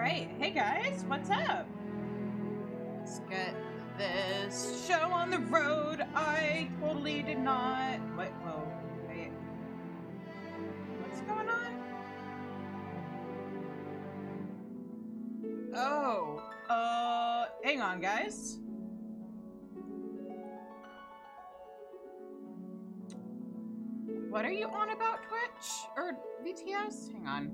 Alright, hey guys, what's up? Let's get this show on the road. I totally did not... What? Whoa, wait. What's going on? Oh, hang on, guys. What are you on about, Twitch? Or VTS? Hang on.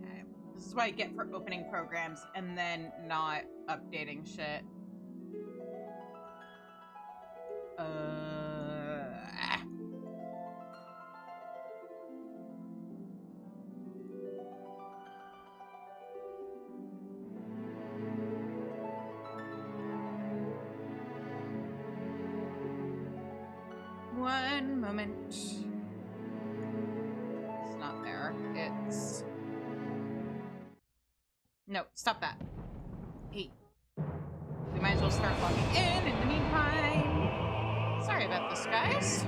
Okay. This is what I get for opening programs and then not updating shit. One moment. It's not there. It's... No, stop that. Hey. We might as well start logging in the meantime. Sorry about this, guys.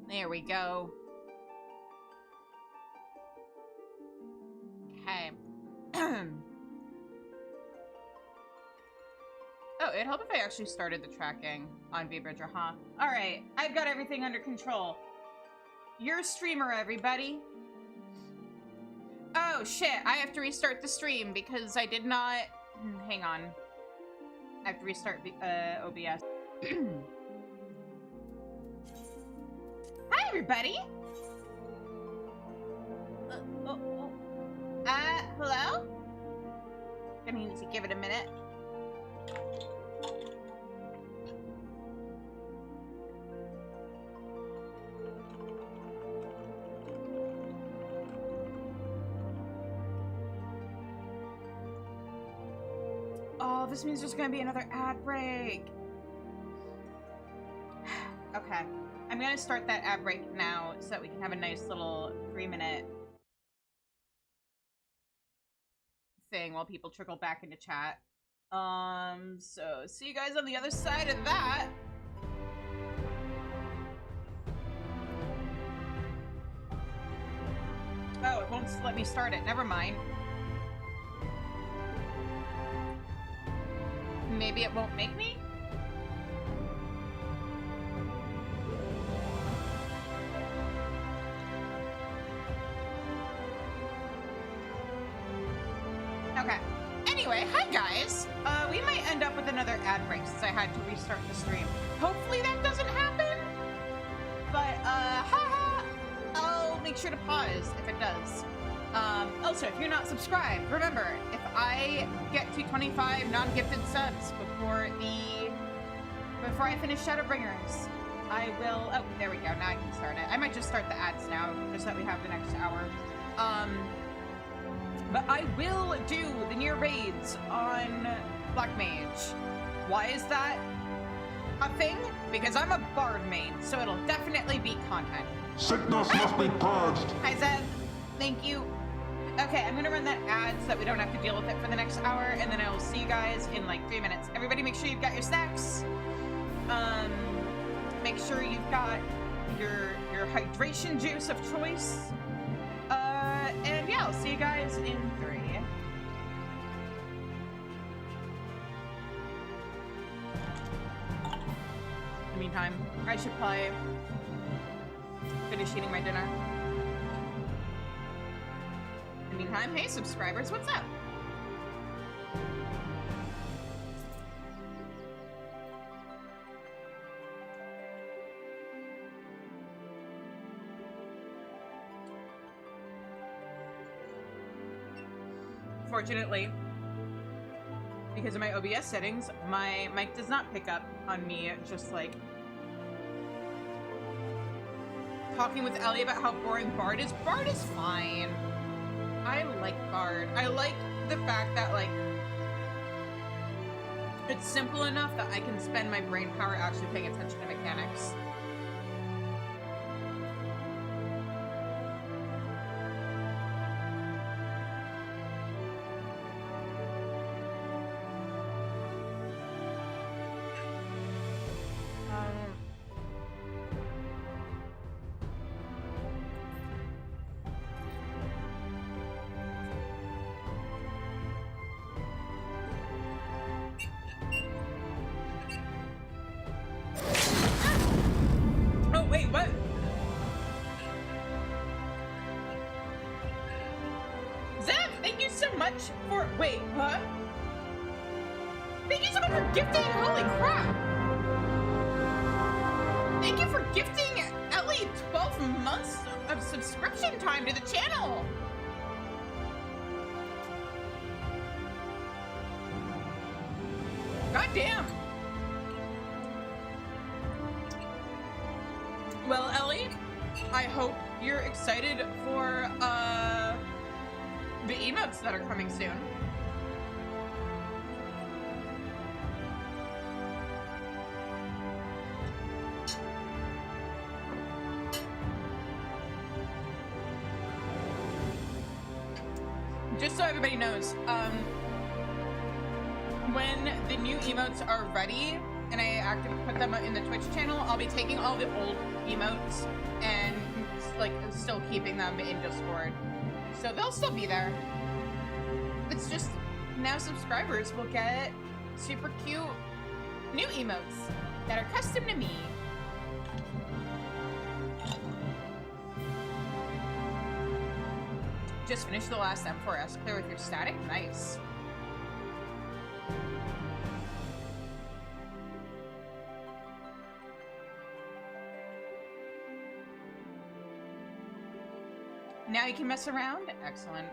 There we go. Okay. Oh, it'd help if I actually started the tracking on V-Bridger, huh? Alright, I've got everything under control. You're a streamer, everybody. Oh, shit, I have to restart the stream because I did not... Hang on. I have to restart OBS. Hi, everybody! Hello? Gonna need to give it a minute. Oh, this means there's gonna be another ad break. Okay. I'm gonna start that ad break now so that we can have a nice little 3-minute thing while people trickle back into chat. So see you guys on the other side of that. Oh, it won't let me start it. Never mind. Maybe it won't make me? Okay. Anyway, hi guys. We might end up with another ad break since I had to restart the stream. Hopefully that doesn't happen. But, haha, I'll make sure to pause if it does. Also, if you're not subscribed, remember, if I get to 25 non-gifted subs before I finish Shadowbringers, I will... Oh, there we go. Now I can start it. I might just start the ads now, just so that we have the next hour. But I will do the Nier raids on Black Mage. Why is that a thing? Because I'm a bard main, so it'll definitely be content. Sickness must be purged. Hi, Zed. Thank you. Okay, I'm gonna run that ad so that we don't have to deal with it for the next hour, and then I will see you guys in like 3 minutes. Everybody make sure you've got your snacks. Make sure you've got your hydration juice of choice. And yeah, I'll see you guys in 3. In the meantime, I should probably finish eating my dinner. In the meantime, hey subscribers, what's up? Fortunately, because of my OBS settings, my mic does not pick up on me just like talking with Ellie about how boring Bard is. Bard is fine. I like Bard. I like the fact that like it's simple enough that I can spend my brain power actually paying attention to mechanics. much for, wait, huh? Thank you so much for gifting, holy crap. Thank you for gifting Ellie 12 months of subscription time to the channel. God damn. Well, Ellie, I hope you're excited for the emotes that are coming soon. Just so everybody knows, when the new emotes are ready and I put them in the Twitch channel, I'll be taking all the old emotes and like still keeping them in Discord. So they'll still be there. It's just now subscribers will get super cute new emotes that are custom to me. Just finished the last M4S clear with your static. Nice. Now you can mess around? Excellent.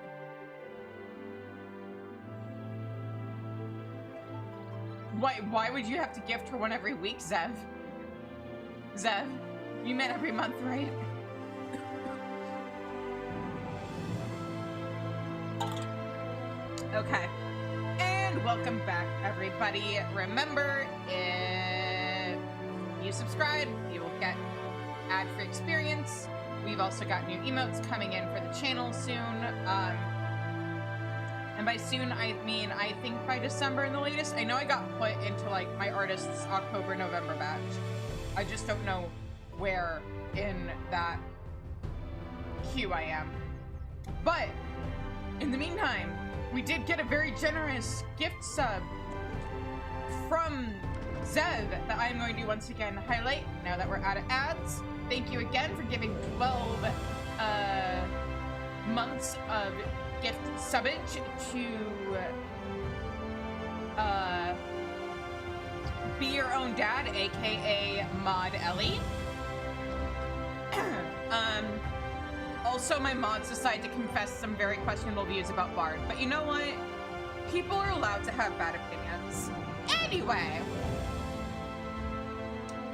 Why would you have to gift her one every week, Zev? Zev, you meant every month, right? Okay. And welcome back, everybody. Remember, if you subscribe, you will get ad-free experience. We've also got new emotes coming in for the channel soon. And by soon, I mean, I think by December in the latest. I know I got put into, like, my artist's October-November batch. I just don't know where in that queue I am. But, in the meantime, we did get a very generous gift sub from Zev that I'm going to once again highlight now that we're out of ads. Thank you again for giving 12 months of gift subbage to Be Your Own Dad, aka Mod Ellie. Also, my mods decided to confess some very questionable views about Bard, but you know what? People are allowed to have bad opinions. Anyway,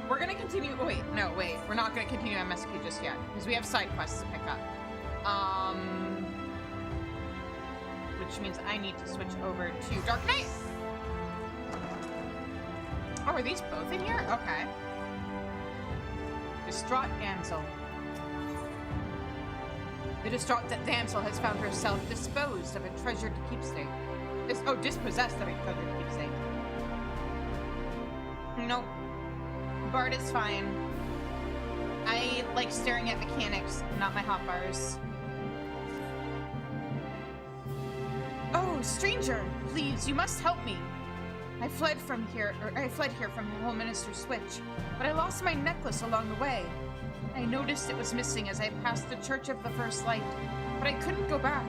we're gonna continue. Oh, wait, no, wait. We're not gonna continue MSQ just yet because we have side quests to pick up. Which means I need to switch over to Dark Knight. Oh, are these both in here? Okay. Distraught damsel. The distraught damsel has found herself disposed of a treasured keepsake. Dispossessed of a treasured keepsake. Nope. Bard is fine. I like staring at mechanics, not my hotbars. Oh, stranger, please, you must help me. I fled here from the Whole Minister's Switch, but I lost my necklace along the way. I noticed it was missing as I passed the Church of the First Light, but I couldn't go back.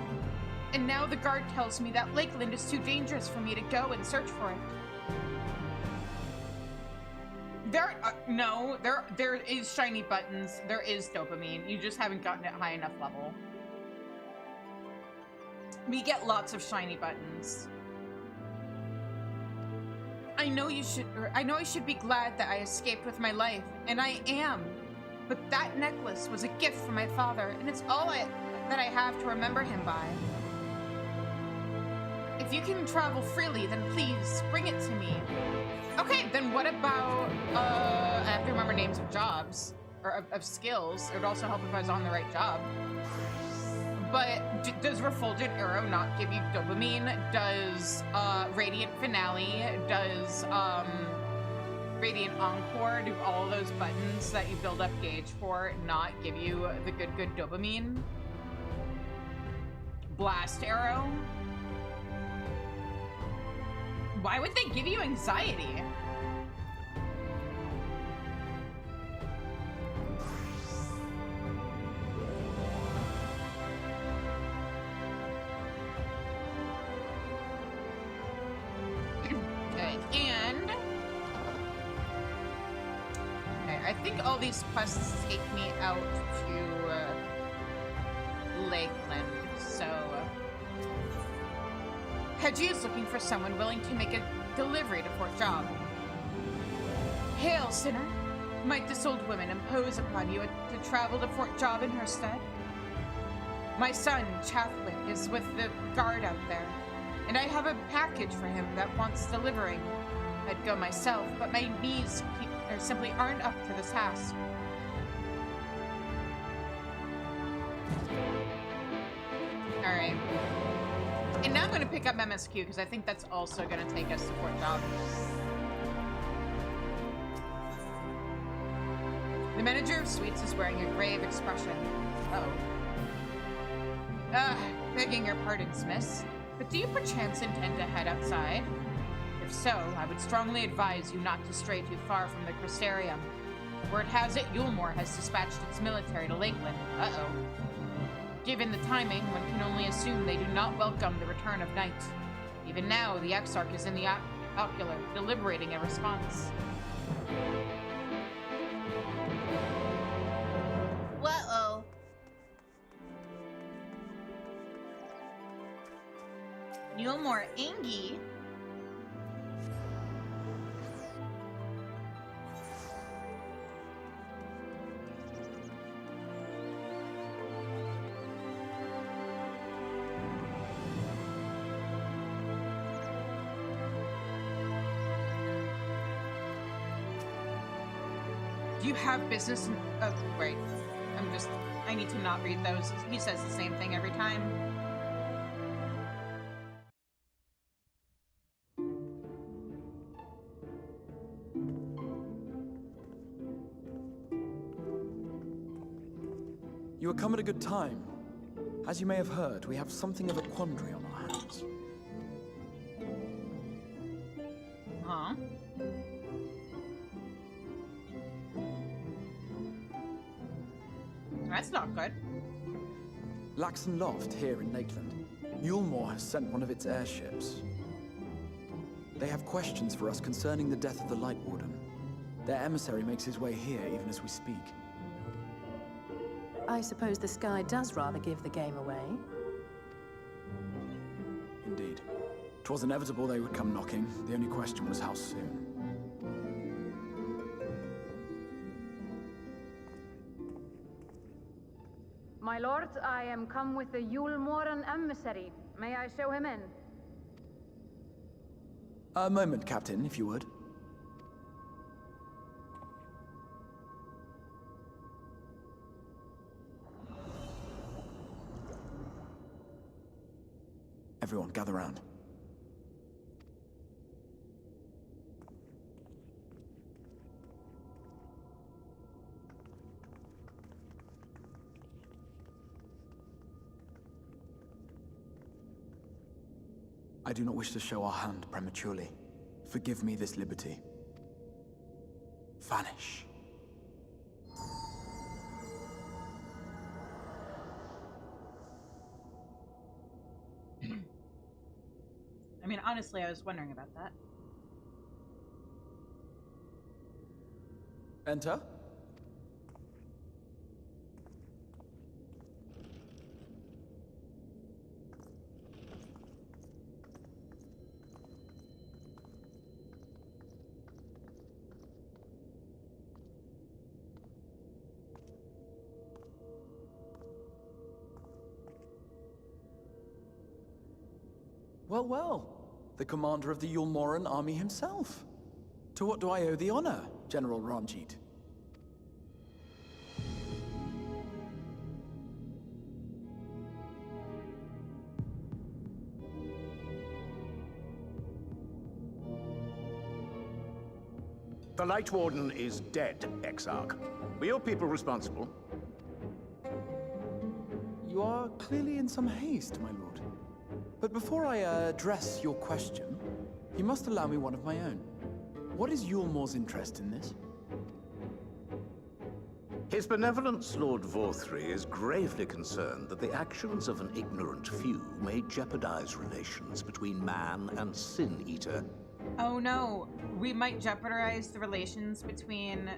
And now the guard tells me that Lakeland is too dangerous for me to go and search for it. There is shiny buttons. There is dopamine. You just haven't gotten it high enough level. We get lots of shiny buttons. I know I should be glad that I escaped with my life, and I am. But that necklace was a gift from my father, and it's all that I have to remember him by. If you can travel freely, then please bring it to me. Okay, then what about, I have to remember names of jobs, or of skills. It would also help if I was on the right job. But does Refulgent Arrow not give you dopamine? Does Radiant Finale, does Radiant Encore, do all those buttons that you build up gauge for not give you the good dopamine? Blast Arrow? Why would they give you anxiety? think all these quests take me out to Lakeland, so Hedgie is looking for someone willing to make a delivery to Fort Jobb. Hail, sinner! Might this old woman impose upon you to travel to Fort Jobb in her stead? My son, Chathwin, is with the guard out there, and I have a package for him that wants delivering. I'd go myself, but my knees simply aren't up to the task. Alright. And now I'm going to pick up MSQ, because I think that's also going to take us to Fort Jobb. The manager of suites is wearing a grave expression. Begging your pardons, miss, but do you perchance intend to head outside? If so, I would strongly advise you not to stray too far from the Crystarium. Word has it Yulmore has dispatched its military to Lakeland. Given the timing, one can only assume they do not welcome the return of night. Even now, the Exarch is in the ocular, deliberating a response. Whoa. Yulmore Ingy? Do you have business in... Oh, wait. I need to not read those. He says the same thing every time. You have come at a good time. As you may have heard, we have something of a quandary on our hands. Huh? That's not good. Laxon Loft, here in Lakeland. Yulmore has sent one of its airships. They have questions for us concerning the death of the Light Warden. Their emissary makes his way here even as we speak. I suppose the sky does rather give the game away. Indeed. 'Twas inevitable they would come knocking. The only question was how soon. My lord, I am come with the Yulmoren emissary. May I show him in? A moment, Captain, if you would. Everyone, gather round. I do not wish to show our hand prematurely. Forgive me this liberty. Vanish. I mean, honestly, I was wondering about that. Enter. Well, well. The commander of the Yulmoren army himself. To what do I owe the honor, General Ranjit? The Light Warden is dead, Exarch. Were your people responsible? You are clearly in some haste, my lord. But before I address your question, you must allow me one of my own. What is Yulmore's interest in this? His benevolence, Lord Vorthry, is gravely concerned that the actions of an ignorant few may jeopardize relations between man and Sin-Eater. Oh no, we might jeopardize the relations between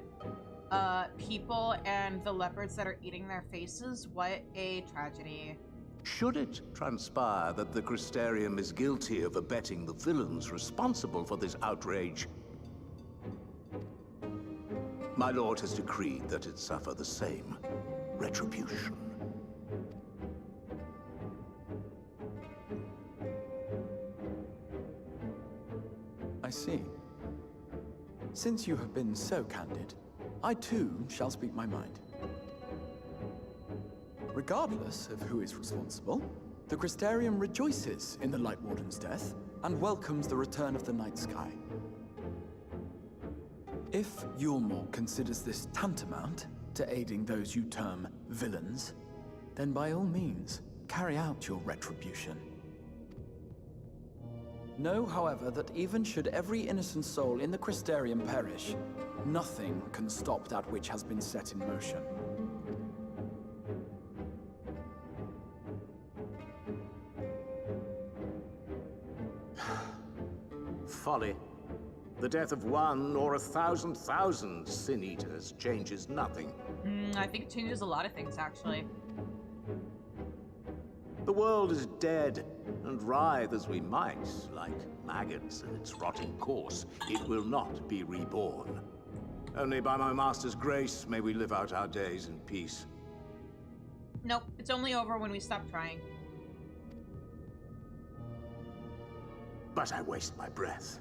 people and the leopards that are eating their faces. What a tragedy. Should it transpire that the Crystarium is guilty of abetting the villains responsible for this outrage, my lord has decreed that it suffer the same retribution. I see. Since you have been so candid, I too shall speak my mind. Regardless of who is responsible, the Crystarium rejoices in the Light Warden's death and welcomes the return of the night sky. If Yulmore considers this tantamount to aiding those you term villains, then by all means, carry out your retribution. Know, however, that even should every innocent soul in the Crystarium perish, nothing can stop that which has been set in motion. Folly. The death of one or 1,000,000 Sin Eaters changes nothing. I think it changes a lot of things, actually. The world is dead, and writhe as we might, like maggots in its rotting course, it will not be reborn. Only by my master's grace may we live out our days in peace. Nope, it's only over when we stop trying. But I waste my breath.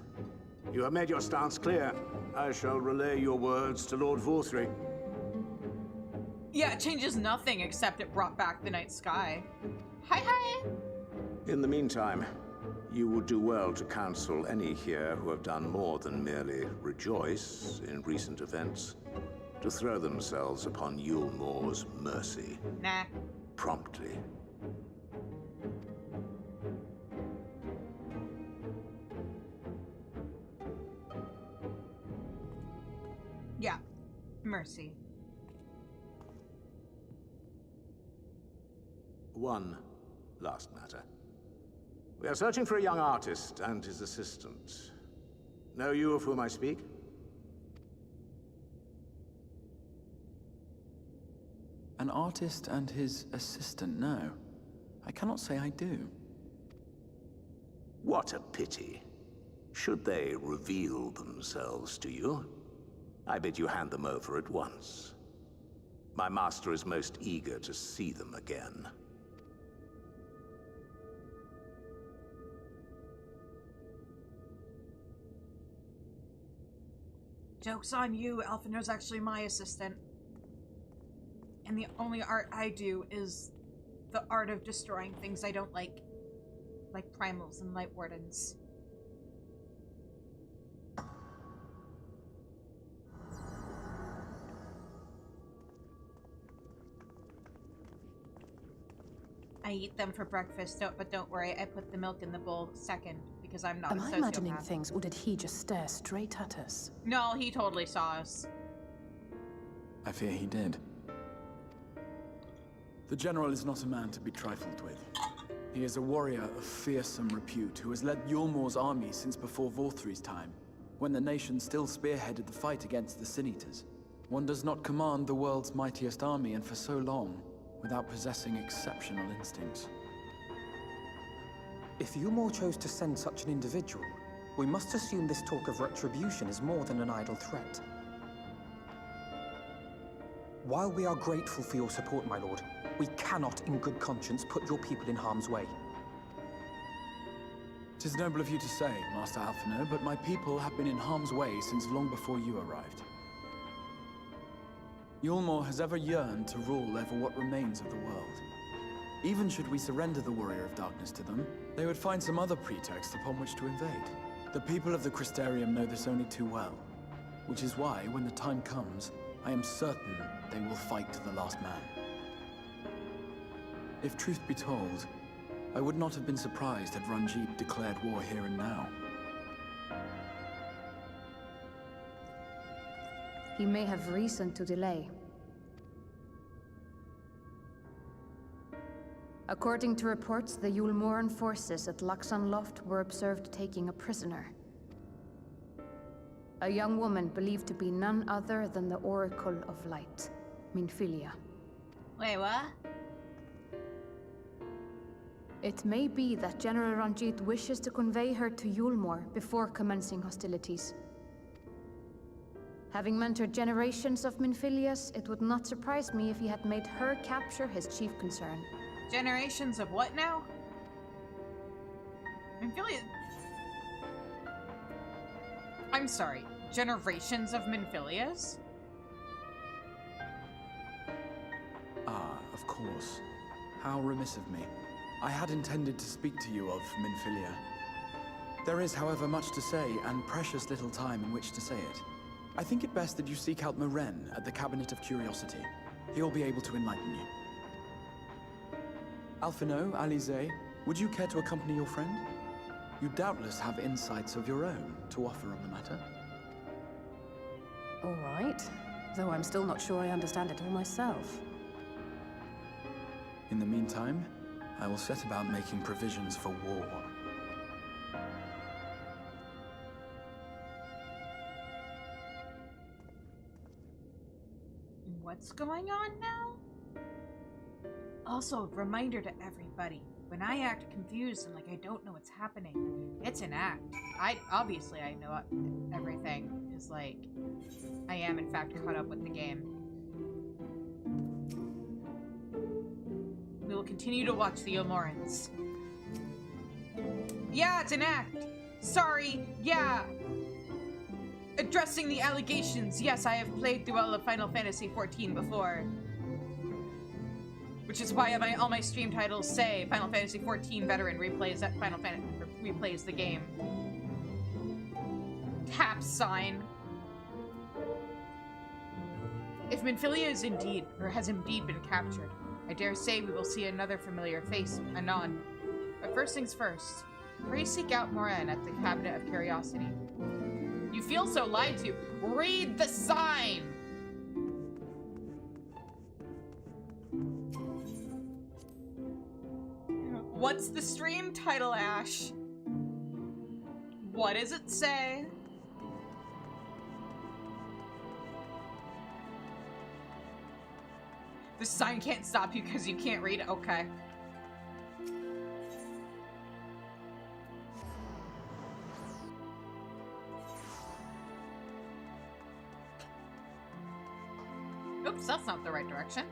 You have made your stance clear. I shall relay your words to Lord Vorthry. Yeah, it changes nothing except it brought back the night sky. Hi, hi! In the meantime, you would do well to counsel any here who have done more than merely rejoice in recent events, to throw themselves upon Yulmore's mercy. Nah. Promptly. Yeah. Mercy. One last matter. We are searching for a young artist and his assistant. Know you of whom I speak? An artist and his assistant, no. I cannot say I do. What a pity. Should they reveal themselves to you, I bid you hand them over at once. My master is most eager to see them again. Joke's on you, Elfinar's actually my assistant. And the only art I do is the art of destroying things I don't like primals and light wardens. I eat them for breakfast, but don't worry, I put the milk in the bowl second because I'm not a sociopath. Am I imagining things, or did he just stare straight at us? No, he totally saw us. I fear he did. The General is not a man to be trifled with. He is a warrior of fearsome repute who has led Yulmore's army since before Vorthry's time, when the nation still spearheaded the fight against the Sin Eaters. One does not command the world's mightiest army, and for so long, without possessing exceptional instincts. If Yulmore chose to send such an individual, we must assume this talk of retribution is more than an idle threat. While we are grateful for your support, my lord, we cannot in good conscience put your people in harm's way. 'Tis noble of you to say, Master Alphinaud, but my people have been in harm's way since long before you arrived. Yulmore has ever yearned to rule over what remains of the world. Even should we surrender the Warrior of Darkness to them, they would find some other pretext upon which to invade. The people of the Crystarium know this only too well, which is why, when the time comes, I am certain they will fight to the last man. If truth be told, I would not have been surprised had Ranjit declared war here and now. He may have reason to delay. According to reports, the Yulmoran forces at Laxan Loft were observed taking a prisoner. A young woman believed to be none other than the Oracle of Light, Minfilia. Wait, what? It may be that General Ranjit wishes to convey her to Yulmore before commencing hostilities. Having mentored generations of Minfilias, it would not surprise me if he had made her capture his chief concern. Generations of what now? Minfilia. I'm sorry. Generations of Minfilias? Ah, of course. How remiss of me. I had intended to speak to you of Minfilia. There is, however, much to say, and precious little time in which to say it. I think it best that you seek out Moren at the Cabinet of Curiosity. He'll be able to enlighten you. Alphino, Alize, would you care to accompany your friend? You doubtless have insights of your own to offer on the matter. All right. Though I'm still not sure I understand it all myself. In the meantime, I will set about making provisions for war. What's going on now? Also, reminder to everybody. When I act confused and like I don't know what's happening, it's an act. Obviously I know everything, because like, I am in fact caught up with the game. We will continue to watch the Yulmorans. Yeah, it's an act! Sorry, yeah! Addressing the allegations, yes, I have played through all of Final Fantasy XIV before. Which is why all my stream titles say Final Fantasy XIV veteran replays the game. Tap sign. If Minfilia is indeed, or has indeed been captured, I dare say we will see another familiar face anon. But first things first, pray seek out Moren at the Cabinet of Curiosity. You feel so lied to. Read the sign! What's the stream title, Ash? What does it say? The sign can't stop you because you can't read it? Okay. Oops, that's not the right direction.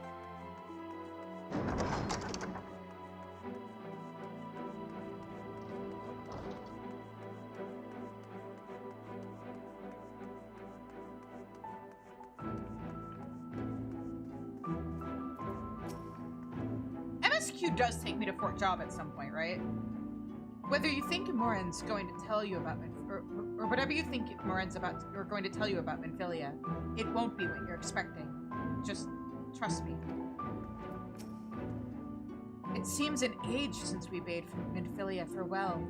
MSQ does take me to Fort Jobb at some point, right? Whether you think Moren's going to tell you about or whatever you think Moren's going to tell you about Minfilia, it won't be what you're expecting. Just trust me. It seems an age since we bade Minfilia farewell.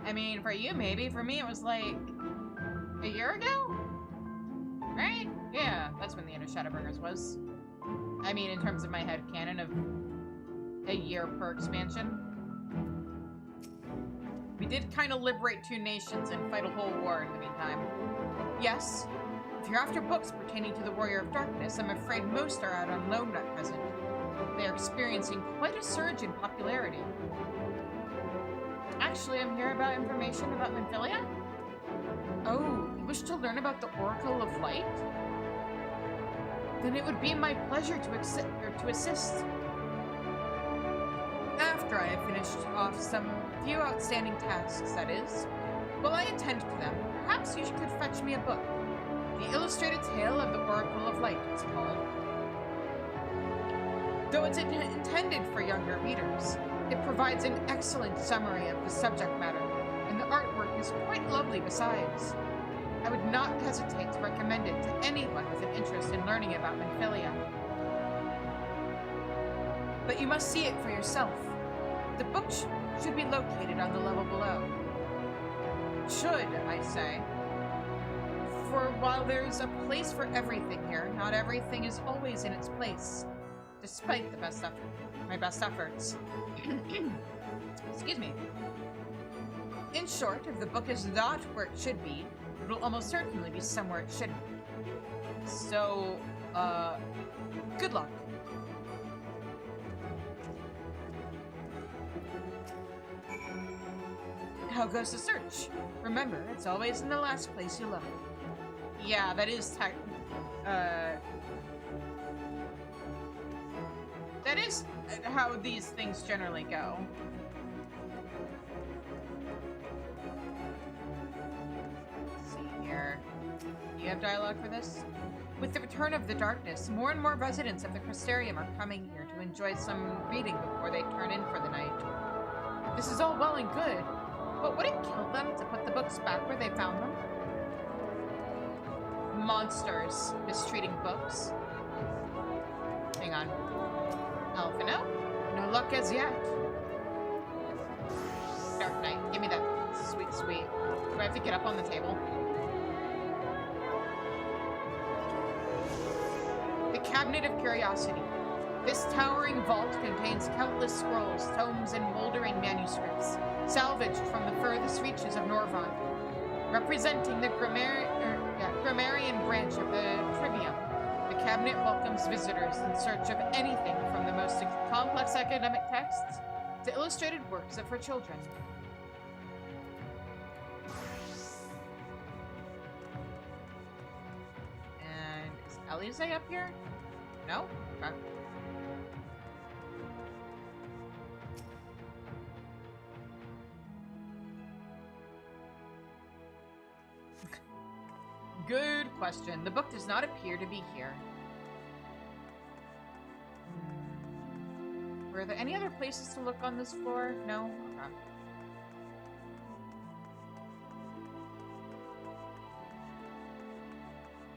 I mean, for you maybe. For me, it was like a year ago, right? Yeah, that's when the end of Shadowbringers was. I mean, in terms of my headcanon of a year per expansion. We did kind of liberate 2 nations and fight a whole war in the meantime. Yes, if you're after books pertaining to the Warrior of Darkness, I'm afraid most are out on loan at present. They are experiencing quite a surge in popularity. Actually, I'm here about information about Minfilia. Oh, you wish to learn about the Oracle of Light? Then it would be my pleasure to assist. After I have finished off some few outstanding tasks, that is. While I attend to them, perhaps you could fetch me a book. The Illustrated Tale of the Oracle of Light, it's called. Though it's intended for younger readers, it provides an excellent summary of the subject matter, and the artwork is quite lovely besides. I would not hesitate to recommend it to anyone with an interest in learning about Minfilia. But you must see it for yourself. The book should be located on the level below. Should, I say. For while there's a place for everything here, not everything is always in its place, despite my best efforts. Excuse me. In short, if the book is not where it should be, It'll almost certainly be somewhere it shouldn't be. So, good luck. How goes the search? Remember, it's always in the last place you look. Yeah, that is that is how these things generally go. Let's see here. Do you have dialogue for this? With the return of the darkness, more and more residents of the Crystarium are coming here to enjoy some reading before they turn in for the night. This is all well and good, but would it kill them to put the books back where they found them? Monsters mistreating books. Hang on. Alphino? No luck as yet. Dark Knight, give me that sweet, sweet. Do I have to get up on the table? The Cabinet of Curiosity. This towering vault contains countless scrolls, tomes, and moldering manuscripts, salvaged from the furthest reaches of Norvant, representing the grammarian branch of the Trivium. The cabinet welcomes visitors in search of anything from the most complex academic texts to illustrated works for children. And is Elise up here? No? Okay. Good question. The book does not appear to be here. Were there any other places to look on this floor? No? Okay.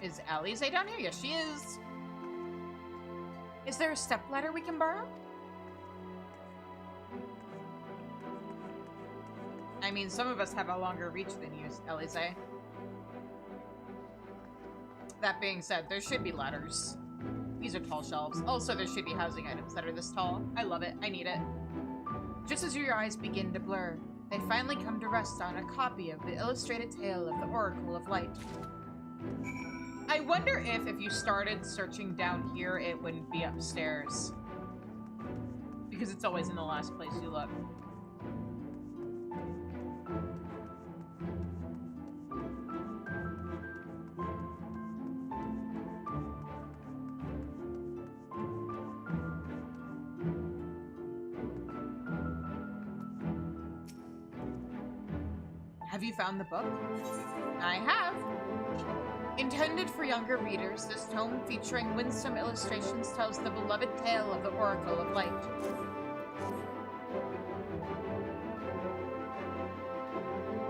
Is Alize down here? Yes, she is. Is there a stepladder we can borrow? I mean, some of us have a longer reach than you, Alize. That being said, there should be ladders. These are tall shelves. Also, there should be housing items that are this tall. I love it. I need it. Just as your eyes begin to blur, they finally come to rest on a copy of the illustrated tale of the Oracle of Light. I wonder if you started searching down here, it wouldn't be upstairs. Because it's always in the last place you look. Have you found the book? I have. Intended for younger readers, this tome featuring winsome illustrations tells the beloved tale of the Oracle of Light.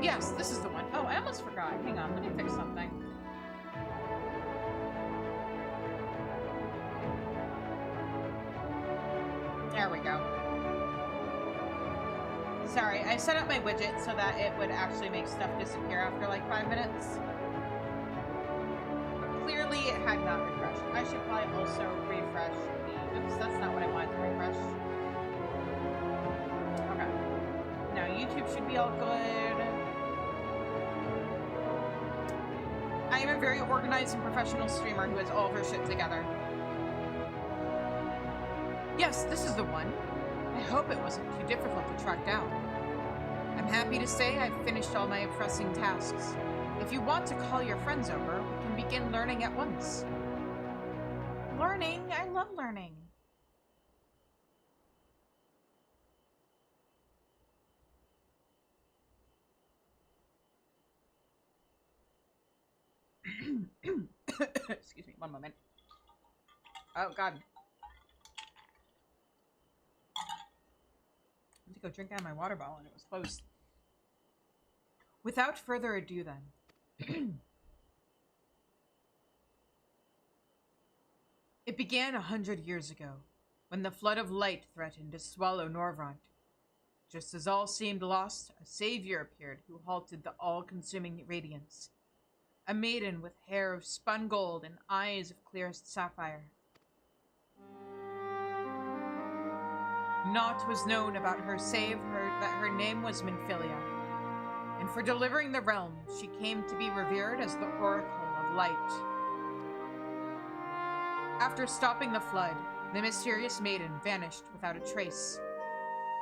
Yes, this is the one. Oh, I almost forgot. Hang on, let me fix something. There we go. Sorry, I set up my widget so that it would actually make stuff disappear after like 5 minutes. But clearly it had not refreshed. I should probably also refresh the... Oops, that's not what I wanted to refresh. Okay. Now YouTube should be all good. I am a very organized and professional streamer who has all of her shit together. Yes, this is the one. I hope it wasn't too difficult to track down. I'm happy to say I've finished all my pressing tasks. If you want to call your friends over, we can begin learning at once. Learning? I love learning. Excuse me, one moment. Oh, God. I had to go drink out of my water bottle and it was closed. Without further ado then. It began 100 years ago, when the flood of light threatened to swallow Norvant. Just as all seemed lost, a savior appeared who halted the all-consuming radiance. A maiden with hair of spun gold and eyes of clearest sapphire. Naught was known about her save that her name was Minfilia, and for delivering the realm, she came to be revered as the Oracle of Light. After stopping the flood, the mysterious maiden vanished without a trace.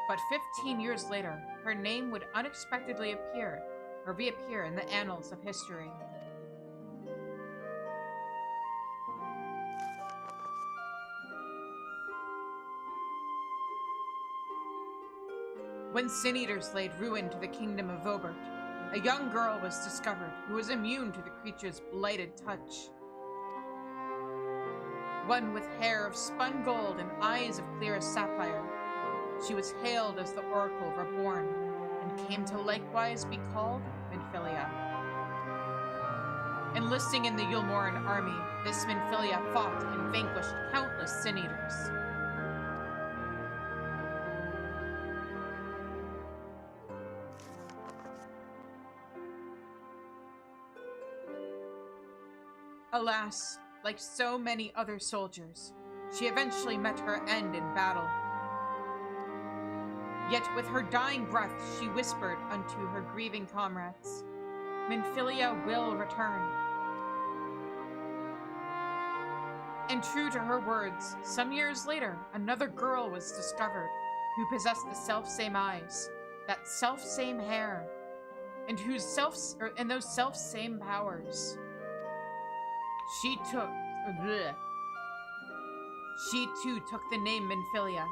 But 15 years later, her name would unexpectedly reappear in the annals of history. When Sin Eaters laid ruin to the kingdom of Vobert, a young girl was discovered who was immune to the creature's blighted touch. One with hair of spun gold and eyes of clearest sapphire, she was hailed as the Oracle Reborn, and came to likewise be called Minfilia. Enlisting in the Yulmoran army, this Minfilia fought and vanquished countless Sin Eaters. Alas, like so many other soldiers, she eventually met her end in battle. Yet with her dying breath, she whispered unto her grieving comrades, "Minfilia will return." And true to her words, some years later, another girl was discovered who possessed the self-same eyes, that self-same hair, and those self-same powers. She too took the name Minfilia.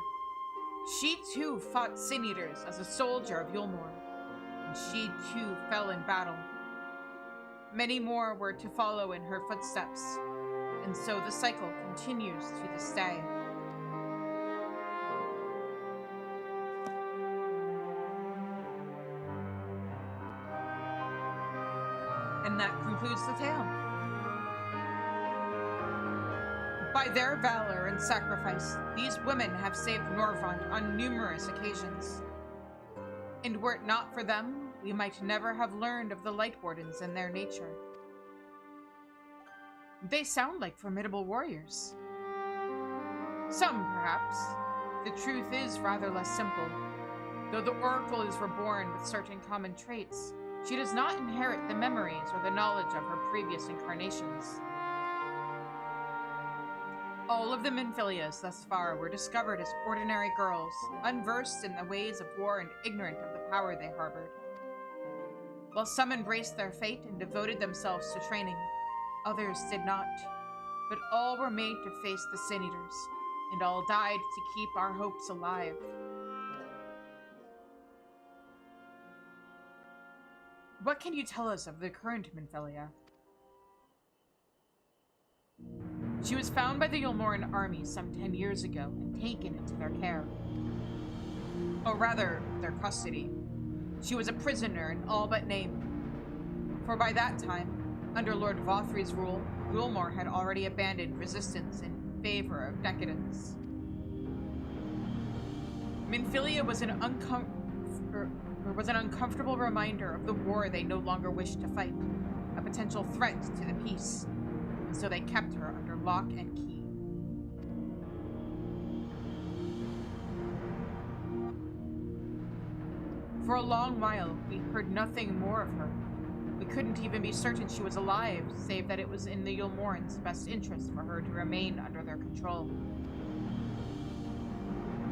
She too fought Sin Eaters as a soldier of Yulmor, and she too fell in battle. Many more were to follow in her footsteps, and so the cycle continues to this day. And that concludes the tale. By their valor and sacrifice, these women have saved Norvrond on numerous occasions. And were it not for them, we might never have learned of the Light Wardens and their nature. They sound like formidable warriors. Some, perhaps. The truth is rather less simple. Though the Oracle is reborn with certain common traits, she does not inherit the memories or the knowledge of her previous incarnations. All of the Minfilias thus far were discovered as ordinary girls, unversed in the ways of war and ignorant of the power they harbored. While some embraced their fate and devoted themselves to training, others did not, but all were made to face the Sin Eaters, and all died to keep our hopes alive. What can you tell us of the current Minfilia? She was found by the Yulmoran army some 10 years ago and taken into their care. Or rather, their custody. She was a prisoner in all but name. For by that time, under Lord Vothri's rule, Yulmor had already abandoned resistance in favor of decadence. Minfilia was an uncomfortable reminder of the war they no longer wished to fight, a potential threat to the peace, and so they kept her under lock and key. For a long while, we heard nothing more of her. We couldn't even be certain she was alive, save that it was in the Yulmorans' best interest for her to remain under their control.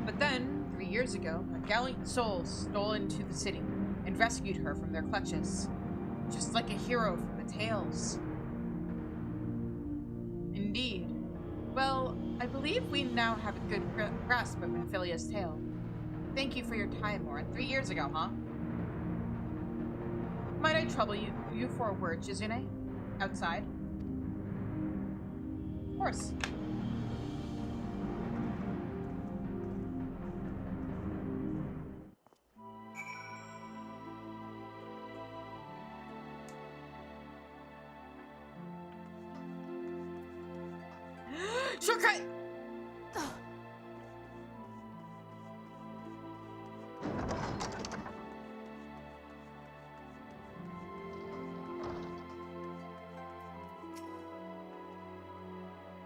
But then, 3 years ago, a gallant soul stole into the city and rescued her from their clutches, just like a hero from the tales. Indeed. Well, I believe we now have a good grasp of Minfilia's tale. Thank you for your time, Morin. 3 years ago, huh? Might I trouble you for a word, Shizune? Outside? Of course. Shortcut!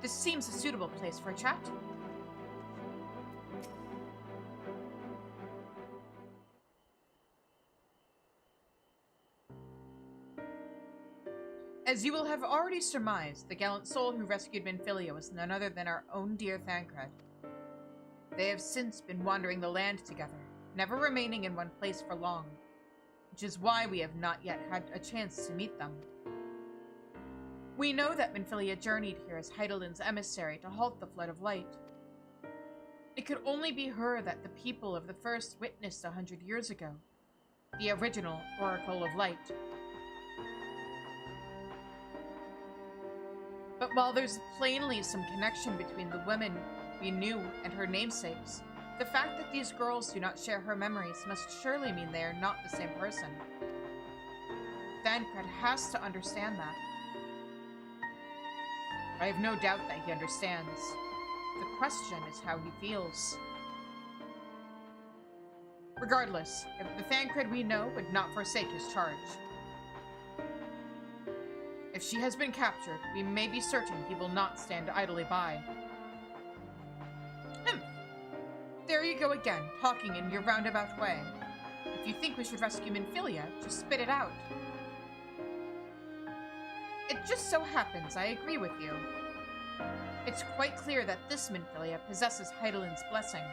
This seems a suitable place for a chat. As you will have already surmised, the gallant soul who rescued Minfilia was none other than our own dear Thancred. They have since been wandering the land together, never remaining in one place for long, which is why we have not yet had a chance to meet them. We know that Minfilia journeyed here as Heidelin's emissary to halt the Flood of Light. It could only be her that the people of the First witnessed 100 years ago, the original Oracle of Light. But while there's plainly some connection between the women we knew and her namesakes, the fact that these girls do not share her memories must surely mean they are not the same person. Thancred has to understand that. I have no doubt that he understands. The question is how he feels. Regardless, if the Thancred we know would not forsake his charge. If she has been captured, we may be certain he will not stand idly by. There you go again, talking in your roundabout way. If you think we should rescue Minfilia, just spit it out. It just so happens I agree with you. It's quite clear that this Minfilia possesses Heidelin's blessing.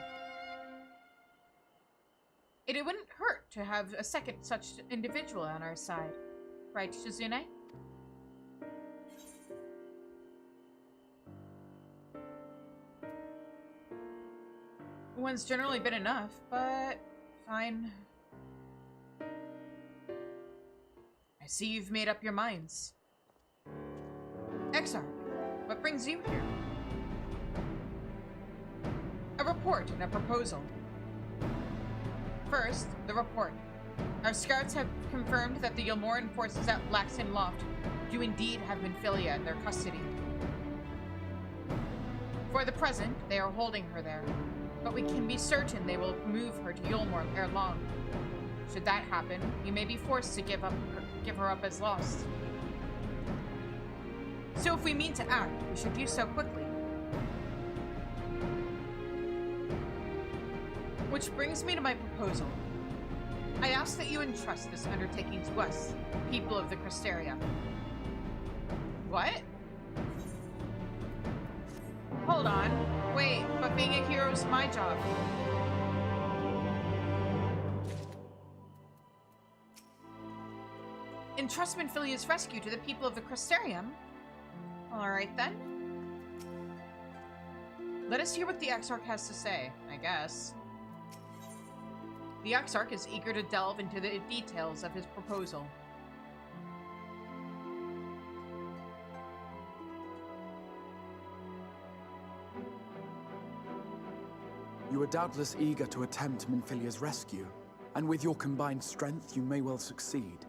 It wouldn't hurt to have a second such individual on our side. Right, Shizune? One's generally been enough, but fine. I see you've made up your minds. Exarch, what brings you here? A report and a proposal. First, the report. Our scouts have confirmed that the Yulmoran forces at Laxton Loft do indeed have Minfilia in their custody. For the present, they are holding her there, but we can be certain they will move her to Yulmore ere long. Should that happen, we may be forced to give her up as lost. So if we mean to act, we should do so quickly. Which brings me to my proposal. I ask that you entrust this undertaking to us, people of the Cristeria. What? Hold on. Wait, but being a hero is my job. Entrust Minfilia's rescue to the people of the Cristerium? Alright then. Let us hear what the Exarch has to say, I guess. The Exarch is eager to delve into the details of his proposal. You are doubtless eager to attempt Minfilia's rescue, and with your combined strength, you may well succeed.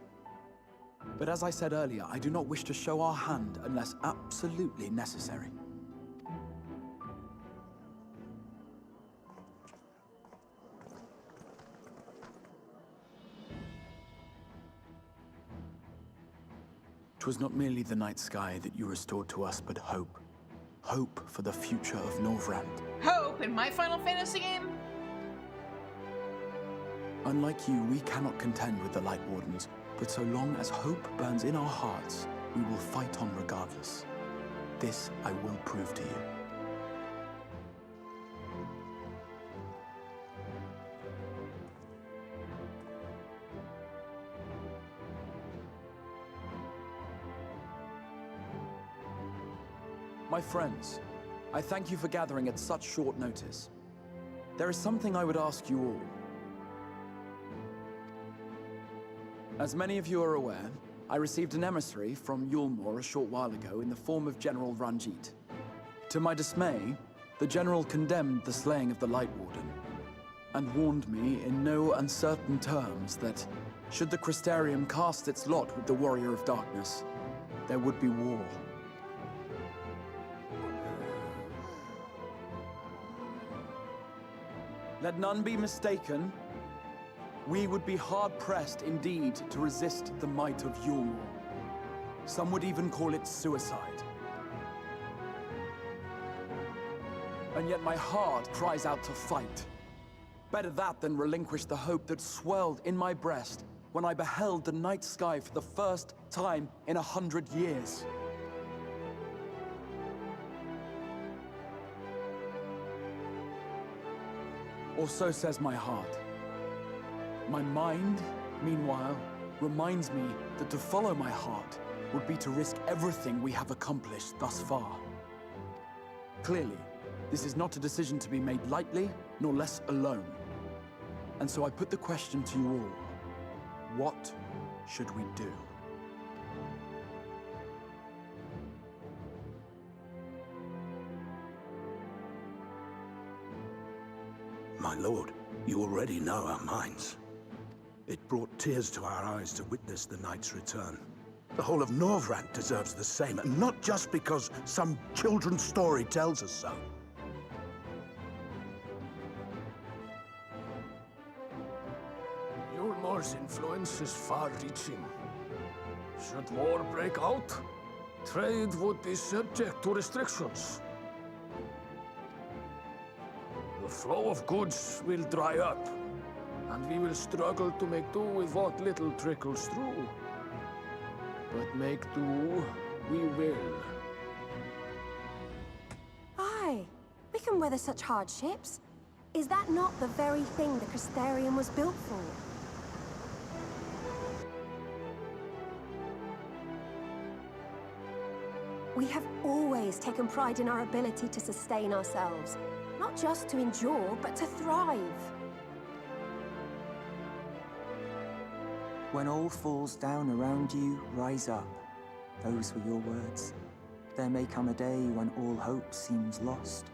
But as I said earlier, I do not wish to show our hand unless absolutely necessary. Twas not merely the night sky that you restored to us, but hope. Hope for the future of Norvrand. Hope in my Final Fantasy game? Unlike you, we cannot contend with the Light Wardens, but so long as hope burns in our hearts, we will fight on regardless. This I will prove to you. My friends, I thank you for gathering at such short notice. There is something I would ask you all. As many of you are aware, I received an emissary from Yulmore a short while ago in the form of General Ranjit. To my dismay, the General condemned the slaying of the Light Warden, and warned me in no uncertain terms that, should the Cristerium cast its lot with the Warrior of Darkness, there would be war. Let none be mistaken. We would be hard-pressed indeed to resist the might of Yulmore. Some would even call it suicide. And yet my heart cries out to fight. Better that than relinquish the hope that swelled in my breast when I beheld the night sky for the first time in 100 years. Or so says my heart. My mind, meanwhile, reminds me that to follow my heart would be to risk everything we have accomplished thus far. Clearly, this is not a decision to be made lightly, nor less alone. And so I put the question to you all. What should we do? My lord, you already know our minds. It brought tears to our eyes to witness the knight's return. The whole of Norvrant deserves the same, and not just because some children's story tells us so. Yulmor's influence is far-reaching. Should war break out, trade would be subject to restrictions. The flow of goods will dry up, and we will struggle to make do with what little trickles through. But make do, we will. Aye, we can weather such hardships. Is that not the very thing the Crystarium was built for? We have always taken pride in our ability to sustain ourselves. Not just to endure, but to thrive. When all falls down around you, rise up. Those were your words. There may come a day when all hope seems lost.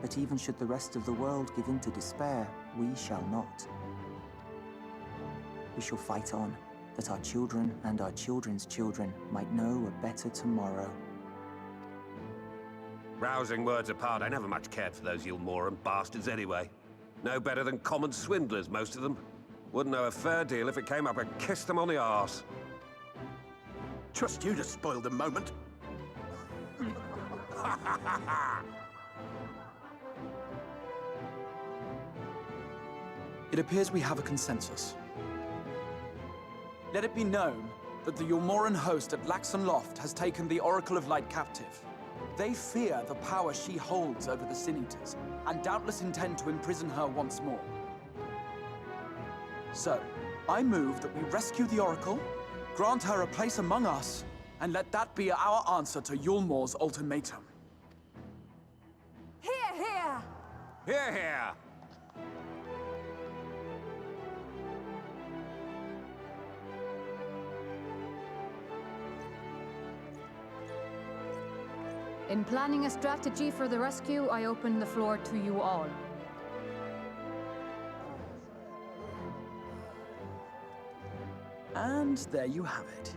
But even should the rest of the world give in to despair, we shall not. We shall fight on, that our children and our children's children might know a better tomorrow. Rousing words apart, I never much cared for those Yulmoran bastards anyway. No better than common swindlers, most of them. Wouldn't know a fair deal if it came up and kissed them on the arse. Trust you to spoil the moment. It appears we have a consensus. Let it be known that the Yulmoran host at Laxon Loft has taken the Oracle of Light captive. They fear the power she holds over the Sin Eaters, and doubtless intend to imprison her once more. So, I move that we rescue the Oracle, grant her a place among us, and let that be our answer to Yulmor's ultimatum. Hear, hear! Hear, hear! In planning a strategy for the rescue, I open the floor to you all. And there you have it.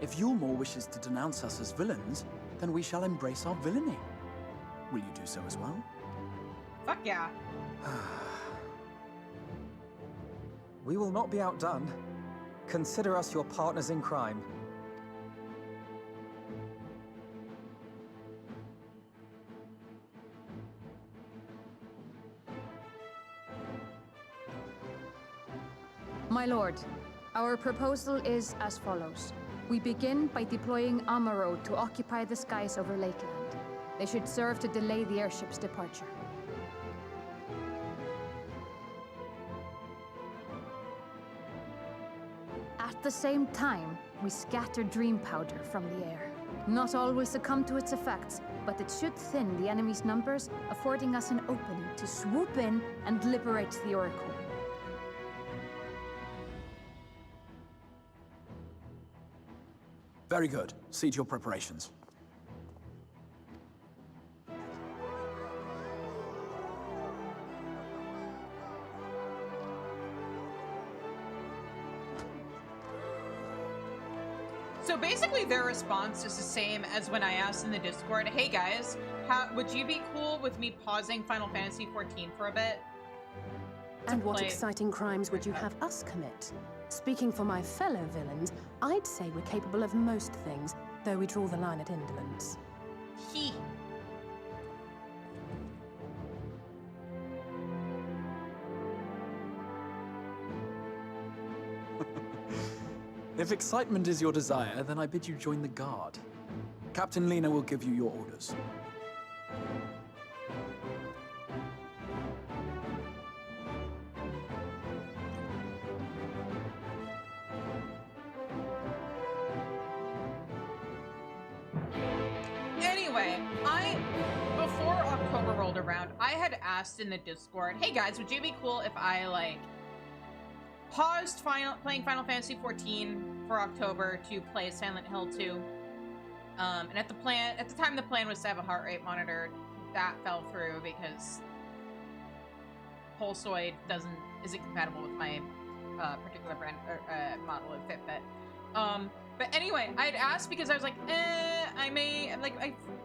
If Yulmor wishes to denounce us as villains, then we shall embrace our villainy. Will you do so as well? Fuck yeah. We will not be outdone. Consider us your partners in crime. My lord, our proposal is as follows. We begin by deploying Amaro to occupy the skies over Lakeland. They should serve to delay the airship's departure. At the same time, we scatter dream powder from the air. Not all will succumb to its effects, but it should thin the enemy's numbers, affording us an opening to swoop in and liberate the Oracle. Very good. See to your preparations. So basically their response is the same as when I asked in the Discord, hey guys, would you be cool with me pausing Final Fantasy XIV for a bit? And what exciting crimes would you have us commit? Speaking for my fellow villains, I'd say we're capable of most things, though we draw the line at indolence. He. If excitement is your desire, then I bid you join the guard. Captain Lena will give you your orders. Anyway, before October rolled around, I had asked in the Discord, hey guys, would you be cool if I, like, paused playing Final Fantasy XIV for October to play Silent Hill 2? And at the time the plan was to have a heart rate monitor. That fell through because Pulsoid isn't compatible with my particular brand model of Fitbit. But anyway, I'd asked because I was like,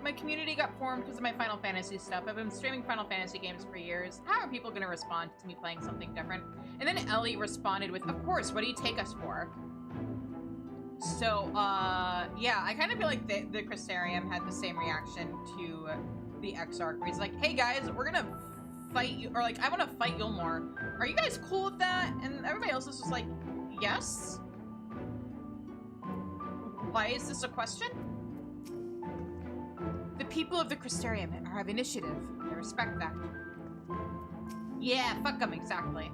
my community got formed because of my Final Fantasy stuff. I've been streaming Final Fantasy games for years. How are people gonna respond to me playing something different? And then Ellie responded with, of course, what do you take us for? So, yeah, I kind of feel like the Crystarium had the same reaction to the Exarch, where he's like, hey guys, we're gonna fight you, or like, I wanna fight Yulmore. Are you guys cool with that? And everybody else is just like, yes? Why is this a question? The people of the Crystarium have initiative. I respect that. Yeah, fuck them, exactly.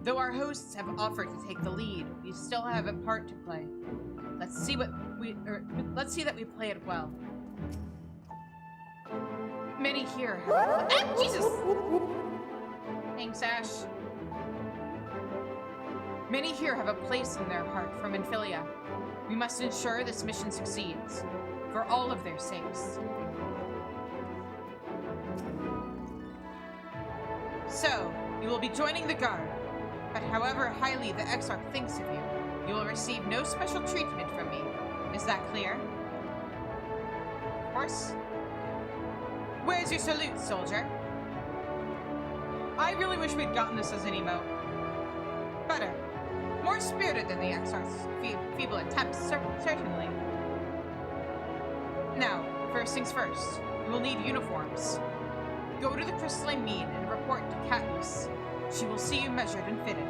Though our hosts have offered to take the lead, we still have a part to play. Let's see that we play it well. Many here have... Ah, Jesus! Thanks, Ash. Many here have a place in their heart from Infilia. We must ensure this mission succeeds, for all of their sakes. So, you will be joining the Guard, but however highly the Exarch thinks of you, you will receive no special treatment from me. Is that clear? Of course. Where's your salute, soldier? I really wish we'd gotten this as an emote. Better. More spirited than the Exarch's feeble attempts, certainly. Now, first things first, you will need uniforms. Go to the Crystalline Mean and report to Katniss. She will see you measured and fitted.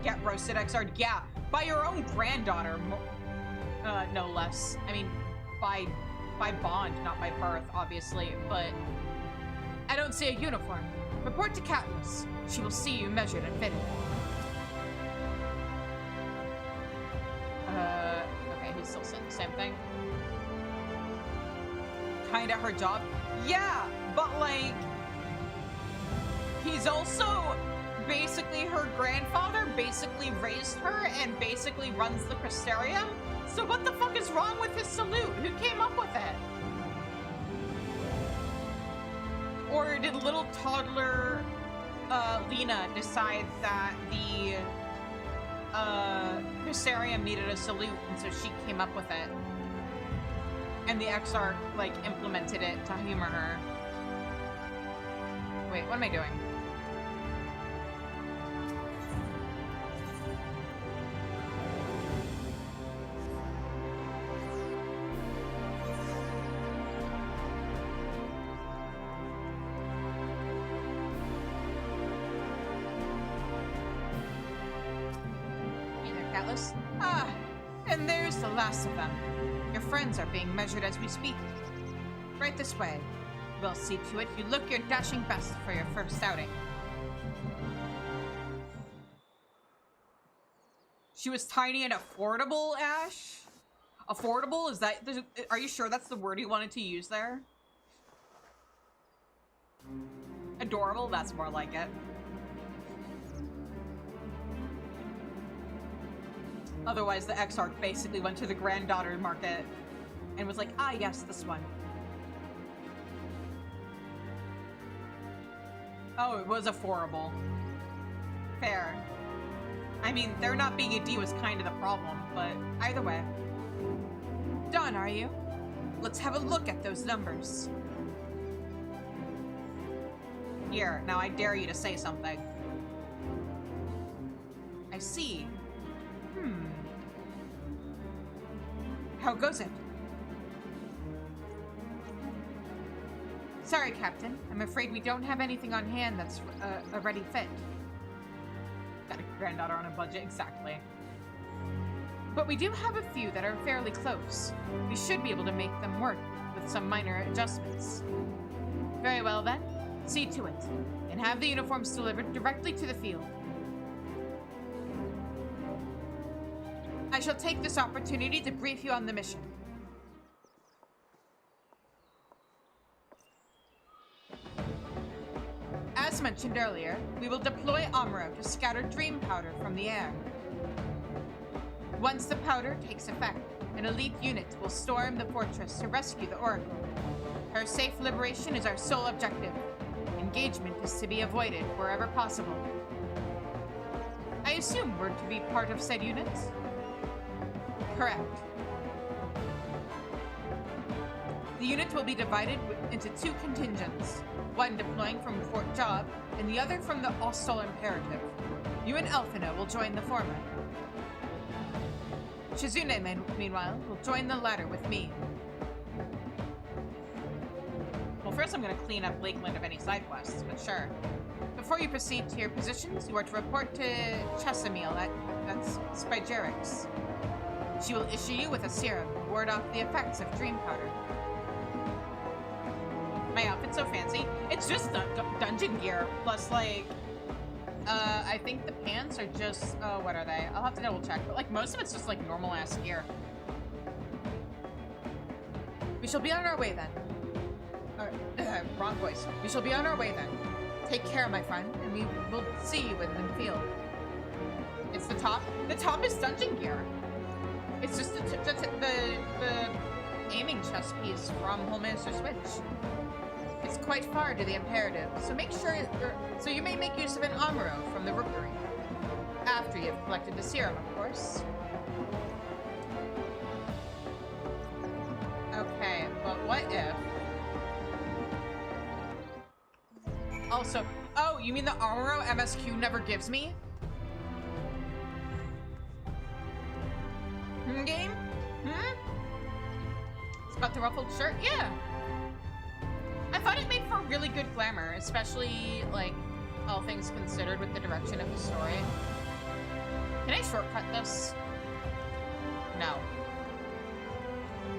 Get roasted, Exarch. Yeah, by your own granddaughter, no less. I mean, by bond, not by birth, obviously, but I don't see a uniform. Report to Katniss. She will see you measured and fitted. Okay, he's still saying the same thing. Kinda her job. Yeah, but like, he's also basically her grandfather, basically raised her, and basically runs the Crystarium. So what the fuck is wrong with his salute? Who came up with it? Or did little toddler Lena decide that the Crystarium needed a salute, and so she came up with it? And the Exarch, like, implemented it to humor her. Wait, what am I doing? Ah, and there's the last of them. Your friends are being measured as we speak. Right this way. We'll see to it you look your dashing best for your first outing. She was tiny and affordable, Ash? Affordable? Is that... Are you sure that's the word you wanted to use there? Adorable? That's more like it. Otherwise, the Exarch basically went to the granddaughter market and was like, ah, yes, this one. Oh, it was affordable. Fair. I mean, there not being a D was kind of the problem, but either way. Done, are you? Let's have a look at those numbers. Here, now I dare you to say something. I see. How goes it? Sorry, Captain. I'm afraid we don't have anything on hand that's a ready fit. Got a granddaughter on a budget, exactly. But we do have a few that are fairly close. We should be able to make them work with some minor adjustments. Very well then. See to it. And have the uniforms delivered directly to the field. I shall take this opportunity to brief you on the mission. As mentioned earlier, we will deploy Amuro to scatter dream powder from the air. Once the powder takes effect, an elite unit will storm the fortress to rescue the Oracle. Her safe liberation is our sole objective. Engagement is to be avoided wherever possible. I assume we're to be part of said units? Correct. The unit will be divided into two contingents, one deploying from Fort Jobb and the other from the Ostal Imperative. You and Elfina will join the former. Shizune, meanwhile, will join the latter with me. Well, first I'm going to clean up Lakeland of any side quests, but sure. Before you proceed to your positions, you are to report to Chesamil that's Spygerix. She will issue you with a serum to ward off the effects of dream powder. My outfit's so fancy. It's just dungeon gear, plus like, I think the pants are just, what are they? I'll have to double check, but like most of it's just like normal ass gear. We shall be on our way then. Wrong voice. We shall be on our way then. Take care, my friend, and we will see you in the field. It's the top. The top is dungeon gear. It's just the aiming chest piece from Holmaster Switch. It's quite far to the Imperative, so make sure. So you may make use of an Amuro from the Rookery after you have collected the serum, of course. Okay, but what if? Also, oh, you mean the Amuro MSQ never gives me? Game? It's got the ruffled shirt? Yeah. I thought it made for really good glamour, especially, like, all things considered with the direction of the story. Can I shortcut this? No.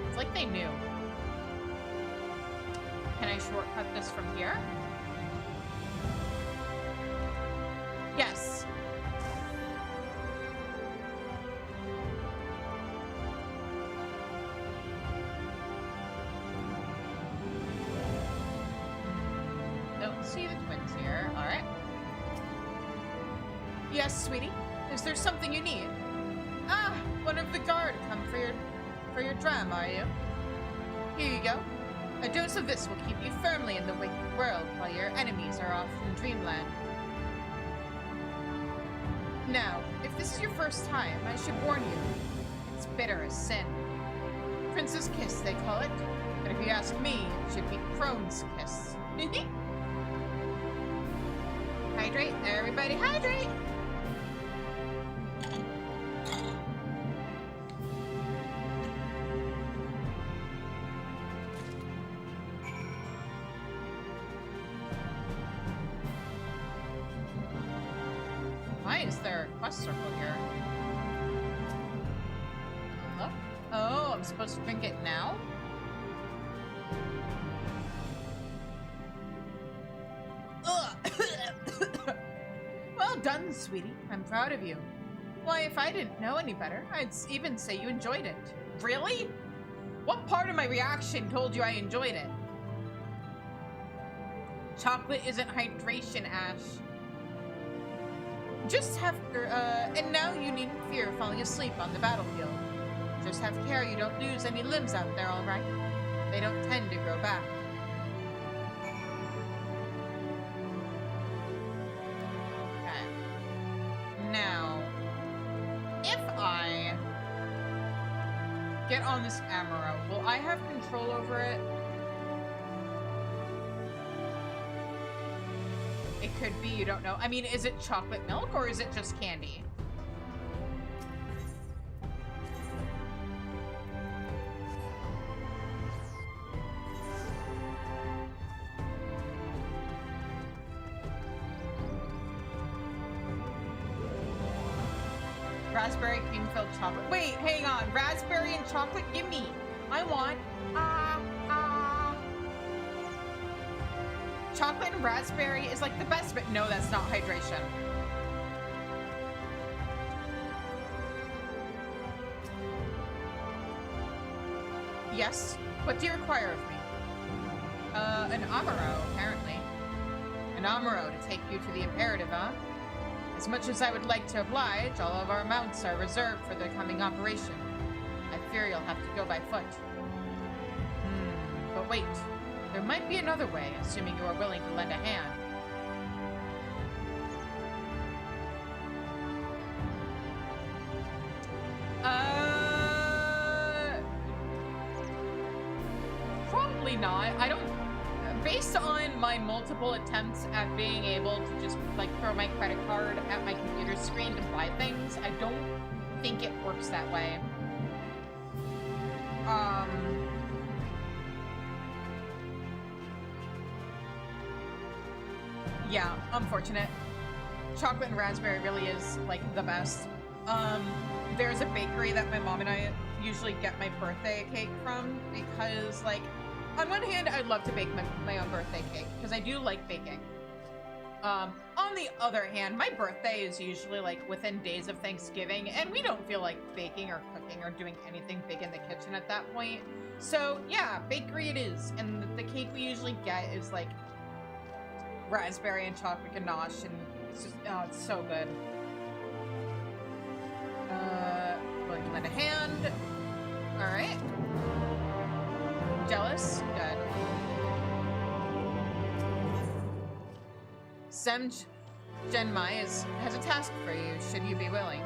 It's like they knew. Can I shortcut this from here? Yes. Don't see the twins here. All right. Yes, sweetie. Is there something you need? Ah, one of the guard come for your dram, are you? Here you go. A dose of this will keep you firmly in the wicked world while your enemies are off in dreamland. Now, if this is your first time, I should warn you. It's bitter as sin. Prince's kiss, they call it. But if you ask me, it should be crone's kiss. Hydrate, everybody hydrate! Why is there a quest circle here? Look. Oh, I'm supposed to drink it now? Well done, sweetie. I'm proud of you. Why, if I didn't know any better, I'd even say you enjoyed it. Really? What part of my reaction told you I enjoyed it? Chocolate isn't hydration, Ash. Just have, and now you needn't fear falling asleep on the battlefield. Just have care you don't lose any limbs out there, all right? They don't tend to grow back. Okay. Now, if I get on this Amuro, will I have control over it? It could be, you don't know. I mean, is it chocolate milk or is it just candy? raspberry cream-filled chocolate. Wait, hang on. Raspberry and chocolate? Gimme. I want. Chocolate and raspberry is like the best, but no, that's not hydration. Yes. What do you require of me? An Amaro, apparently. An Amaro to take you to the Imperative, huh? As much as I would like to oblige, all of our mounts are reserved for the coming operation. I fear you'll have to go by foot. But wait. There might be another way, assuming you are willing to lend a hand. Probably not. I don't... Based on my multiple attempts at being able to just, like, throw my credit card at my computer screen to buy things, I don't think it works that way. Yeah, unfortunate. Chocolate and raspberry really is, like, the best. There's a bakery that my mom and I usually get my birthday cake from because, like, on one hand, I'd love to bake my own birthday cake because I do like baking. On the other hand, my birthday is usually, like, within days of Thanksgiving, and we don't feel like baking or cooking or doing anything big in the kitchen at that point. So, yeah, bakery it is. And the cake we usually get is, like, raspberry and chocolate ganache, and it's just, oh, it's so good. Going to lend a hand. Alright. Jealous? Good. Sem Genmai has a task for you, should you be willing.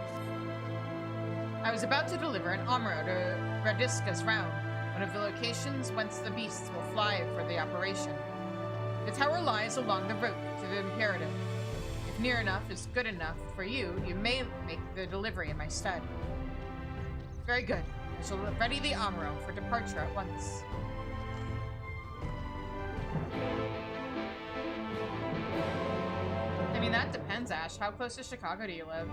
I was about to deliver an Amaro to Radiska's Round, one of the locations whence the beasts will fly for the operation. The tower lies along the route to the Imperative. If near enough is good enough for you, you may make the delivery in my stead. Very good. I shall ready the Amaro for departure at once. I mean, that depends, Ash. How close to Chicago do you live?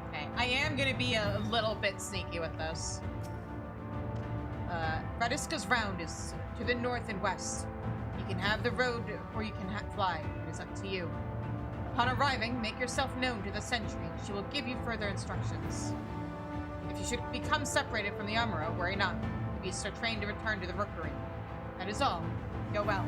Okay, I am gonna be a little bit sneaky with this. Radiska's Round is to the north and west. You can have the road or you can fly. It is up to you. Upon arriving, make yourself known to the sentry. She will give you further instructions. If you should become separated from the Amaro, worry not. The beasts are trained to return to the rookery. That is all. Go well.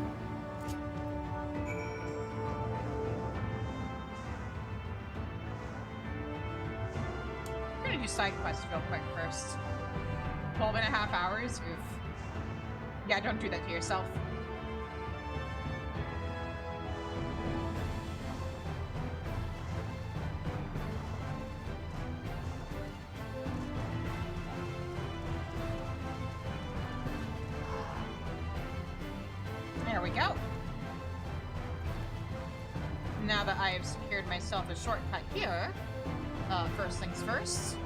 I'm gonna do side quests real quick first. 12.5 hours? Oof. Yeah, don't do that to yourself. There we go. Now that I have secured myself a shortcut here, first things first.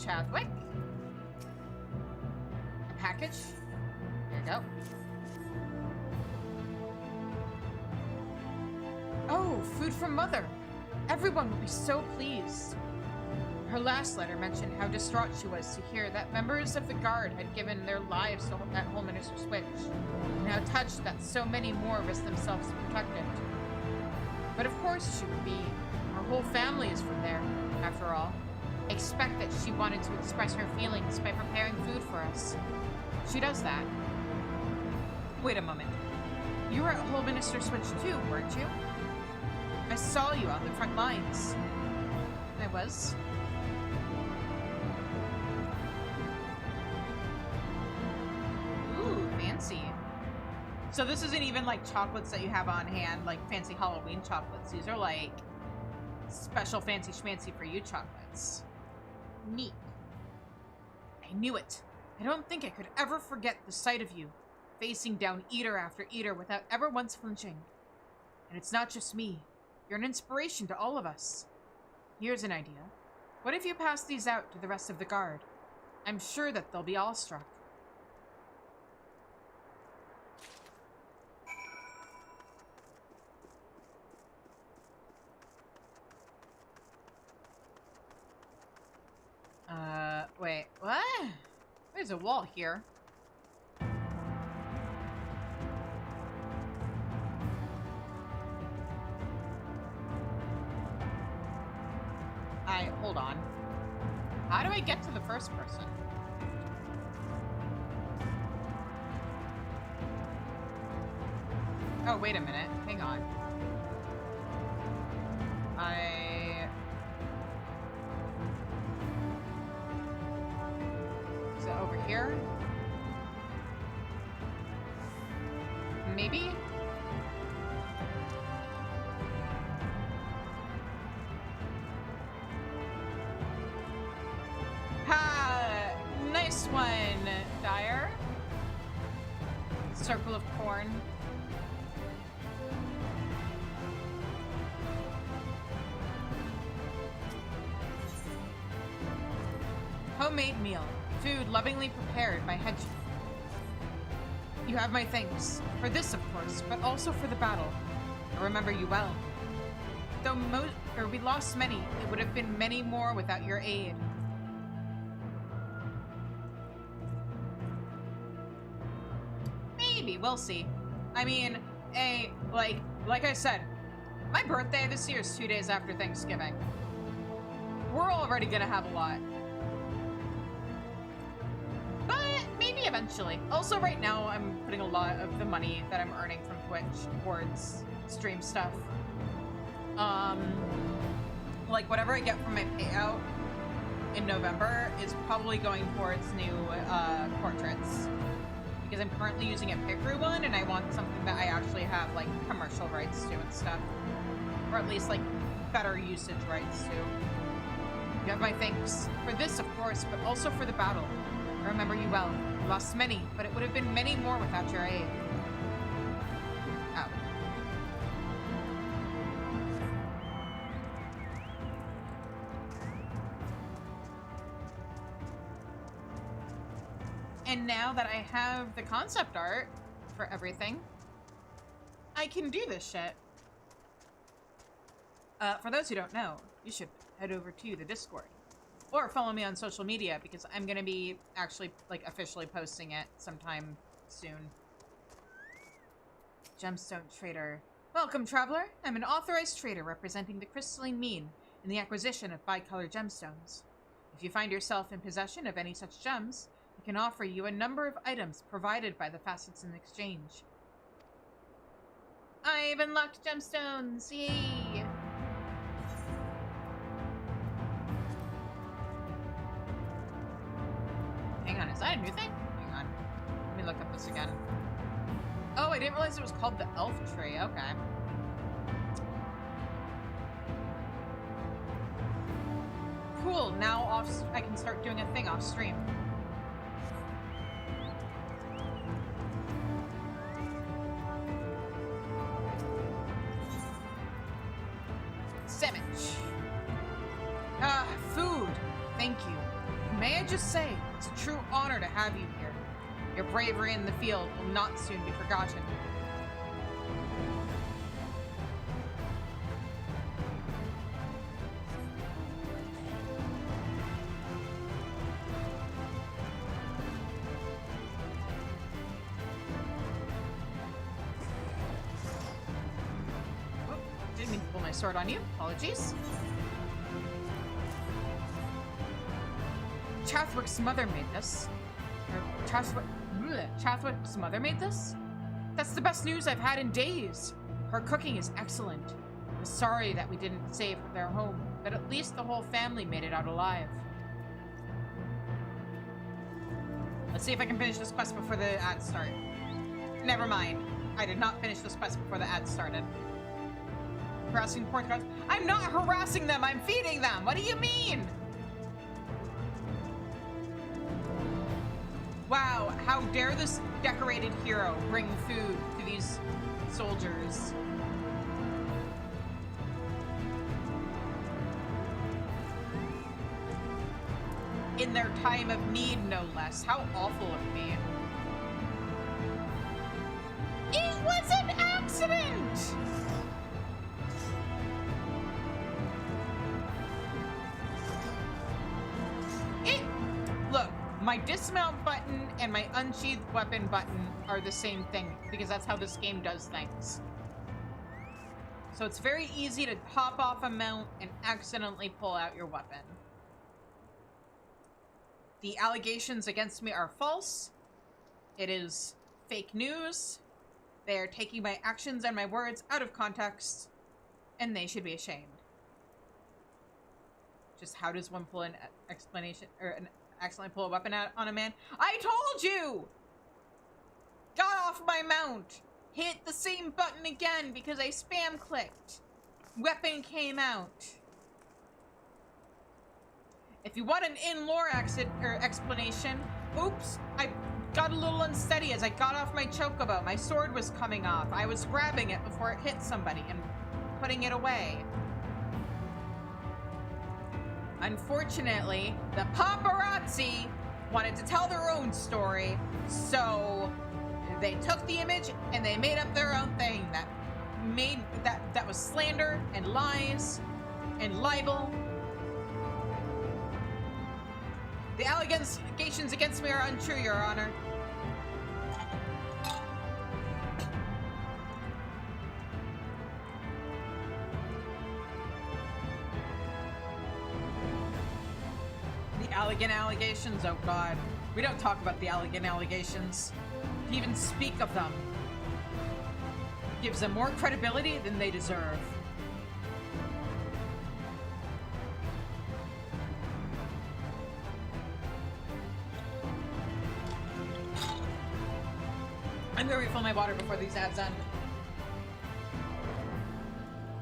Chadwick. A package. There you go. Oh, food from Mother. Everyone will be so pleased. Her last letter mentioned how distraught she was to hear that members of the Guard had given their lives at Holminister Switch, and how touched that so many more risked themselves to protect it. But of course she would be. Her whole family is from there, after all. I expect that she wanted to express her feelings by preparing food for us. She does that. Wait a moment. You were at Holminister Switch too, weren't you? I saw you on the front lines. I was. Ooh, fancy. So this isn't even like chocolates that you have on hand, like fancy Halloween chocolates. These are like special fancy schmancy for you chocolates. Neat. I knew it. I don't think I could ever forget the sight of you, facing down eater after eater without ever once flinching. And it's not just me. You're an inspiration to all of us. Here's an idea. What if you pass these out to the rest of the guard? I'm sure that they'll be awestruck. Wait, what? There's a wall here. Hold on. How do I get to the first person? Oh, wait a minute. Hang on. Is it over here? Maybe? Ha! Nice one, Dyer. Circle of corn. Homemade meal. Food lovingly prepared by Hedge. You have my thanks. For this, of course, but also for the battle. I remember you well. Though we lost many, it would have been many more without your aid. Maybe, we'll see. I mean, like I said, my birthday this year is 2 days after Thanksgiving. We're already gonna have a lot. But maybe eventually. Also, right now, I'm putting a lot of the money that I'm earning from Twitch towards stream stuff. Like, whatever I get from my payout in November is probably going towards new portraits. Because I'm currently using a Picru one, and I want something that I actually have, like, commercial rights to and stuff. Or at least, like, better usage rights to. You have my thanks. For this, of course, but also for the battle. I remember you well. You lost many, but it would have been many more without your aid. Oh. And now that I have the concept art for everything, I can do this shit. For those who don't know, you should head over to the Discord. Or follow me on social media, because I'm gonna be actually, like, officially posting it sometime soon. Gemstone Trader. Welcome, traveler. I'm an authorized trader representing the crystalline mean in the acquisition of bicolor gemstones. If you find yourself in possession of any such gems, I can offer you a number of items provided by the facets in exchange. I've unlocked gemstones! Yay! Hang on, is that a new thing? Hang on. Let me look up this again. Oh, I didn't realize it was called the Elf Tree. Okay. Cool, now I can start doing a thing off stream. Sandwich. Food. Thank you. May I just say, it's a true honor to have you here. Your bravery in the field will not soon be forgotten. Oh, didn't mean to pull my sword on you. Apologies. Chathwick's mother made this. Chathwick's mother made this? That's the best news I've had in days. Her cooking is excellent. I'm sorry that we didn't save their home, but at least the whole family made it out alive. Let's see if I can finish this quest before the ads start. Never mind. I did not finish this quest before the ads started. Harassing the portraits. I'm not harassing them! I'm feeding them! What do you mean? Wow, how dare this decorated hero bring food to these soldiers? time of need, no less. How awful of me. It was an accident! Look, my dismount button and my unsheathed weapon button are the same thing, because that's how this game does things. So it's very easy to hop off a mount and accidentally pull out your weapon. The allegations against me are false. It is fake news. They are taking my actions and my words out of context, and they should be ashamed. Just how does one pull an explanation, or accidentally pull a weapon out on a man? I told you! Got off my mount. Hit the same button again because I spam clicked. Weapon came out. If you want an in-lore explanation, oops, I got a little unsteady as I got off my chocobo. My sword was coming off. I was grabbing it before it hit somebody and putting it away. Unfortunately, the paparazzi wanted to tell their own story, so they took the image and they made up their own thing that was slander and lies and libel. The allegations against me are untrue, Your Honor. The elegant allegations? Oh God. We don't talk about the elegant allegations. To even speak of them gives them more credibility than they deserve. I'm gonna refill my water before these ads end.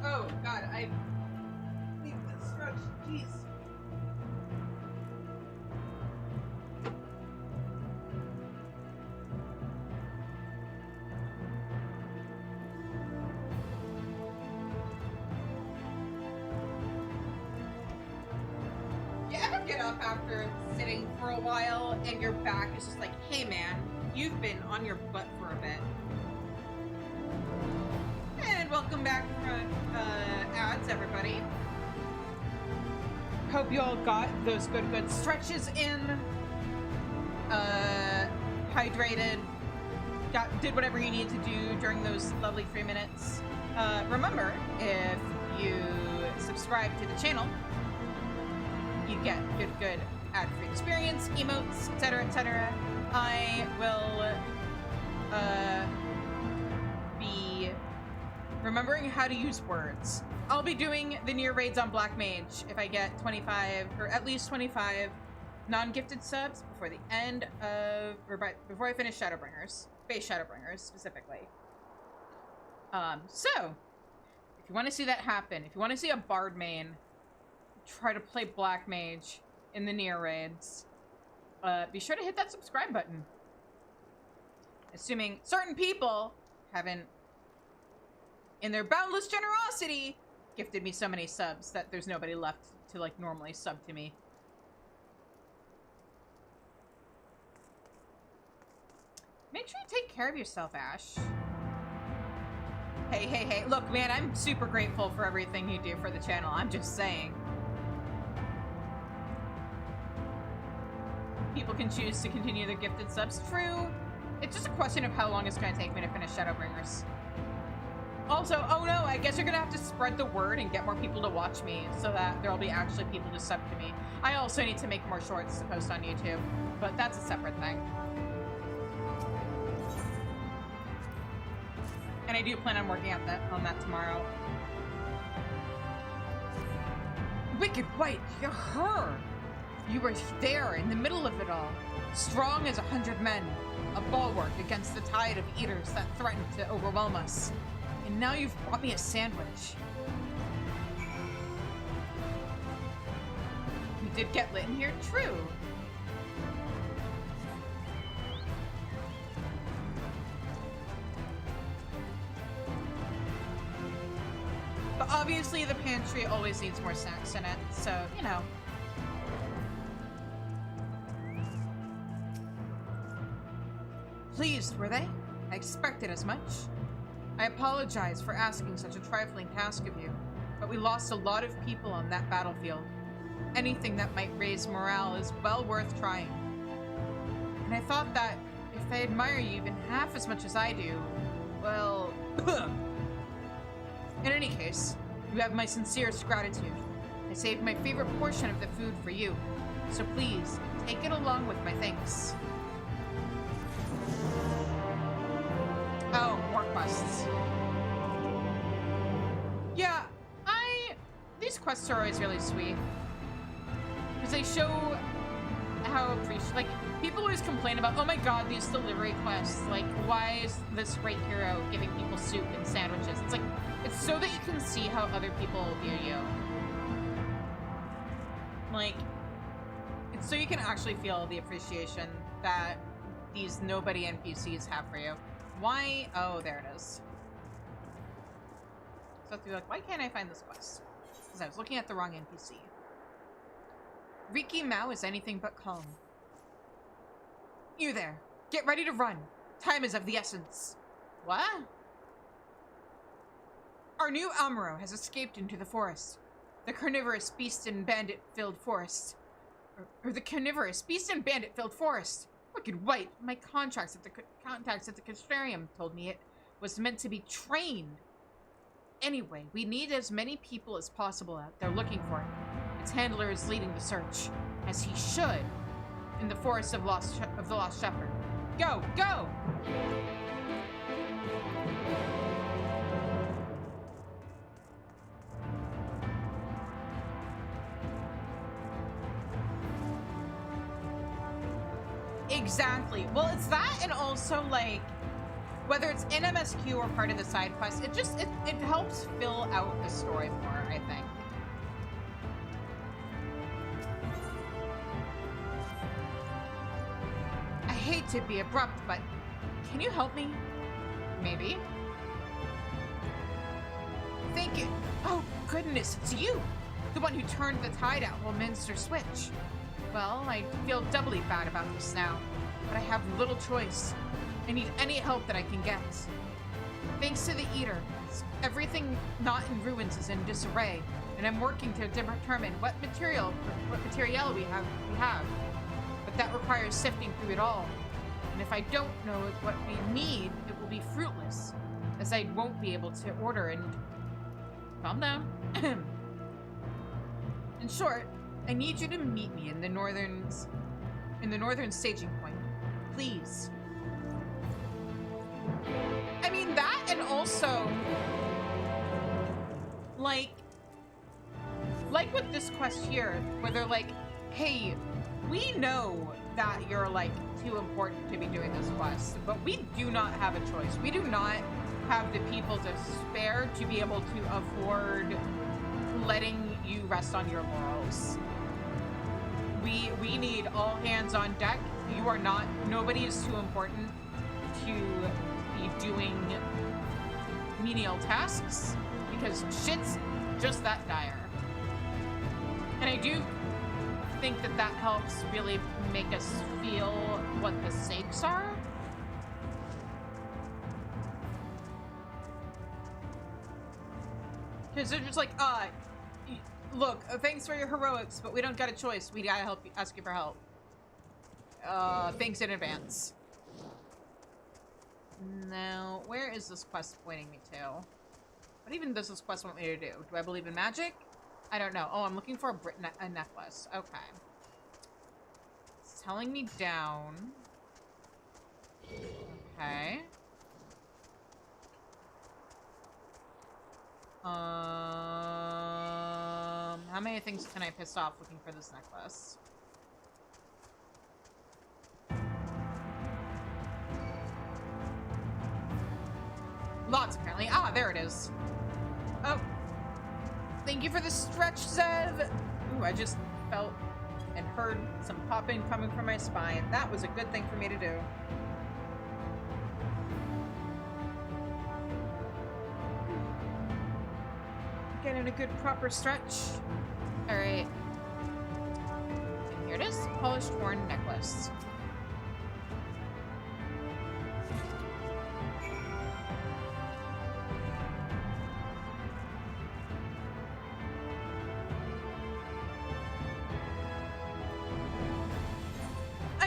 Oh God, I need this stretch. Jeez. You ever get up after sitting for a while and your back is just like, hey man, you've been on your butt for a bit. And welcome back from ads, everybody. Hope you all got those good stretches in. Hydrated. Did whatever you need to do during those lovely 3 minutes. Remember, if you subscribe to the channel, you get good ad-free experience, emotes, etc., etc. I will be remembering how to use words. I'll be doing the Nier raids on Black Mage if I get 25, or at least 25 non-gifted subs before the end of, or before I finish Shadowbringers, base Shadowbringers specifically. So, if you want to see that happen, if you want to see a Bard main try to play Black Mage in the Nier raids, be sure to hit that subscribe button. Assuming certain people haven't, in their boundless generosity, gifted me so many subs that there's nobody left to, like, normally sub to me. Make sure you take care of yourself, Ash. Hey. Look, man, I'm super grateful for everything you do for the channel. I'm just saying. People can choose to continue their gifted subs. True. It's just a question of how long it's going to take me to finish Shadowbringers. Also, oh no, I guess you're going to have to spread the word and get more people to watch me so that there will be actually people to sub to me. I also need to make more shorts to post on YouTube, but that's a separate thing. And I do plan on working on that tomorrow. Wicked White, you're her! You were there in the middle of it all, strong as 100 men, a bulwark against the tide of eaters that threatened to overwhelm us. And now you've brought me a sandwich. We did get lit in here, true. But obviously the pantry always needs more snacks in it, so, you know. pleased, were they? I expected as much. I apologize for asking such a trifling task of you, but we lost a lot of people on that battlefield. Anything that might raise morale is well worth trying. And I thought that if they admire you even half as much as I do, well... In any case, you have my sincerest gratitude. I saved my favorite portion of the food for you, so please, take it along with my thanks. Oh, more quests. Yeah, these quests are always really sweet. Because they show how appreciative, like, people always complain about, oh my god, these delivery quests, like, why is this great hero giving people soup and sandwiches? It's like, it's so that you can see how other people view you. Like, it's so you can actually feel the appreciation that these nobody NPCs have for you. Why? Oh, there it is. So I have to be like, why can't I find this quest? Because I was looking at the wrong NPC. Riki Mao is anything but calm. You there. Get ready to run. Time is of the essence. What? Our new Amuro has escaped into the forest. The carnivorous beast and bandit-filled forest. Or the carnivorous beast and bandit-filled forest. Wicked white. My contacts at the Castrarium told me it was meant to be trained. Anyway, we need as many people as possible out there looking for it. Its handler is leading the search, as he should, in the forest of the Lost Shepherd. Go! Go! Exactly. Well, it's that, and also, like, whether it's in MSQ or part of the side quest, it helps fill out the story more, I think. I hate to be abrupt, but can you help me? Maybe. Thank you. Oh, goodness, it's you! The one who turned the tide at Holminster Switch. Well, I feel doubly bad about this now, but I have little choice. I need any help that I can get. Thanks to the Eater, everything not in ruins is in disarray, and I'm working to determine what material we have. But that requires sifting through it all. And if I don't know what we need, it will be fruitless, as I won't be able to order and... Calm down. In short, I need you to meet me in the northern staging point. Please. I mean, that, and also, like with this quest here, where they're like, hey, we know that you're, like, too important to be doing this quest, but we do not have a choice. We do not have the people to spare to be able to afford letting you rest on your laurels. We need all hands on deck. You are not, nobody is too important to be doing menial tasks, because shit's just that dire. And I do think that that helps really make us feel what the stakes are. Because they're just like, look, thanks for your heroics, but we don't got a choice. We gotta help you, ask you for help. Thanks in advance. Now, where is this quest pointing me to? What even does this quest want me to do? Do I believe in magic? I don't know. Oh, I'm looking for a necklace. Okay. It's telling me down. Okay. How many things can I piss off looking for this necklace? Lots, apparently. Ah, there it is. Oh. Thank you for the stretch, Zev. Ooh, I just felt and heard some popping coming from my spine. That was a good thing for me to do. Getting a good proper stretch. Alright. And here it is. Polished horn necklace.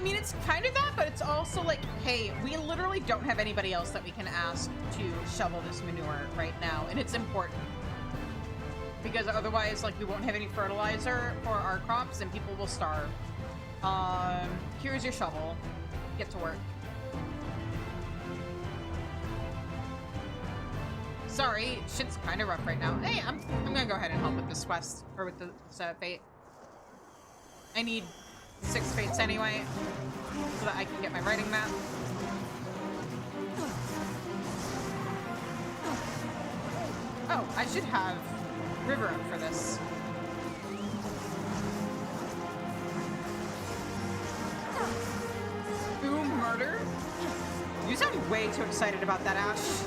I mean, it's kind of that, but it's also like, hey, we literally don't have anybody else that we can ask to shovel this manure right now, and it's important. Because otherwise, like, we won't have any fertilizer for our crops, and people will starve. Here's your shovel. Get to work. Sorry, shit's kind of rough right now. Hey, I'm gonna go ahead and help with this quest, or with this fate. I need 6 fates anyway, so that I can get my writing map. Oh, I should have river up for this. Ooh, murder? You sound way too excited about that, Ash.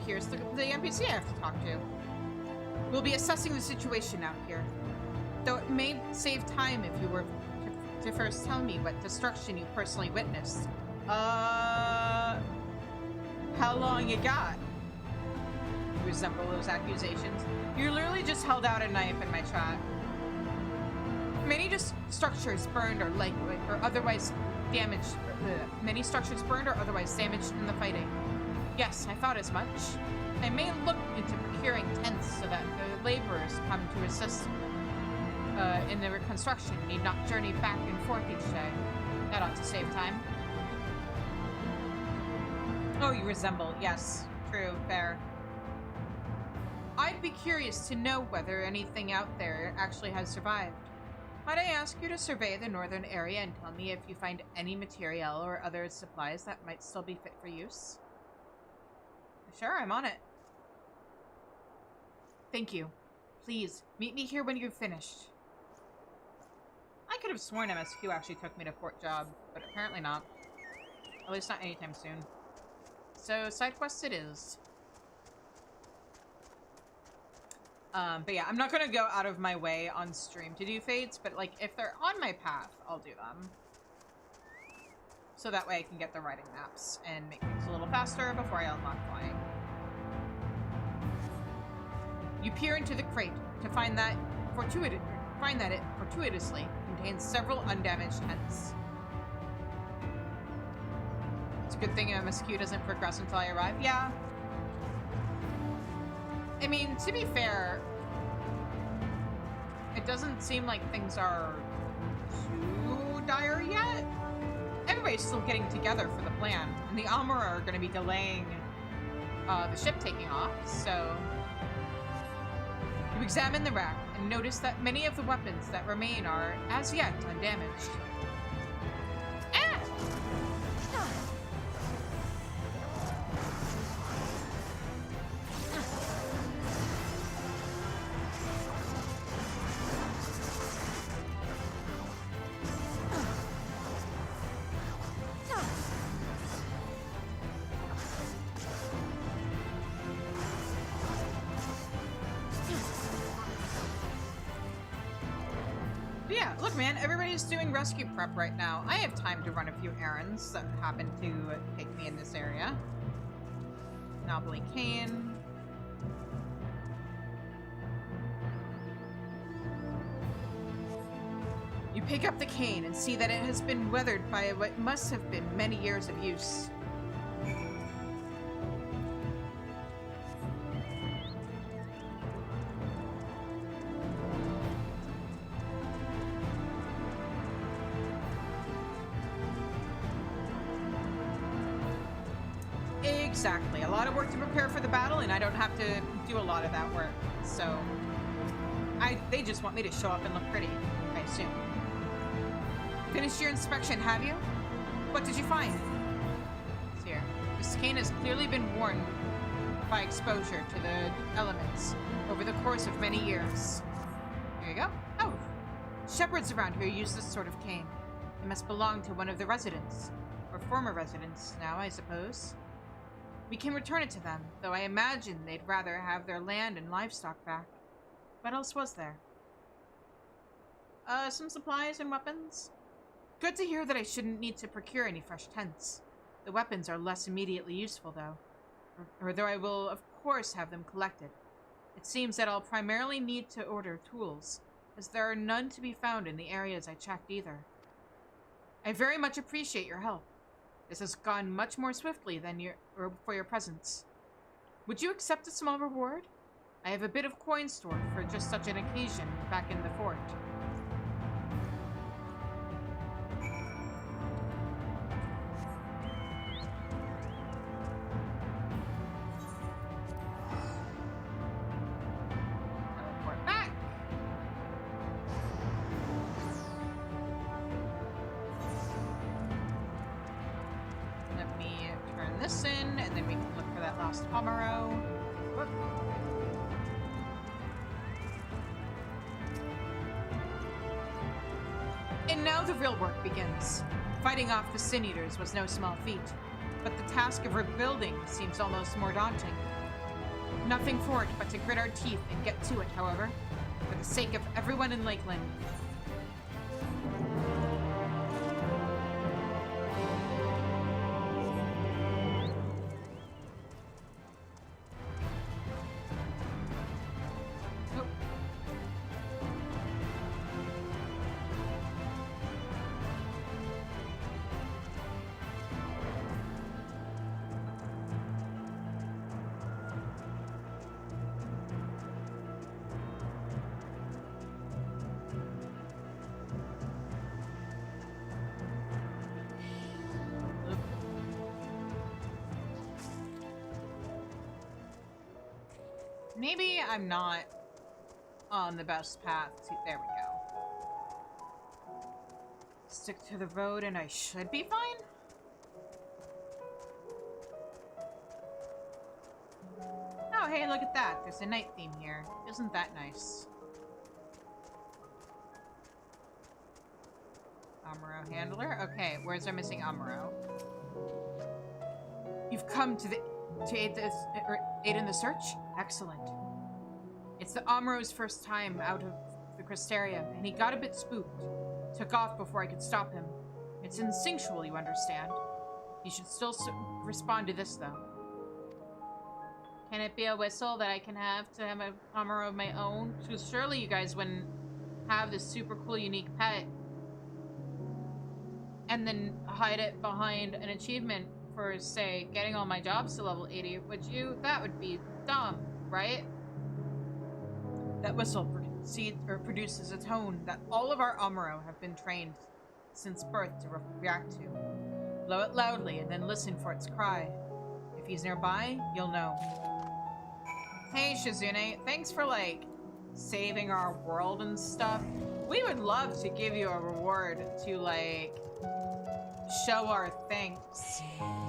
Here's the NPC I have to talk to. We'll be assessing the situation out here. Though it may save time if you were to first tell me what destruction you personally witnessed. How long you got? You resemble those accusations. You literally just held out a knife in my chat. Many structures burned or otherwise damaged. Many structures burned or otherwise damaged in the fighting. Yes, I thought as much. I may look into procuring tents so that the laborers come to assist in the reconstruction need not journey back and forth each day. That ought to save time. Oh, you resemble. Yes, true, fair. I'd be curious to know whether anything out there actually has survived. Might I ask you to survey the northern area and tell me if you find any material or other supplies that might still be fit for use? Sure, I'm on it. Thank you. Please, meet me here when you've finished. I could have sworn MSQ actually took me to Fort Jobb, but apparently not. At least not anytime soon. So, side quest it is. But yeah, I'm not gonna go out of my way on stream to do fates, but like, if they're on my path, I'll do them. So that way I can get the writing maps and make things a little faster before I unlock flying. You peer into the crate to find that it fortuitously contains several undamaged tents. It's a good thing MSQ doesn't progress until I arrive. Yeah. I mean, to be fair, it doesn't seem like things are too dire yet. Everybody's still getting together for the plan, and the Armorer are going to be delaying the ship taking off, so... You examine the rack and notice that many of the weapons that remain are, as yet, undamaged. Ah! Yeah, look man, everybody's doing rescue prep right now. I have time to run a few errands that happen to take me in this area. Knobbly cane. You pick up the cane and see that it has been weathered by what must have been many years of use. Exactly. A lot of work to prepare for the battle, and I don't have to do a lot of that work. So, they just want me to show up and look pretty, I assume. Finished your inspection, have you? What did you find? It's here. This cane has clearly been worn by exposure to the elements over the course of many years. Here you go. Oh, shepherds around here use this sort of cane. It must belong to one of the residents. Or former residents now, I suppose. We can return it to them, though I imagine they'd rather have their land and livestock back. What else was there? Some supplies and weapons? Good to hear that I shouldn't need to procure any fresh tents. The weapons are less immediately useful, though. Or though I will, of course, have them collected. It seems that I'll primarily need to order tools, as there are none to be found in the areas I checked either. I very much appreciate your help. This has gone much more swiftly than for your presence. Would you accept a small reward? I have a bit of coin stored for just such an occasion back in the fort. Teleport back. Let me turn this in, and then we can look for that last Amaro. Whoop. And now the real work begins. Fighting off the Sin Eaters was no small feat, but the task of rebuilding seems almost more daunting. Nothing for it but to grit our teeth and get to it, however, for the sake of everyone in Lakeland. Maybe I'm not on the best path to... There we go. Stick to the road and I should be fine? Oh, hey, look at that. There's a night theme here. Isn't that nice? Amaro handler? Okay, where's our missing Amaro? You've come to aid in the search? Excellent. It's the Amaro's first time out of the Crystarium, and he got a bit spooked. Took off before I could stop him. It's instinctual, you understand. You should still respond to this, though. Can it be a whistle that I can have to have an Amaro of my own? Because surely you guys wouldn't have this super cool, unique pet and then hide it behind an achievement for, say, getting all my jobs to level 80, would you? That would be dumb, right? That whistle produces a tone that all of our Amaro have been trained since birth to react to. Blow it loudly and then listen for its cry. If he's nearby, you'll know. Hey, Shizune, thanks for, like, saving our world and stuff. We would love to give you a reward to, like, show our thanks.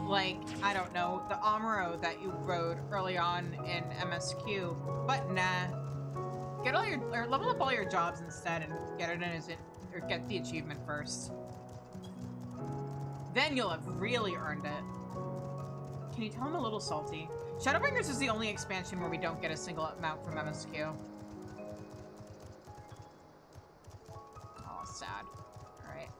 Like, I don't know, the Amaro that you rode early on in MSQ. But nah. Get all your, or level up all your jobs instead and get it in as it, or get the achievement first. Then you'll have really earned it. Can you tell I'm a little salty? Shadowbringers is the only expansion where we don't get a single amount from MSQ. Oh, sad. Alright.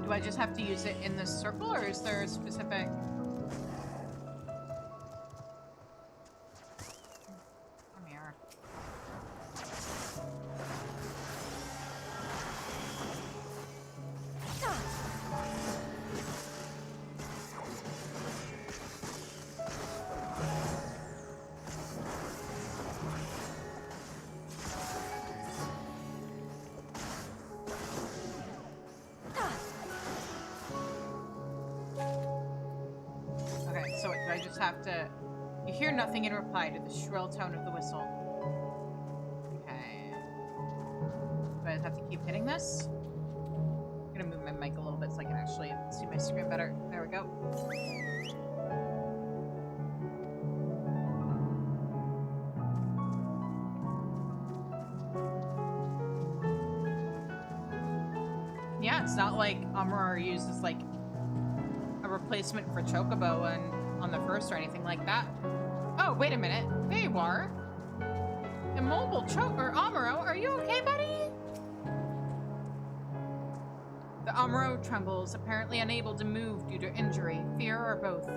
Do I just have to use it in this circle, or is there a specific... Come here. Okay, so do I just have to... You hear nothing in reply to the shrill tone of the whistle. Okay. Do I have to keep hitting this? I'm gonna move my mic a little bit so I can actually see my screen better. There we go. It's not like Amuro uses like a replacement for Chocobo on the first or anything like that. Oh, wait a minute. There you are. Immobile Amuro, are you okay, buddy? The Amuro trembles, apparently unable to move due to injury, fear, or both.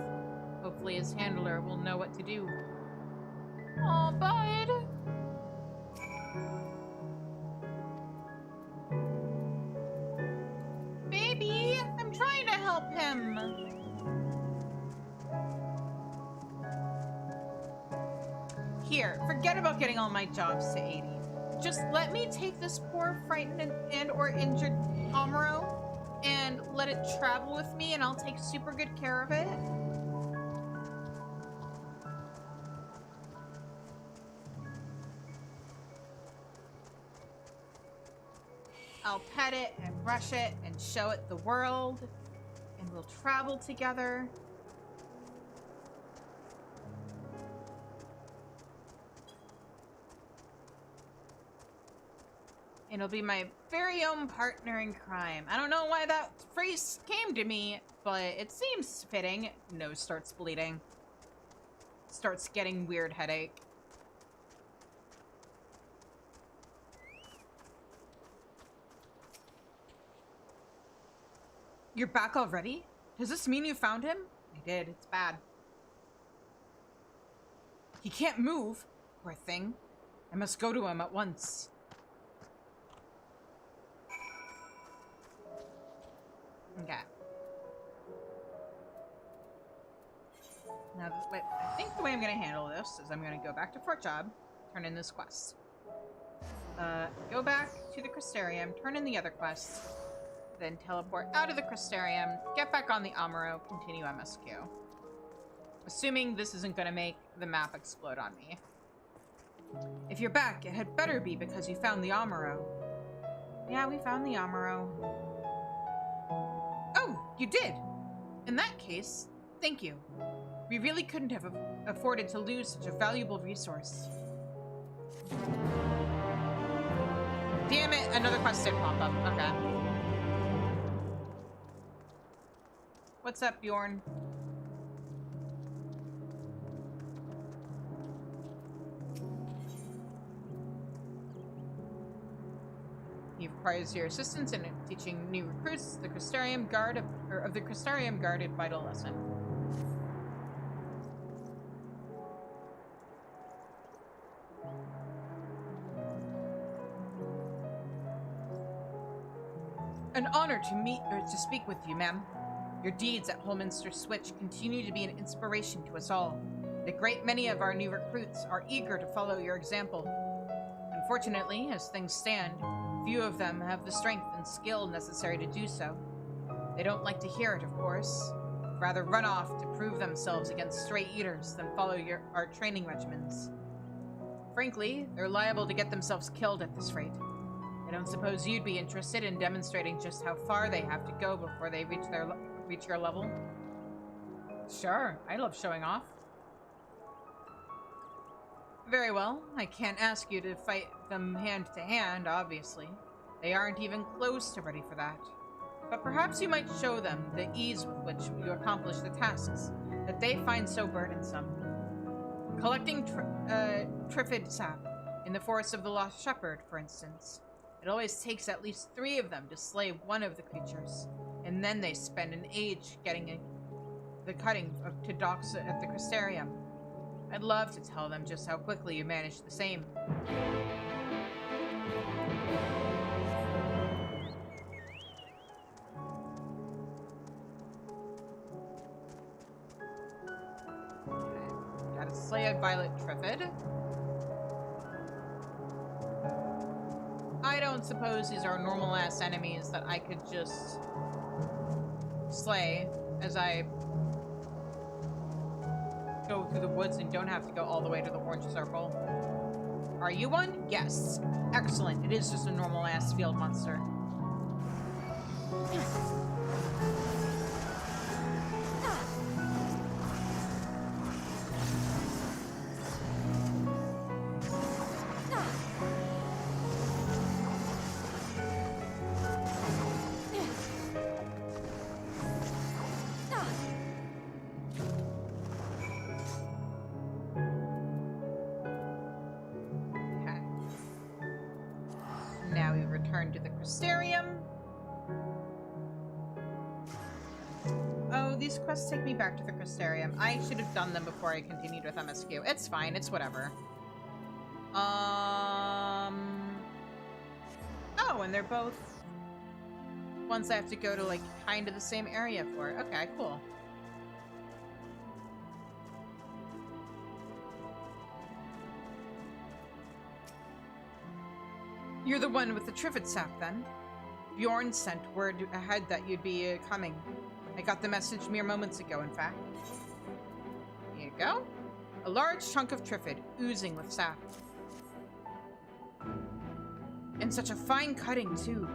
Hopefully his handler will know what to do. Aw, bud. Baby, I'm trying to help him. Here, forget about getting all my jobs to 80. Just let me take this poor, frightened, and or injured Amuro and let it travel with me, and I'll take super good care of it. I'll pet it and brush it and show it the world, and we'll travel together. It'll be my very own partner in crime. I don't know why that phrase came to me, but it seems fitting. Nose starts bleeding. Starts getting weird headache. You're back already? Does this mean you found him? I did. It's bad. He can't move. Poor thing. I must go to him at once. Okay. Now, wait, I think the way I'm going to handle this is I'm going to go back to Fort Jobb, turn in this quest. Go back to the Crystarium, turn in the other quest, then teleport out of the Crystarium, get back on the Amuro, continue MSQ. Assuming this isn't going to make the map explode on me. If you're back, it had better be because you found the Amuro. Yeah, we found the Amuro. Oh, you did! In that case, thank you. We really couldn't have afforded to lose such a valuable resource. Damn it, another quest did pop up. Okay. What's up, Bjorn? He requires your assistance in teaching new recruits the Crystarium Guard of the Crystarium Guard a vital lesson. An honor to speak with you, ma'am. Your deeds at Holminster Switch continue to be an inspiration to us all. A great many of our new recruits are eager to follow your example. Unfortunately, as things stand, few of them have the strength and skill necessary to do so. They don't like to hear it, of course. Rather run off to prove themselves against stray eaters than follow our training regimens. Frankly, they're liable to get themselves killed at this rate. I don't suppose you'd be interested in demonstrating just how far they have to go before they reach your level? Sure, I love showing off. Very well, I can't ask you to fight them hand to hand, obviously. They aren't even close to ready for that. But perhaps you might show them the ease with which you accomplish the tasks that they find so burdensome. Collecting Triffid sap in the Forest of the Lost Shepherd, for instance. It always takes at least 3 of them to slay one of the creatures, and then they spend an age getting the cutting to docks at the Crystarium. I'd love to tell them just how quickly you managed the same. Okay. Gotta slay a Violet Triffid. I don't suppose these are normal-ass enemies that I could just slay as I go through the woods and don't have to go all the way to the orange circle. Are you one? Yes. Excellent. It is just a normal-ass field monster. return to the Crystarium. Oh, these quests take me back to the Crystarium. I should have done them before I continued with MSQ. It's fine, it's whatever. Oh, and they're both ones I have to go to, like, kind of the same area for. Okay, cool. You're the one with the Trivet sap, then? Bjorn sent word ahead that you'd be coming. I got the message mere moments ago, in fact. Here you go. A large chunk of Trivet, oozing with sap. And such a fine cutting, too.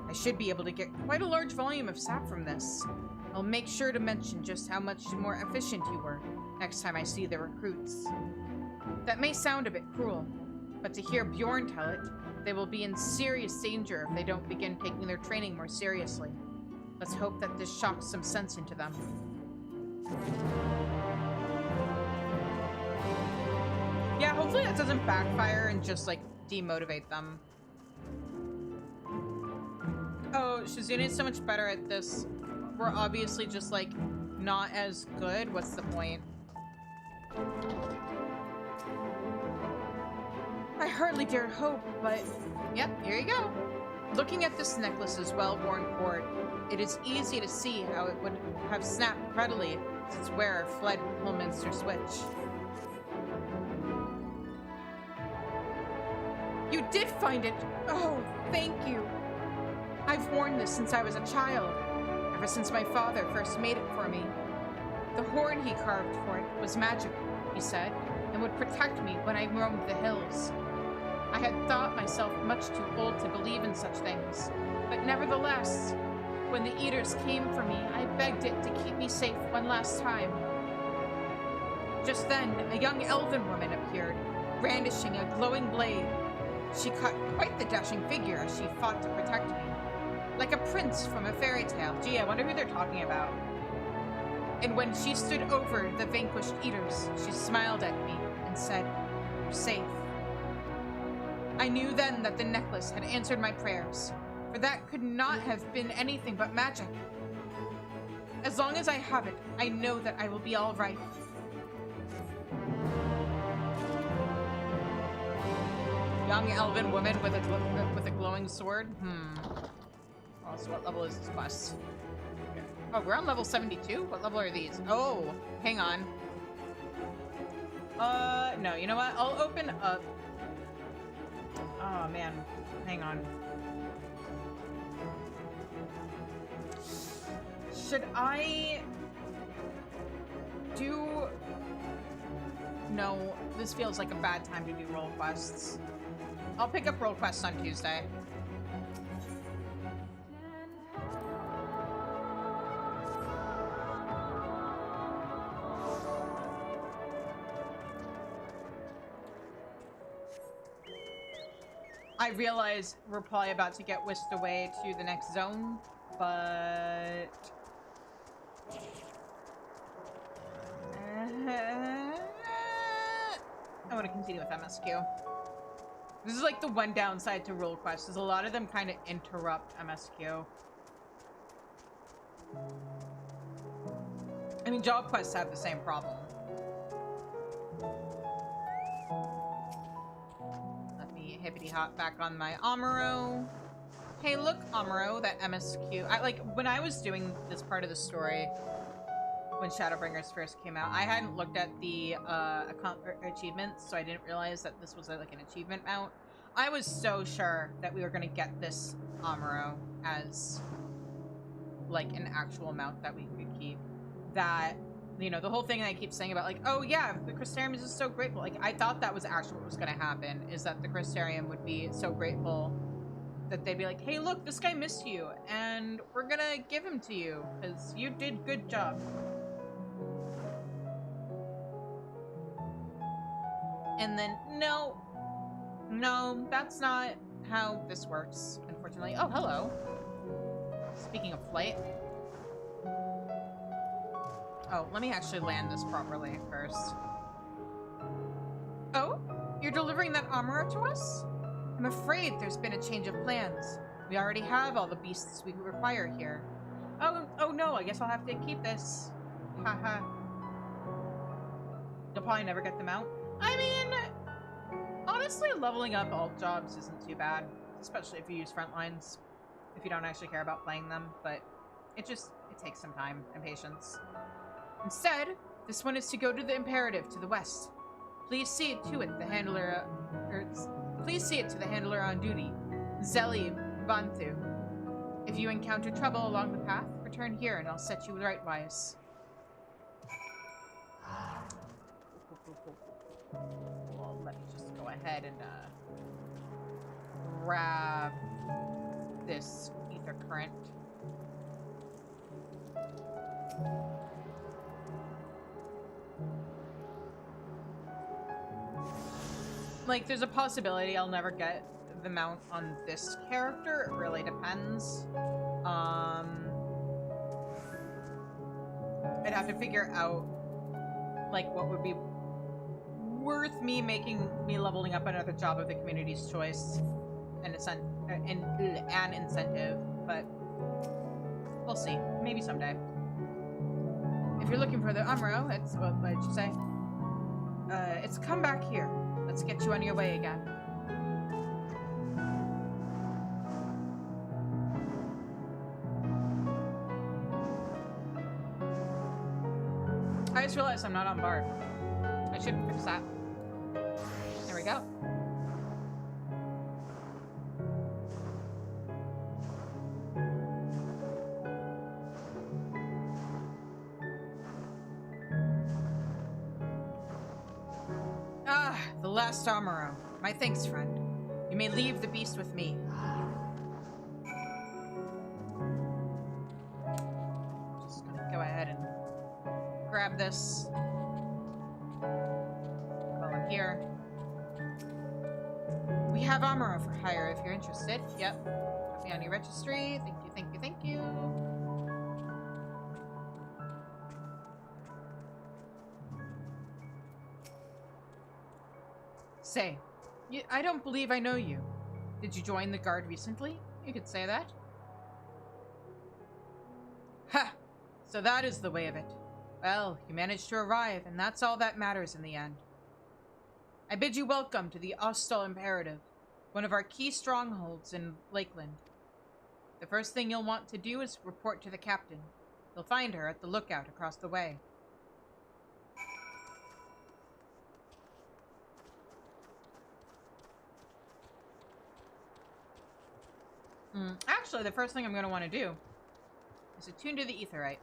I should be able to get quite a large volume of sap from this. I'll make sure to mention just how much more efficient you were next time I see the recruits. That may sound a bit cruel, but to hear Bjorn tell it, they will be in serious danger if they don't begin taking their training more seriously. Let's hope that this shocks some sense into them. Yeah, hopefully that doesn't backfire and just, like, demotivate them. Oh, Shizune is so much better at this. We're obviously just, like, not as good. What's the point? I hardly dared hope, but... Yep, here you go. Looking at this necklace's well-worn cord, it is easy to see how it would have snapped readily if its wearer fled Holminster Switch. You did find it! Oh, thank you! I've worn this since I was a child, ever since my father first made it for me. The horn he carved for it was magic, he said, and would protect me when I roamed the hills. I had thought myself much too old to believe in such things, but nevertheless, when the Eaters came for me, I begged it to keep me safe one last time. Just then, a young elven woman appeared, brandishing a glowing blade. She cut quite the dashing figure as she fought to protect me. Like a prince from a fairy tale. Gee, I wonder who they're talking about. And when she stood over the vanquished Eaters, she smiled at me and said, "You're safe." I knew then that the necklace had answered my prayers, for that could not have been anything but magic. As long as I have it, I know that I will be all right. Young elven woman with a glowing sword? Oh, so what level is this quest? Oh, we're on level 72? What level are these? Oh, hang on. No, you know what? I'll open up... Oh, man. Hang on. Should I... do... No, this feels like a bad time to do role quests. I'll pick up role quests on Tuesday. I realize we're probably about to get whisked away to the next zone, but... I want to continue with MSQ. This is like the one downside to role quests, is a lot of them kind of interrupt MSQ. I mean, job quests have the same problem. Let me hippity hop back on my Amuro. Hey, look, Amuro, that MSQ. When I was doing this part of the story, when Shadowbringers first came out, I hadn't looked at the achievements, so I didn't realize that this was like an achievement mount. I was so sure that we were going to get this Amuro as like an actual mount that we could keep. That, you know, the whole thing I keep saying about like, oh yeah, the Crystarium is just so grateful. Like, I thought that was actually what was going to happen, is that the Crystarium would be so grateful that they'd be like, hey, look, this guy missed you, and we're going to give him to you, because you did good job. And then, no, that's not how this works, unfortunately. Oh, hello. Speaking of flight. Oh, let me actually land this properly first. Oh, you're delivering that armor to us? I'm afraid there's been a change of plans. We already have all the beasts we require here. Oh no, I guess I'll have to keep this. Haha. You'll probably never get them out. I mean, honestly, leveling up all jobs isn't too bad, especially if you use front lines, if you don't actually care about playing them, but it takes some time and patience. Instead, this one is to go to the Imperative to the west. Please see it to it, the handler, please see it to the handler on duty, Zeli Banthu. If you encounter trouble along the path, return here and I'll set you rightwise. Well, let me just go ahead and grab this ether current. Like, there's a possibility I'll never get the mount on this character. It really depends. I'd have to figure out, like, what would be worth me leveling up another job of the community's choice and an incentive, but we'll see. Maybe someday. If you're looking for the Umro, it's, what did you say? It's come back here. Let's get you on your way again. I just realized I'm not on Bard. I should fix that. There we go. Ah, the last Amuro. My thanks, friend. You may leave the beast with me. Just gonna go ahead and grab this while I'm here. We have Amuro for hire if you're interested. Yep. Put me on your registry. Thank you, thank you, thank you. Say, I don't believe I know you. Did you join the Guard recently? You could say that. Ha! So that is the way of it. Well, you managed to arrive, and that's all that matters in the end. I bid you welcome to the Ostal Imperative, one of our key strongholds in Lakeland. The first thing you'll want to do is report to the captain. You'll find her at the lookout across the way. Actually, the first thing I'm going to want to do is attune to the Aetheryte.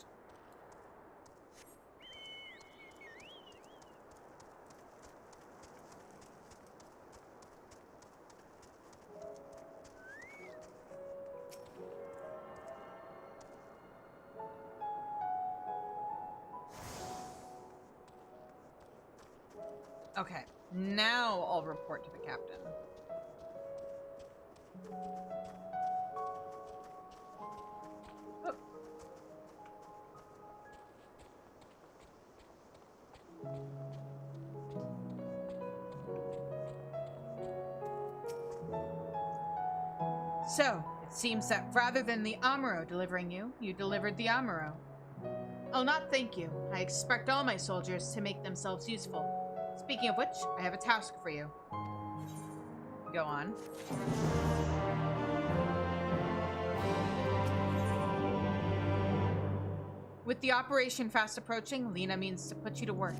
Okay, now I'll report to the captain. Oh. So, it seems that rather than the Amuro delivering you, you delivered the Amuro. I'll not thank you. I expect all my soldiers to make themselves useful. Speaking of which, I have a task for you. Go on. With the operation fast approaching, Lena means to put you to work.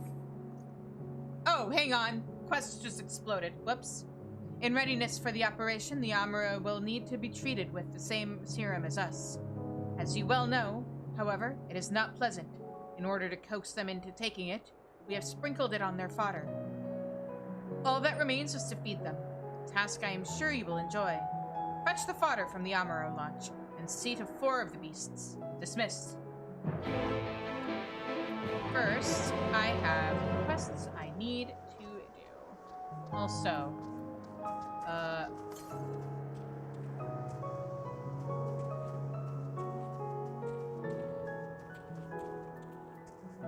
Oh, hang on. Quest just exploded. Whoops. In readiness for the operation, the Amuro will need to be treated with the same serum as us. As you well know, however, it is not pleasant. In order to coax them into taking it, we have sprinkled it on their fodder. All that remains is to feed them. A task I am sure you will enjoy. Fetch the fodder from the Amuro launch, and see to 4 of the beasts. Dismissed. First, I have quests I need to do. Also,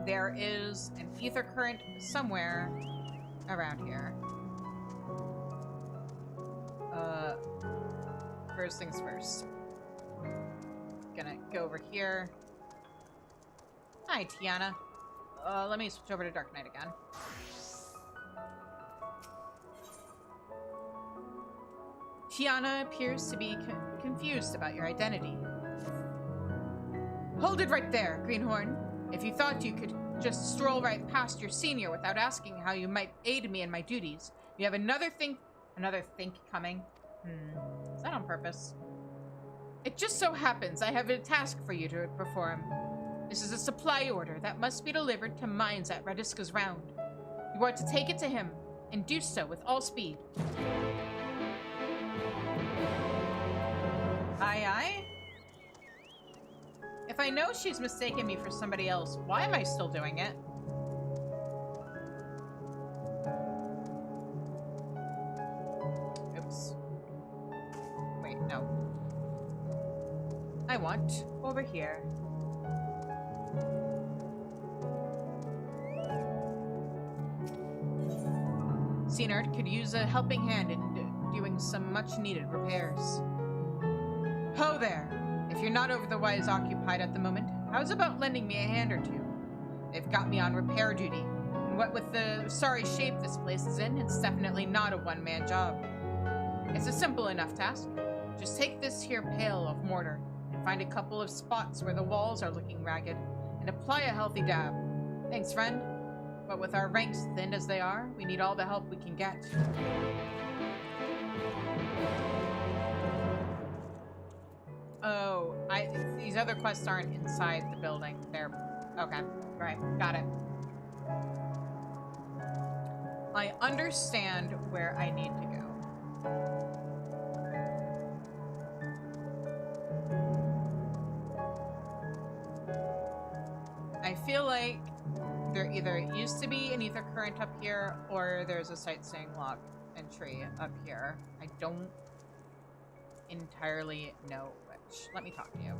there is an ether current somewhere around here. first things first. Gonna go over here. Hi, Tiana. Let me switch over to Dark Knight again. Tiana appears to be confused about your identity. Hold it right there, Greenhorn. If you thought you could just stroll right past your senior without asking how you might aid me in my duties, you have another think coming. Is that on purpose? It just so happens I have a task for you to perform. This is a supply order that must be delivered to mines at Radiska's Round. You are to take it to him, and do so with all speed. Aye, aye? If I know she's mistaken me for somebody else, why am I still doing it? Oops. Wait, no. I want over here. Cnerd could use a helping hand in doing some much-needed repairs. Ho there! If you're not otherwise occupied at the moment, how's about lending me a hand or two? They've got me on repair duty, and what with the sorry shape this place is in, it's definitely not a one-man job. It's a simple enough task. Just take this here pail of mortar, and find a couple of spots where the walls are looking ragged, and apply a healthy dab. Thanks, friend. But with our ranks thinned as they are, we need all the help we can get. Oh, these other quests aren't inside the building. They're... okay. Right. Got it. I understand where I need to go. I feel like there either used to be an ether current up here, or there's a sightseeing lock entry up here. I don't entirely know which. Let me talk to you.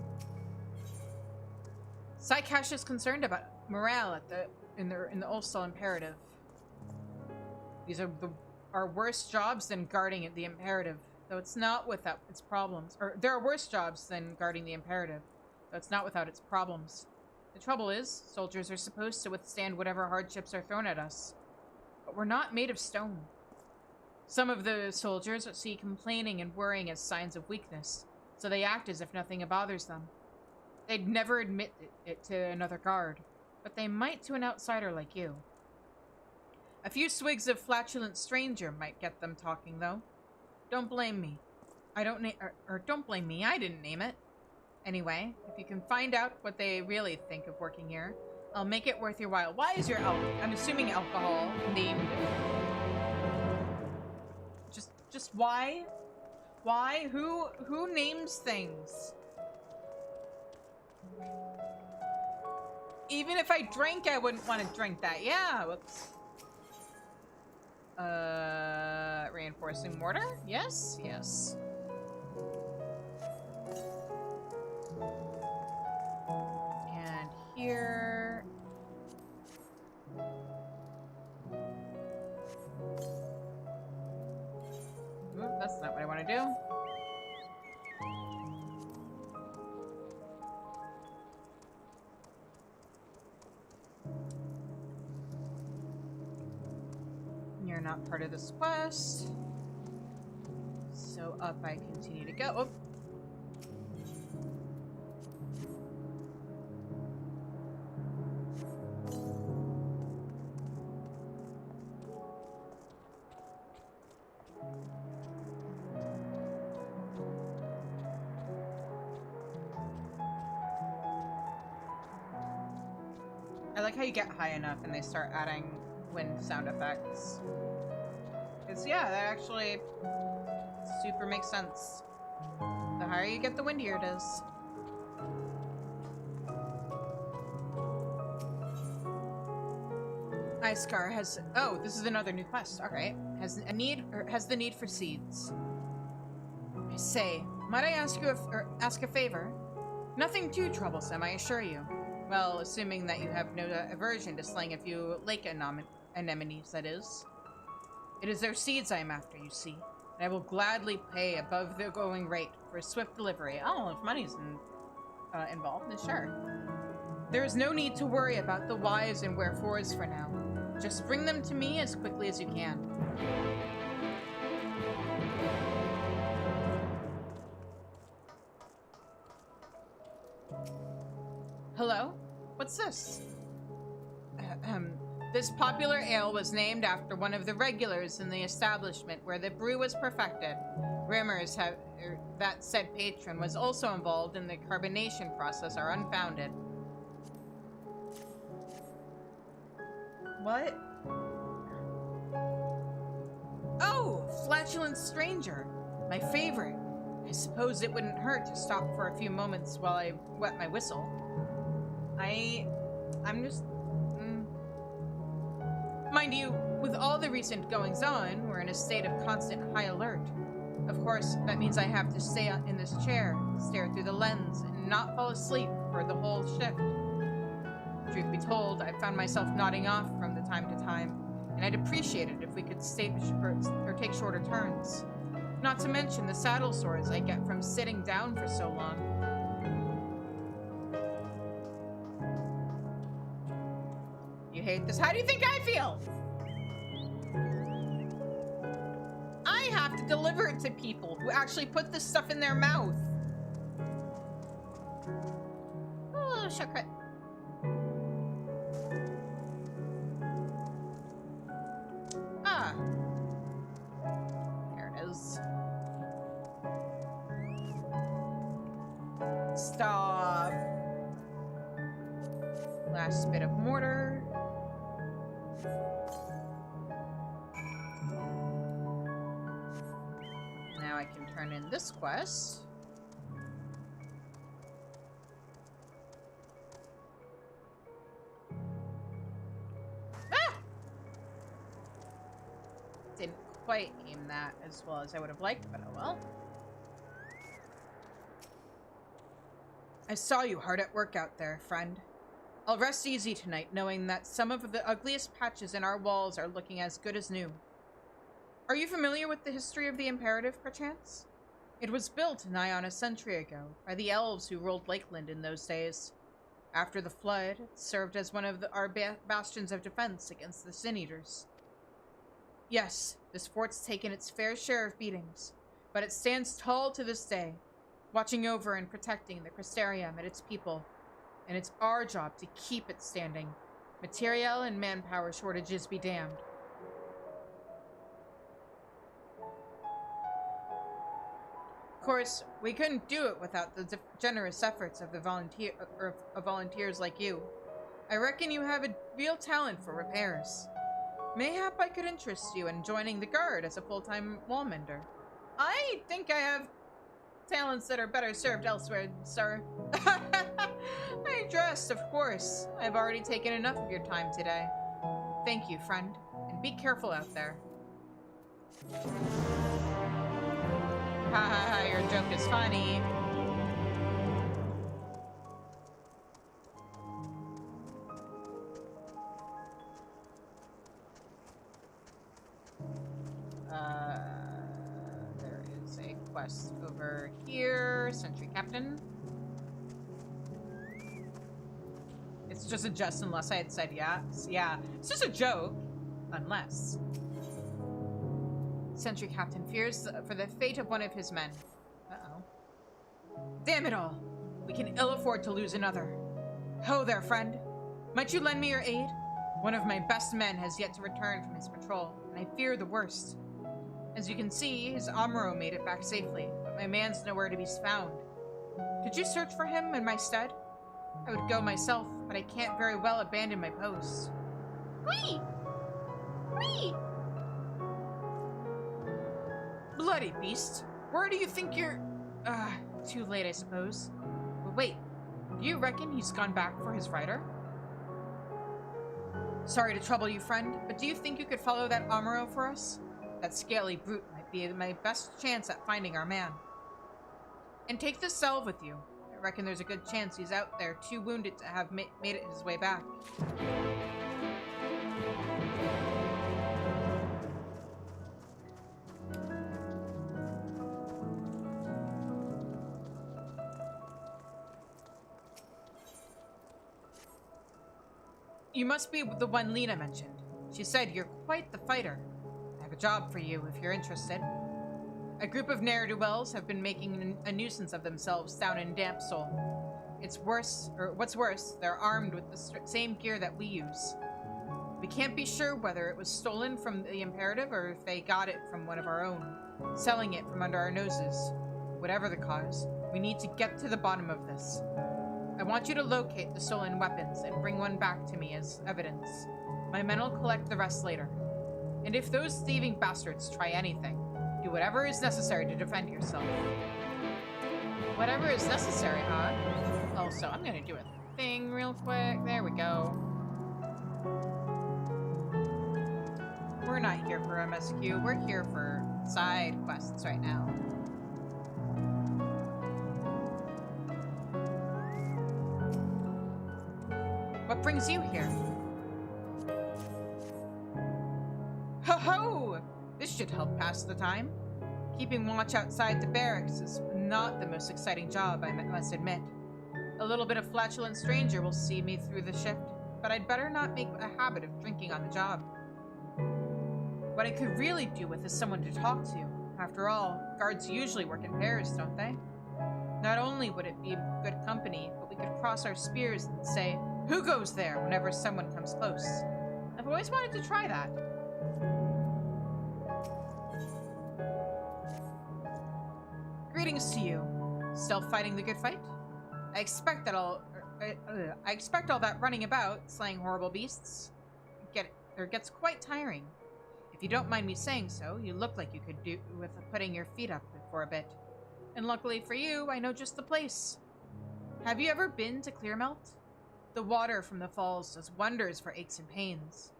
Psycash is concerned about morale at in the Ulstal Imperative. These are are worse jobs than guarding the Imperative, though it's not without its problems. Or there are worse jobs than guarding the Imperative, though it's not without its problems. The trouble is, soldiers are supposed to withstand whatever hardships are thrown at us. But we're not made of stone. Some of the soldiers see complaining and worrying as signs of weakness, so they act as if nothing bothers them. They'd never admit it to another guard, but they might to an outsider like you. A few swigs of flatulent stranger might get them talking, though. Don't blame me. Don't blame me, I didn't name it. Anyway, if you can find out what they really think of working here, I'll make it worth your while. Why is your I'm assuming alcohol named... Just why? Why? Who names things? Even if I drank, I wouldn't want to drink that. Yeah, whoops. Reinforcing mortar? Yes, yes. And here... Ooh, that's not what I want to do. You're not part of this quest. So up I continue to go. Oh. I like how you get high enough and they start adding wind sound effects. Because, yeah, that actually super makes sense. The higher you get, the windier it is. Iskar has... Oh, this is another new quest. Alright. Has the need for seeds. I say, might I ask you ask a favor? Nothing too troublesome, I assure you. Well, assuming that you have no aversion to slaying a few lake anemones, that is. It is their seeds I am after, you see. and I will gladly pay above the going rate for swift delivery. Oh, if money's involved, then sure. There is no need to worry about the whys and wherefores for now. Just bring them to me as quickly as you can. Hello? What's this? This popular ale was named after one of the regulars in the establishment where the brew was perfected. Rumors that said patron was also involved in the carbonation process are unfounded. What? Oh, Flatulent Stranger. My favorite. I suppose it wouldn't hurt to stop for a few moments while I wet my whistle. I'm just... Mind you, with all the recent goings-on, we're in a state of constant high alert. Of course, that means I have to stay in this chair, stare through the lens, and not fall asleep for the whole shift. Truth be told, I found myself nodding off from time to time, and I'd appreciate it if we could take shorter turns. Not to mention the saddle sores I get from sitting down for so long. You hate this? How do you think I feel? I have to deliver it to people who actually put this stuff in their mouth. Oh, shukrit. Ah. There it is. Stop. Last bit of mortar. Now I can turn in this quest. Ah! Didn't quite aim that as well as I would have liked, but oh well. I saw you hard at work out there, friend. I'll rest easy tonight knowing that some of the ugliest patches in our walls are looking as good as new. Are you familiar with the history of the Imperative, perchance? It was built nigh on a century ago by the elves who ruled Lakeland in those days. After the flood, it served as one of our bastions of defense against the Sin Eaters. Yes, this fort's taken its fair share of beatings, but it stands tall to this day, watching over and protecting the Crystarium and its people. And it's our job to keep it standing. Material and manpower shortages be damned. Of course, we couldn't do it without the generous efforts of the volunteers like you. I reckon you have a real talent for repairs. Mayhap I could interest you in joining the guard as a full-time wall mender. I think I have talents that are better served elsewhere, sir. I jest, of course. I've already taken enough of your time today. Thank you, friend, and be careful out there. Ha ha ha, your joke is funny. There is a quest over here. Sentry Captain. It's just a jest unless I had said yes. Yeah, it's just a joke. Unless. Sentry Captain fears for the fate of one of his men. Uh-oh. Damn it all! We can ill afford to lose another. Ho there, friend. Might you lend me your aid? One of my best men has yet to return from his patrol, and I fear the worst. As you can see, his Amuro made it back safely, but my man's nowhere to be found. Could you search for him in my stead? I would go myself, but I can't very well abandon my post. Whee! Whee! Bloody beast! Where do you think you're... too late, I suppose. But wait, do you reckon he's gone back for his rider? Sorry to trouble you, friend, but do you think you could follow that Amuro for us? That scaly brute might be my best chance at finding our man. And take this salve with you. I reckon there's a good chance he's out there too wounded to have made it his way back. You must be the one Lena mentioned. She said you're quite the fighter. I have a job for you if you're interested. A group of ne'er-do-wells have been making a nuisance of themselves down in Damp Soul. It's worse, or what's worse, they're armed with the same gear that we use. We can't be sure whether it was stolen from the Imperative or if they got it from one of our own, selling it from under our noses. Whatever the cause, we need to get to the bottom of this. I want you to locate the stolen weapons and bring one back to me as evidence. My men will collect the rest later. And if those thieving bastards try anything, do whatever is necessary to defend yourself. Whatever is necessary, huh? Also, I'm gonna do a thing real quick. There we go. We're not here for MSQ. We're here for side quests right now. What brings you here? Ho-ho! This should help pass the time. Keeping watch outside the barracks is not the most exciting job, I must admit. A little bit of flatulent stranger will see me through the shift, but I'd better not make a habit of drinking on the job. What I could really do with is someone to talk to. After all, guards usually work in pairs, don't they? Not only would it be good company, but we could cross our spears and say, "Who goes there?" whenever someone comes close. I've always wanted to try that. Greetings to you. Still fighting the good fight? I expect all that running about, slaying horrible beasts, gets quite tiring. If you don't mind me saying so, you look like you could do with putting your feet up for a bit. And luckily for you, I know just the place. Have you ever been to Clearmelt? The water from the falls does wonders for aches and pains.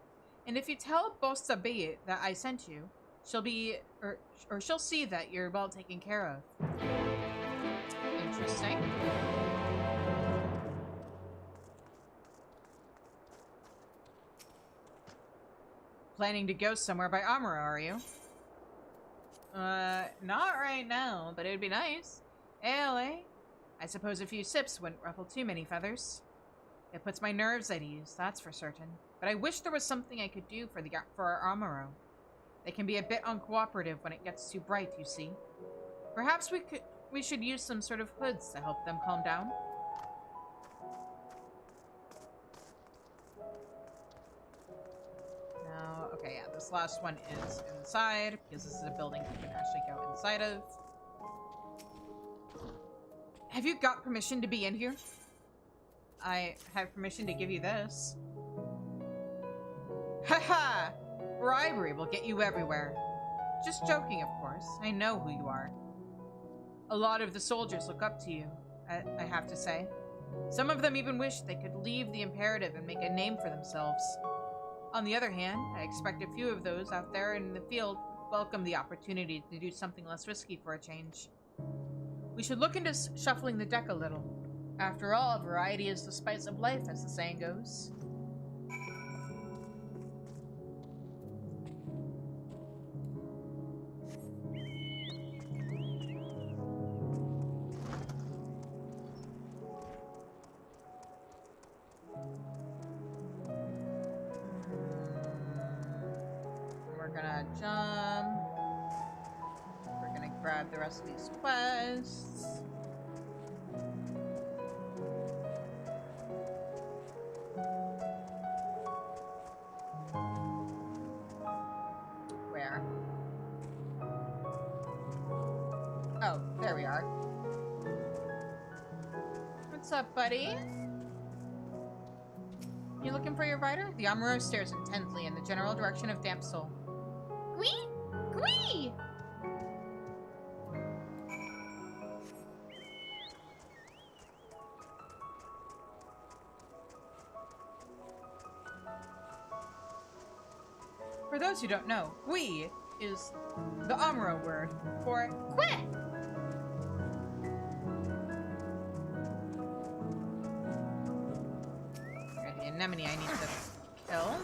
And if you tell Bosta B that I sent you, she'll see that you're well taken care of. Interesting. Planning to go somewhere by Amara, are you? Not right now, but it'd be nice. Ale, eh? I suppose a few sips wouldn't ruffle too many feathers. It puts my nerves at ease, that's for certain. But I wish there was something I could do for our Amaro. They can be a bit uncooperative when it gets too bright, you see. Perhaps we should use some sort of hoods to help them calm down. Now, okay, yeah, this last one is inside, because this is a building you can actually go inside of. Have you got permission to be in here? I have permission to give you this. Haha! Bribery will get you everywhere. Just joking, of course. I know who you are. A lot of the soldiers look up to you, I have to say. Some of them even wish they could leave the Imperative and make a name for themselves. On the other hand, I expect a few of those out there in the field welcome the opportunity to do something less risky for a change. We should look into shuffling the deck a little. After all, variety is the spice of life, as the saying goes. We're gonna jump. We're gonna grab the rest of these quests. Where? Oh, there we are. What's up, buddy? You looking for your rider? The Amuro stares intently in the general direction of Damp Soul. Gwee! Gwee! For those who don't know, Gwee is the Amuro word for quit. The anemone I need to kill.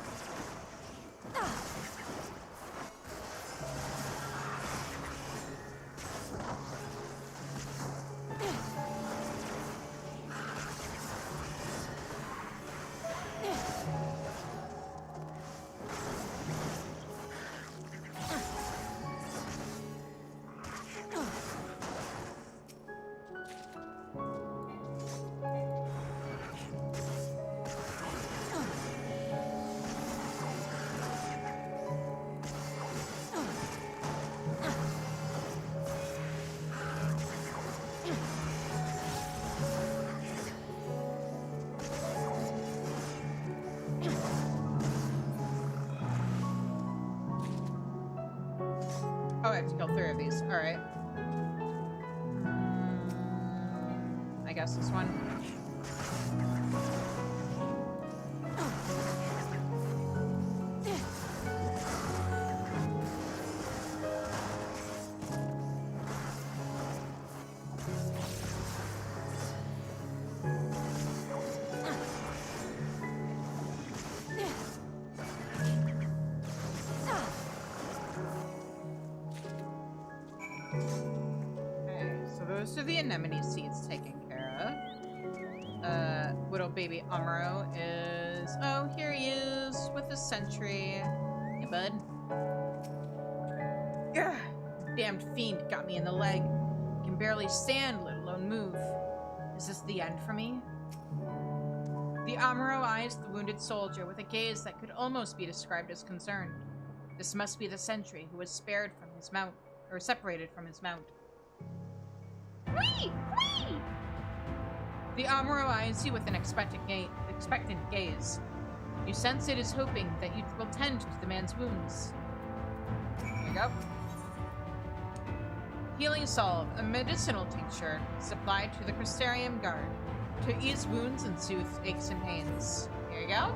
have to kill 3 of these. Alright. I guess this one. Those are the anemone seeds taken care of. Little baby Amuro is... Oh, here he is with the sentry. Hey, bud. Ugh, damned fiend got me in the leg. I can barely stand, let alone move. Is this the end for me? The Amuro eyes the wounded soldier with a gaze that could almost be described as concerned. This must be the sentry who was spared from his mount, or separated from his mount. Whee! Whee! The Amuro eyes you with an expectant gaze. You sense it is hoping that you will tend to the man's wounds. There you go. Healing salve, a medicinal tincture supplied to the Crystarium Guard to ease wounds and soothe aches and pains. Here you go.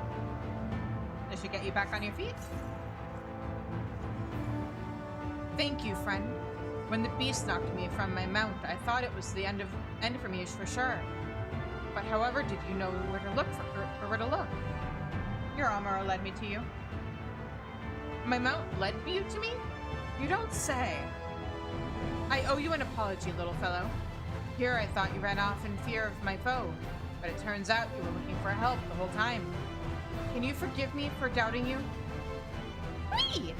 This should get you back on your feet. Thank you, friend. When the beast knocked me from my mount, I thought it was the end for me for sure. But however did you know where to look for where to look? Your Amuro led me to you. My mount led you to me? You don't say. I owe you an apology, little fellow. Here I thought you ran off in fear of my foe, but it turns out you were looking for help the whole time. Can you forgive me for doubting you? Whee!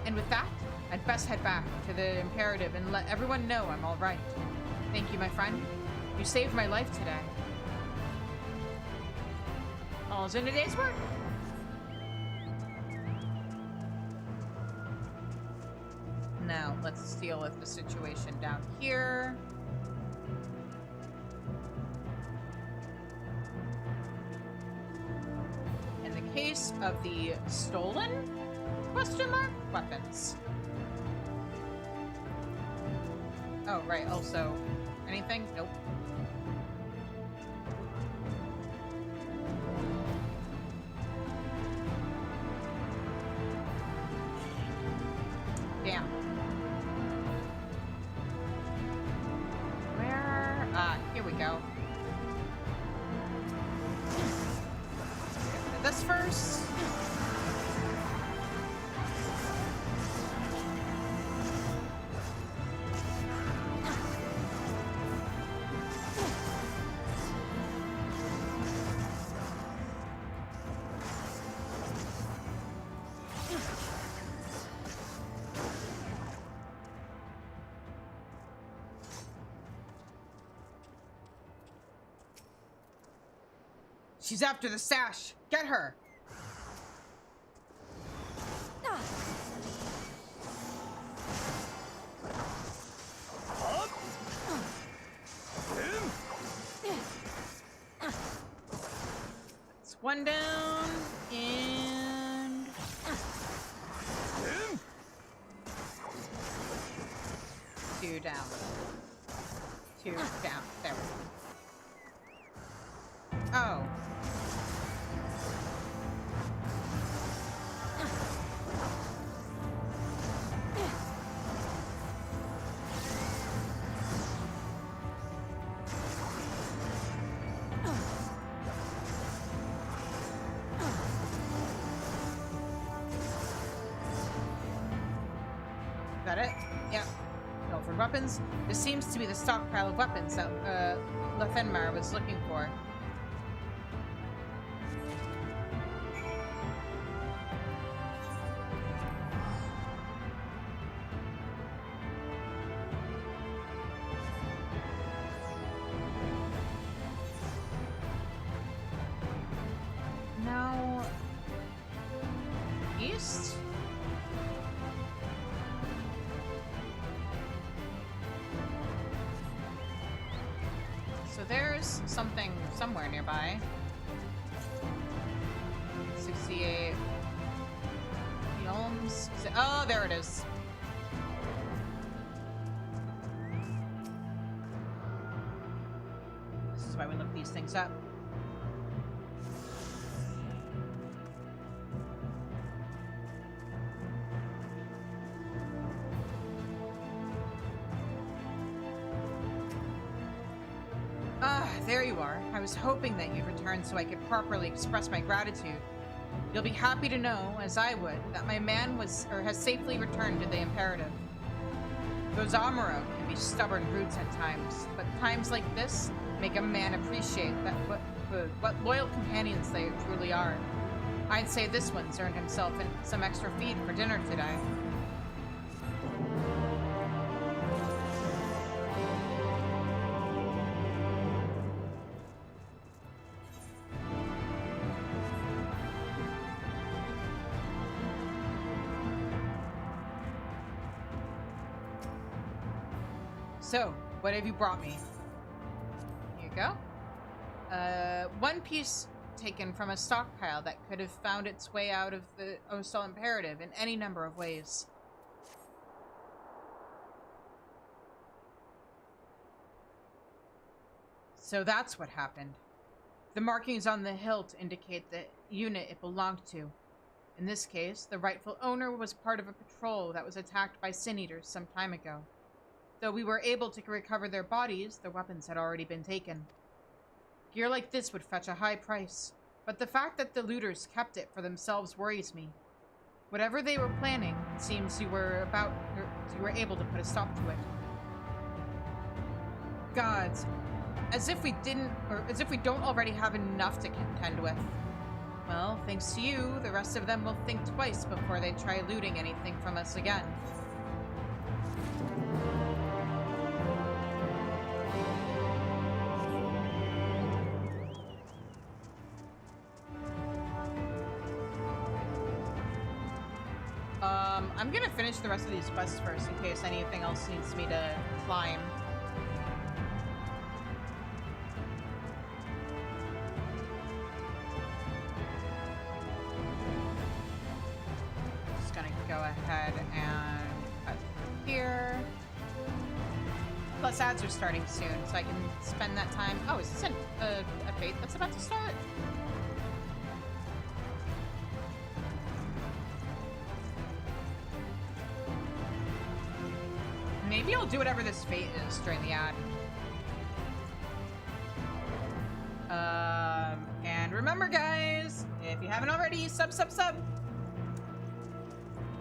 And with that, I'd best head back to the Imperative and let everyone know I'm all right. Thank you, my friend. You saved my life today. All's in a day's work. Now, let's deal with the situation down here. In the case of the stolen? Question mark? Weapons. Oh, right, also, anything? Nope. Damn. Where? Ah, here we go. Get rid of this first. She's after the sash. Get her. That's one down and 2 down. 2 down. There we go. Oh. That it? Yep. No, for weapons, this seems to be the stockpile of weapons that Lefenmar was looking for. Now, east? So there's something somewhere nearby. 68. The Films. Oh, there it is. This is why we look these things up. There you are. I was hoping that you'd return so I could properly express my gratitude. You'll be happy to know, as I would, that my man has safely returned to the Imperative. Those Amuro can be stubborn brutes at times, but times like this make a man appreciate that what loyal companions they truly are. I'd say this one's earned himself some extra feed for dinner today. So, what have you brought me? Here you go. One piece taken from a stockpile that could have found its way out of the Osal Imperative in any number of ways. So that's what happened. The markings on the hilt indicate the unit it belonged to. In this case, the rightful owner was part of a patrol that was attacked by Sin Eaters some time ago. Though we were able to recover their bodies, their weapons had already been taken. Gear like this would fetch a high price, but the fact that the looters kept it for themselves worries me. Whatever they were planning, it seems you were able to put a stop to it. Gods, as if we don't already have enough to contend with. Well, thanks to you, the rest of them will think twice before they try looting anything from us again. I'm gonna finish the rest of these quests first in case anything else needs me to climb. Just gonna go ahead and cut through here. Plus ads are starting soon, so I can spend that time. Oh, is this a fate that's about to start? Maybe I'll do whatever this fate is during the ad. And remember, guys, if you haven't already, sub.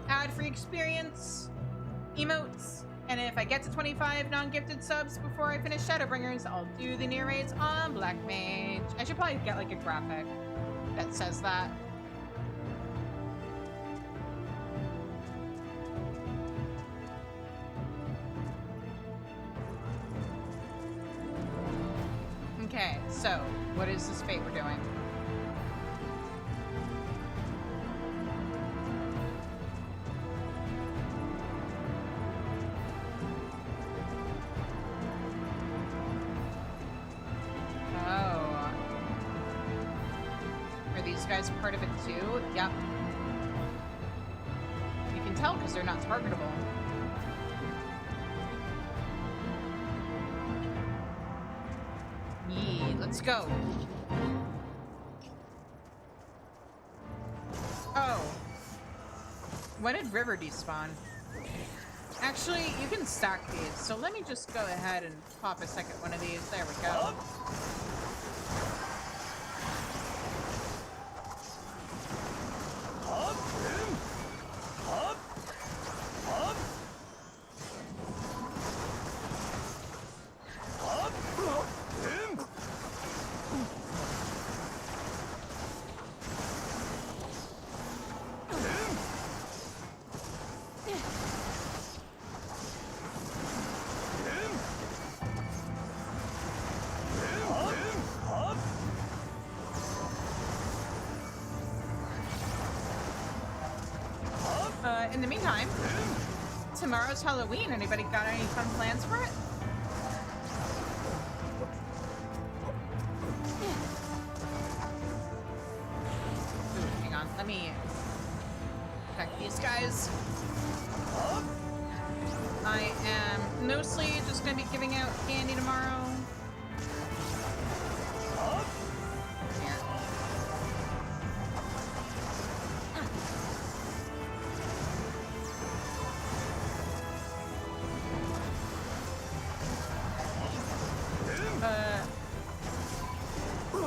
Ad-free experience, emotes, and if I get to 25 non-gifted subs before I finish Shadowbringers, I'll do the Nier raids on Black Mage. I should probably get like a graphic that says that. Okay, so what is this fate we're doing? Oh. Are these guys part of it too? Yep. You can tell because they're not targetable. Let's go. Oh. When did River despawn? Actually, you can stack these, so let me just go ahead and pop a second one of these. There we go. In the meantime, tomorrow's Halloween. Anybody got any fun plans for it? Ooh, hang on, let me check these guys. guys. I am mostly just gonna be giving out candy tomorrow. Here.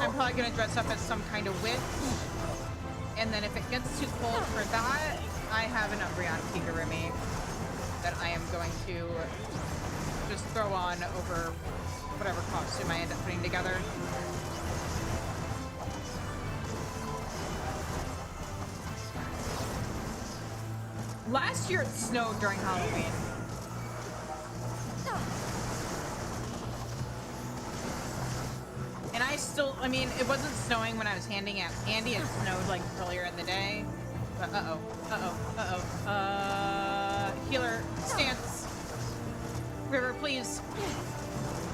I'm probably gonna dress up as some kind of witch. And then if it gets too cold for that, I have an Umbreon Kigurumi that I am going to just throw on over whatever costume I end up putting together. Last year it snowed during Halloween. And I mean, it wasn't snowing when I was handing out candy. It snowed like earlier in the day. But healer, stance. River, please.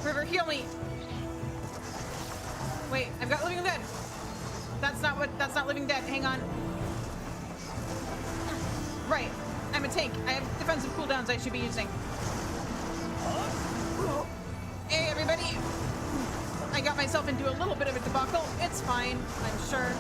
River, heal me. Wait, I've got Living Dead. That's not Living Dead. Hang on. Right, I'm a tank. I have defensive cooldowns I should be using. Hey, everybody. I got myself into a little bit of a debacle. It's fine, I'm sure.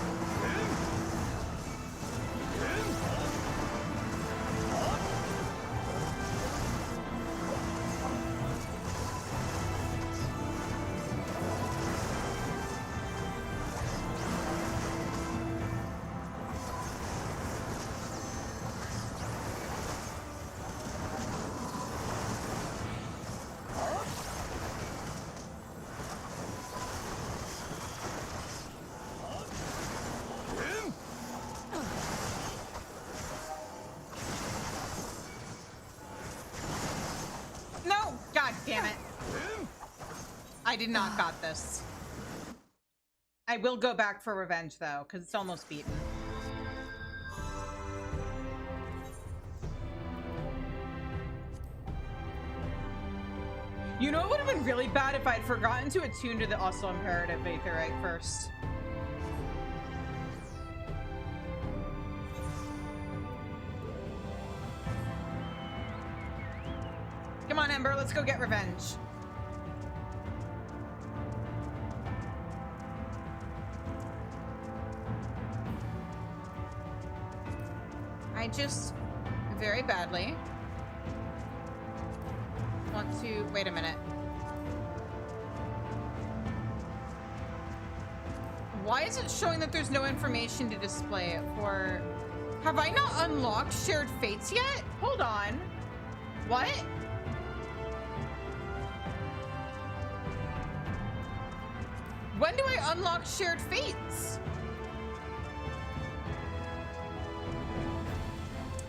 Damn it. I did not got this. I will go back for revenge though, because it's almost beaten. You know, it would have been really bad if I'd forgotten to attune to the also imperative Aetherite first. Come on, Ember, let's go get revenge. I just very badly want to wait a minute. Why is it showing that there's no information to display it for? Have I not unlocked Shared Fates yet? Hold on. What? When do I unlock Shared Fates?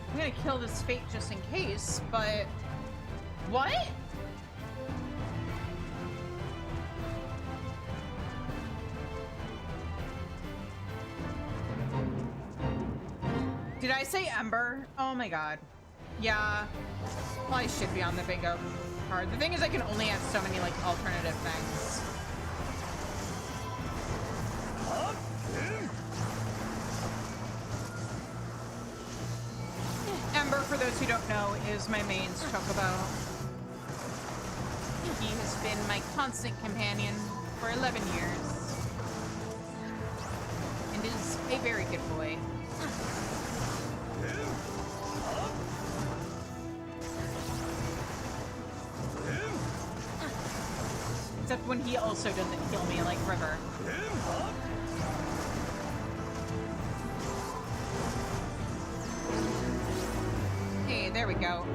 I'm gonna kill this fate just in case, but what? Did I say Ember? Oh my god. Yeah, probably should be on the bingo card. The thing is, I can only have so many like alternative things. Ember, for those who don't know, is my main's Chocobo. He has been my constant companion for 11 years. And is a very good boy. Except when he also doesn't kill me like River. Hey, there we go.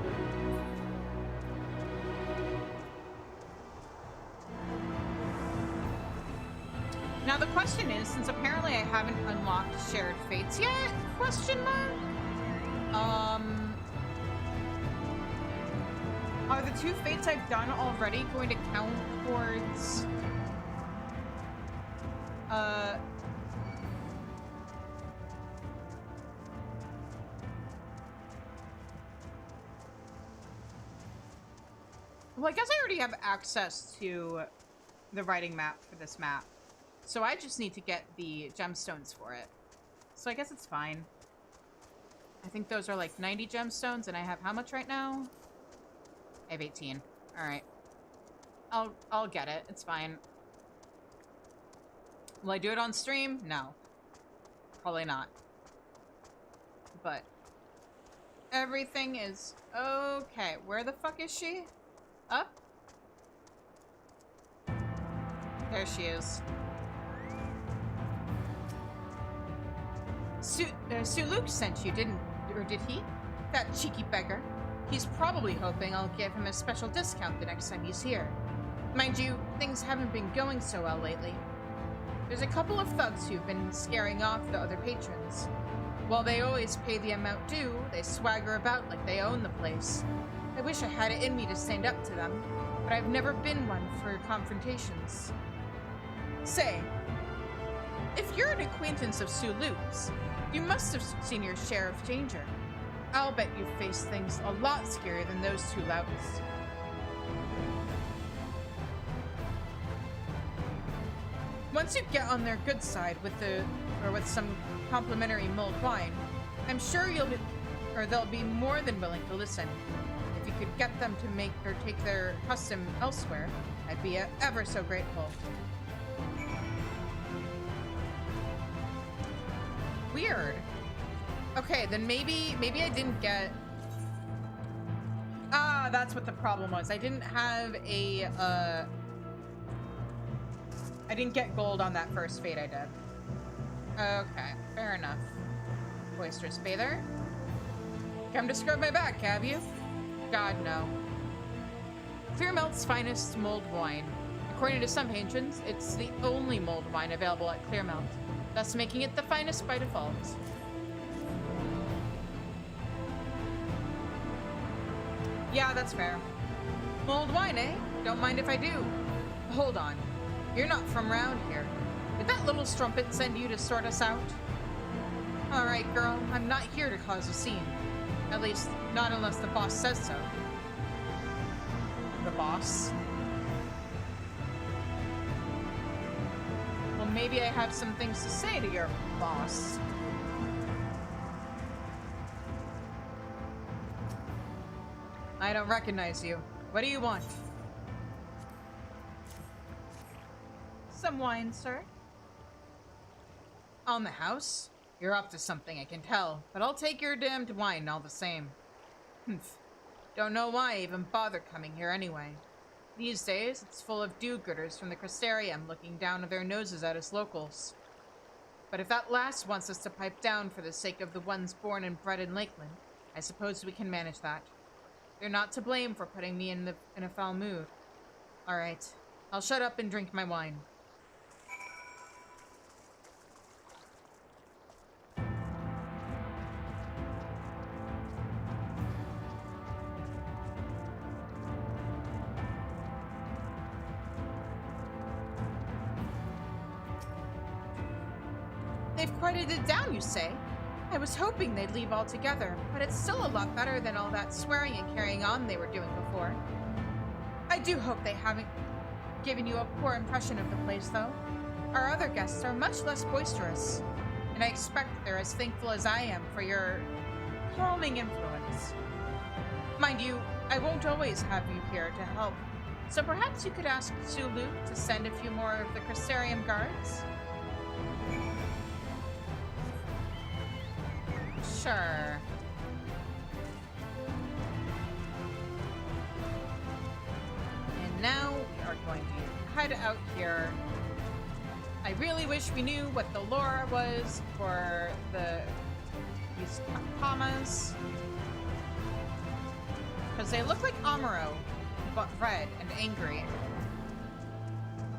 Now the question is, since apparently I haven't unlocked Shared Fates yet, question mark? Are the 2 fates I've done already going to count towards well, I guess I already have access to the writing map for this map. So I just need to get the gemstones for it. So I guess it's fine. I think those are like 90 gemstones, and I have how much right now? I have 18. Alright. I'll get it. It's fine. Will I do it on stream? No. Probably not. But everything is okay. Where the fuck is she? Up? There she is. Sue Luke sent you, did he? That cheeky beggar. He's probably hoping I'll give him a special discount the next time he's here. Mind you, things haven't been going so well lately. There's a couple of thugs who've been scaring off the other patrons. While they always pay the amount due, they swagger about like they own the place. I wish I had it in me to stand up to them, but I've never been one for confrontations. Say, if you're an acquaintance of Sue Luke's, you must have seen your share of danger. I'll bet you've faced things a lot scarier than those two louts. Once you get on their good side with some complimentary mulled wine, I'm sure they'll be more than willing to listen. If you could get them to take their custom elsewhere, I'd be ever so grateful. Weird. Okay, then maybe I didn't get... Ah, that's what the problem was. I didn't have a, I didn't get gold on that first fate I did. Okay, fair enough. Boisterous Bather? Come to scrub my back, have you? God, no. Clearmelt's finest mulled wine. According to some patrons, it's the only mulled wine available at Clearmelt, thus making it the finest by default. Yeah, that's fair. Mulled wine, eh? Don't mind if I do. Hold on. You're not from round here. Did that little strumpet send you to sort us out? Alright, girl. I'm not here to cause a scene. At least, not unless the boss says so. The boss? Well, maybe I have some things to say to your boss. I don't recognize you. What do you want? Some wine, sir. On the house? You're up to something, I can tell. But I'll take your damned wine all the same. Humph. Don't know why I even bother coming here anyway. These days, it's full of do-gooders from the Crystarium looking down their noses at us locals. But if that last wants us to pipe down for the sake of the ones born and bred in Lakeland, I suppose we can manage that. They're not to blame for putting me in a foul mood. Alright, I'll shut up and drink my wine. They've quieted it down, you say? I was hoping they'd leave altogether, but it's still a lot better than all that swearing and carrying on they were doing before. I do hope they haven't given you a poor impression of the place, though. Our other guests are much less boisterous, and I expect they're as thankful as I am for your calming influence. Mind you, I won't always have you here to help, so perhaps you could ask Sue Luke to send a few more of the Crystarium guards? Sure. And now we are going to head out here. I really wish we knew what the lore was for these commas. Because they look like Amuro, but red and angry.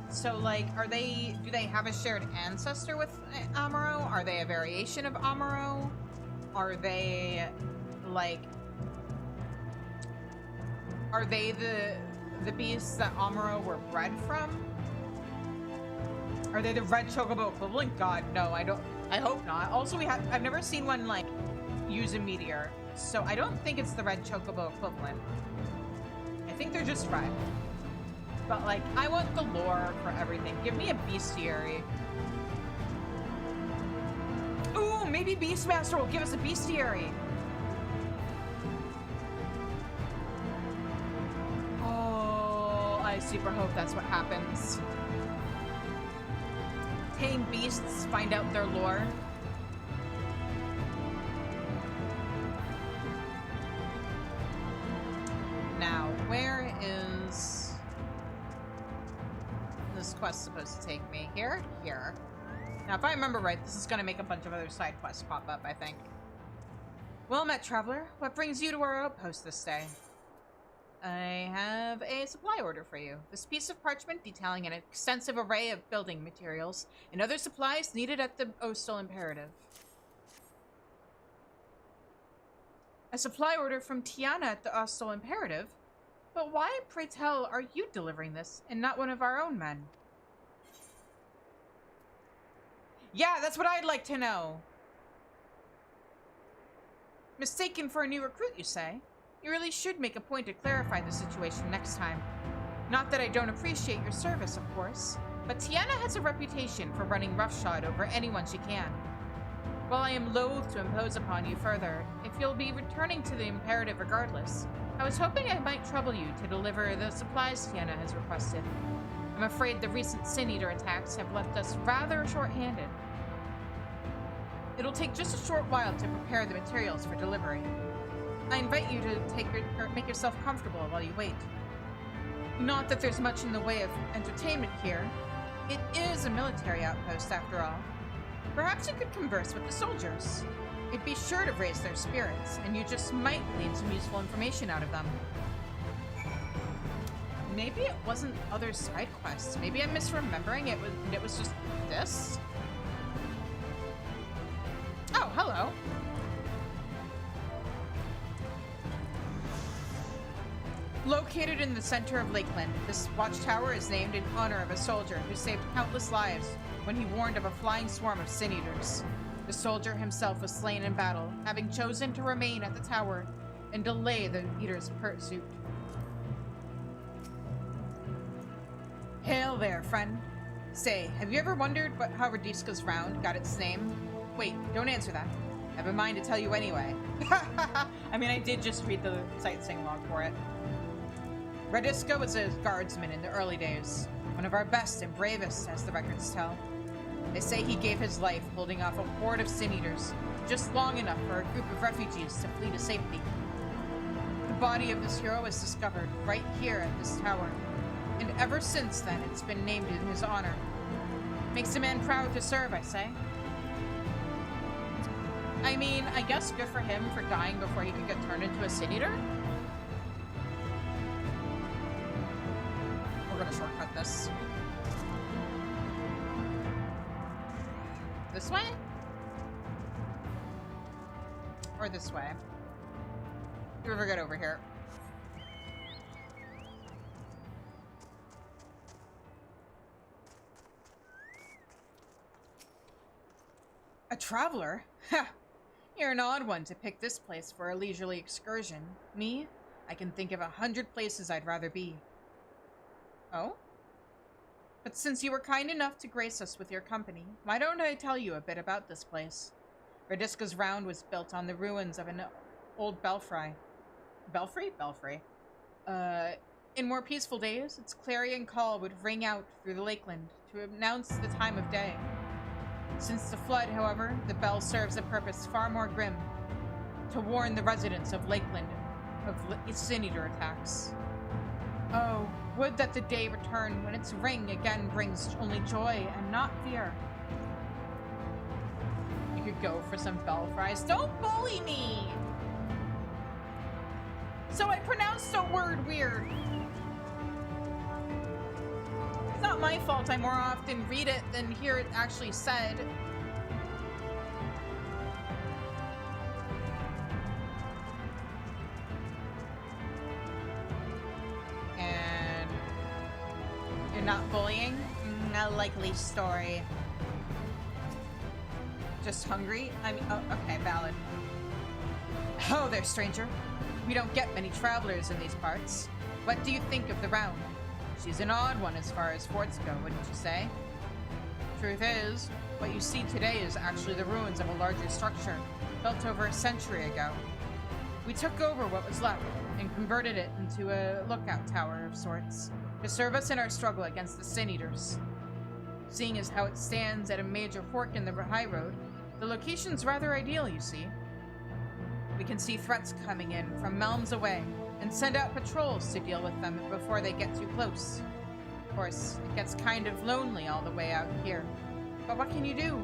So, like, do they have a shared ancestor with Amuro? Are they a variation of Amuro? Are they, like, are they the beasts that Amuro were bred from? Are they the red chocobo equivalent? God, no, I hope not. Also, I've never seen one, like, use a meteor, so I don't think it's the red chocobo equivalent. I think they're just red. But, like, I want the lore for everything. Give me a bestiary. Ooh, maybe Beastmaster will give us a bestiary. I super hope that's what happens. Tame beasts, find out their lore. Now, where is this quest supposed to take me? Here? Here. Now, if I remember right, this is going to make a bunch of other side quests pop up, I think. Well met, traveler. What brings you to our outpost this day? I have a supply order for you. This piece of parchment detailing an extensive array of building materials and other supplies needed at the Ostal Imperative. A supply order from Tiana at the Ostal Imperative? But why, pray tell, are you delivering this and not one of our own men? Yeah, that's what I'd like to know. Mistaken for a new recruit, you say? You really should make a point to clarify the situation next time. Not that I don't appreciate your service, of course, but Tiana has a reputation for running roughshod over anyone she can. While I am loath to impose upon you further, if you'll be returning to the Imperative regardless, I was hoping I might trouble you to deliver the supplies Tiana has requested. I'm afraid the recent Sin Eater attacks have left us rather short-handed. It'll take just a short while to prepare the materials for delivery. I invite you to make yourself comfortable while you wait. Not that there's much in the way of entertainment here. It is a military outpost, after all. Perhaps you could converse with the soldiers. It'd be sure to raise their spirits, and you just might glean some useful information out of them. Maybe it wasn't other side quests. Maybe I'm misremembering it, it was just this? Oh, hello. Located in the center of Lakeland, this watchtower is named in honor of a soldier who saved countless lives when he warned of a flying swarm of Sin Eaters. The soldier himself was slain in battle, having chosen to remain at the tower and delay the Eaters' pursuit. Hail there, friend. Say, have you ever wondered how Radiska's Round got its name? Wait, don't answer that. I have a mind to tell you anyway. I mean, I did just read the sightseeing log for it. Radiska was a guardsman in the early days, one of our best and bravest, as the records tell. They say he gave his life holding off a horde of Sin Eaters, just long enough for a group of refugees to flee to safety. The body of this hero was discovered right here at this tower, and ever since then it's been named in his honor. Makes a man proud to serve, I say. I mean, I guess good for him for dying before he could get turned into a Sin Eater. We're gonna shortcut this. This way? Or this way? Do we ever get over here? A traveler? Ha! You're an odd one to pick this place for a leisurely excursion. Me? I can think of 100 places I'd rather be. Oh? But since you were kind enough to grace us with your company, why don't I tell you a bit about this place? Radiska's Round was built on the ruins of an old belfry. Belfry? Belfry. In more peaceful days, its clarion call would ring out through the Lakeland to announce the time of day. Since the flood, however, the bell serves a purpose far more grim, to warn the residents of Lakeland of Sin Eater attacks. Oh, would that the day return when its ring again brings only joy and not fear. You could go for some belfries. Don't bully me! So I pronounced a word weird. It's not my fault I more often read it than hear it actually said. And you're not bullying? A likely story. Just hungry? I mean, oh, okay, valid. Oh there, stranger. We don't get many travelers in these parts. What do you think of the Round? She's an odd one as far as forts go, wouldn't you say? Truth is, what you see today is actually the ruins of a larger structure, built over a century ago. We took over what was left, and converted it into a lookout tower of sorts to serve us in our struggle against the Sin Eaters. Seeing as how it stands at a major fork in the high road, the location's rather ideal, you see. We can see threats coming in from realms away and send out patrols to deal with them before they get too close. Of course, it gets kind of lonely all the way out here, but what can you do?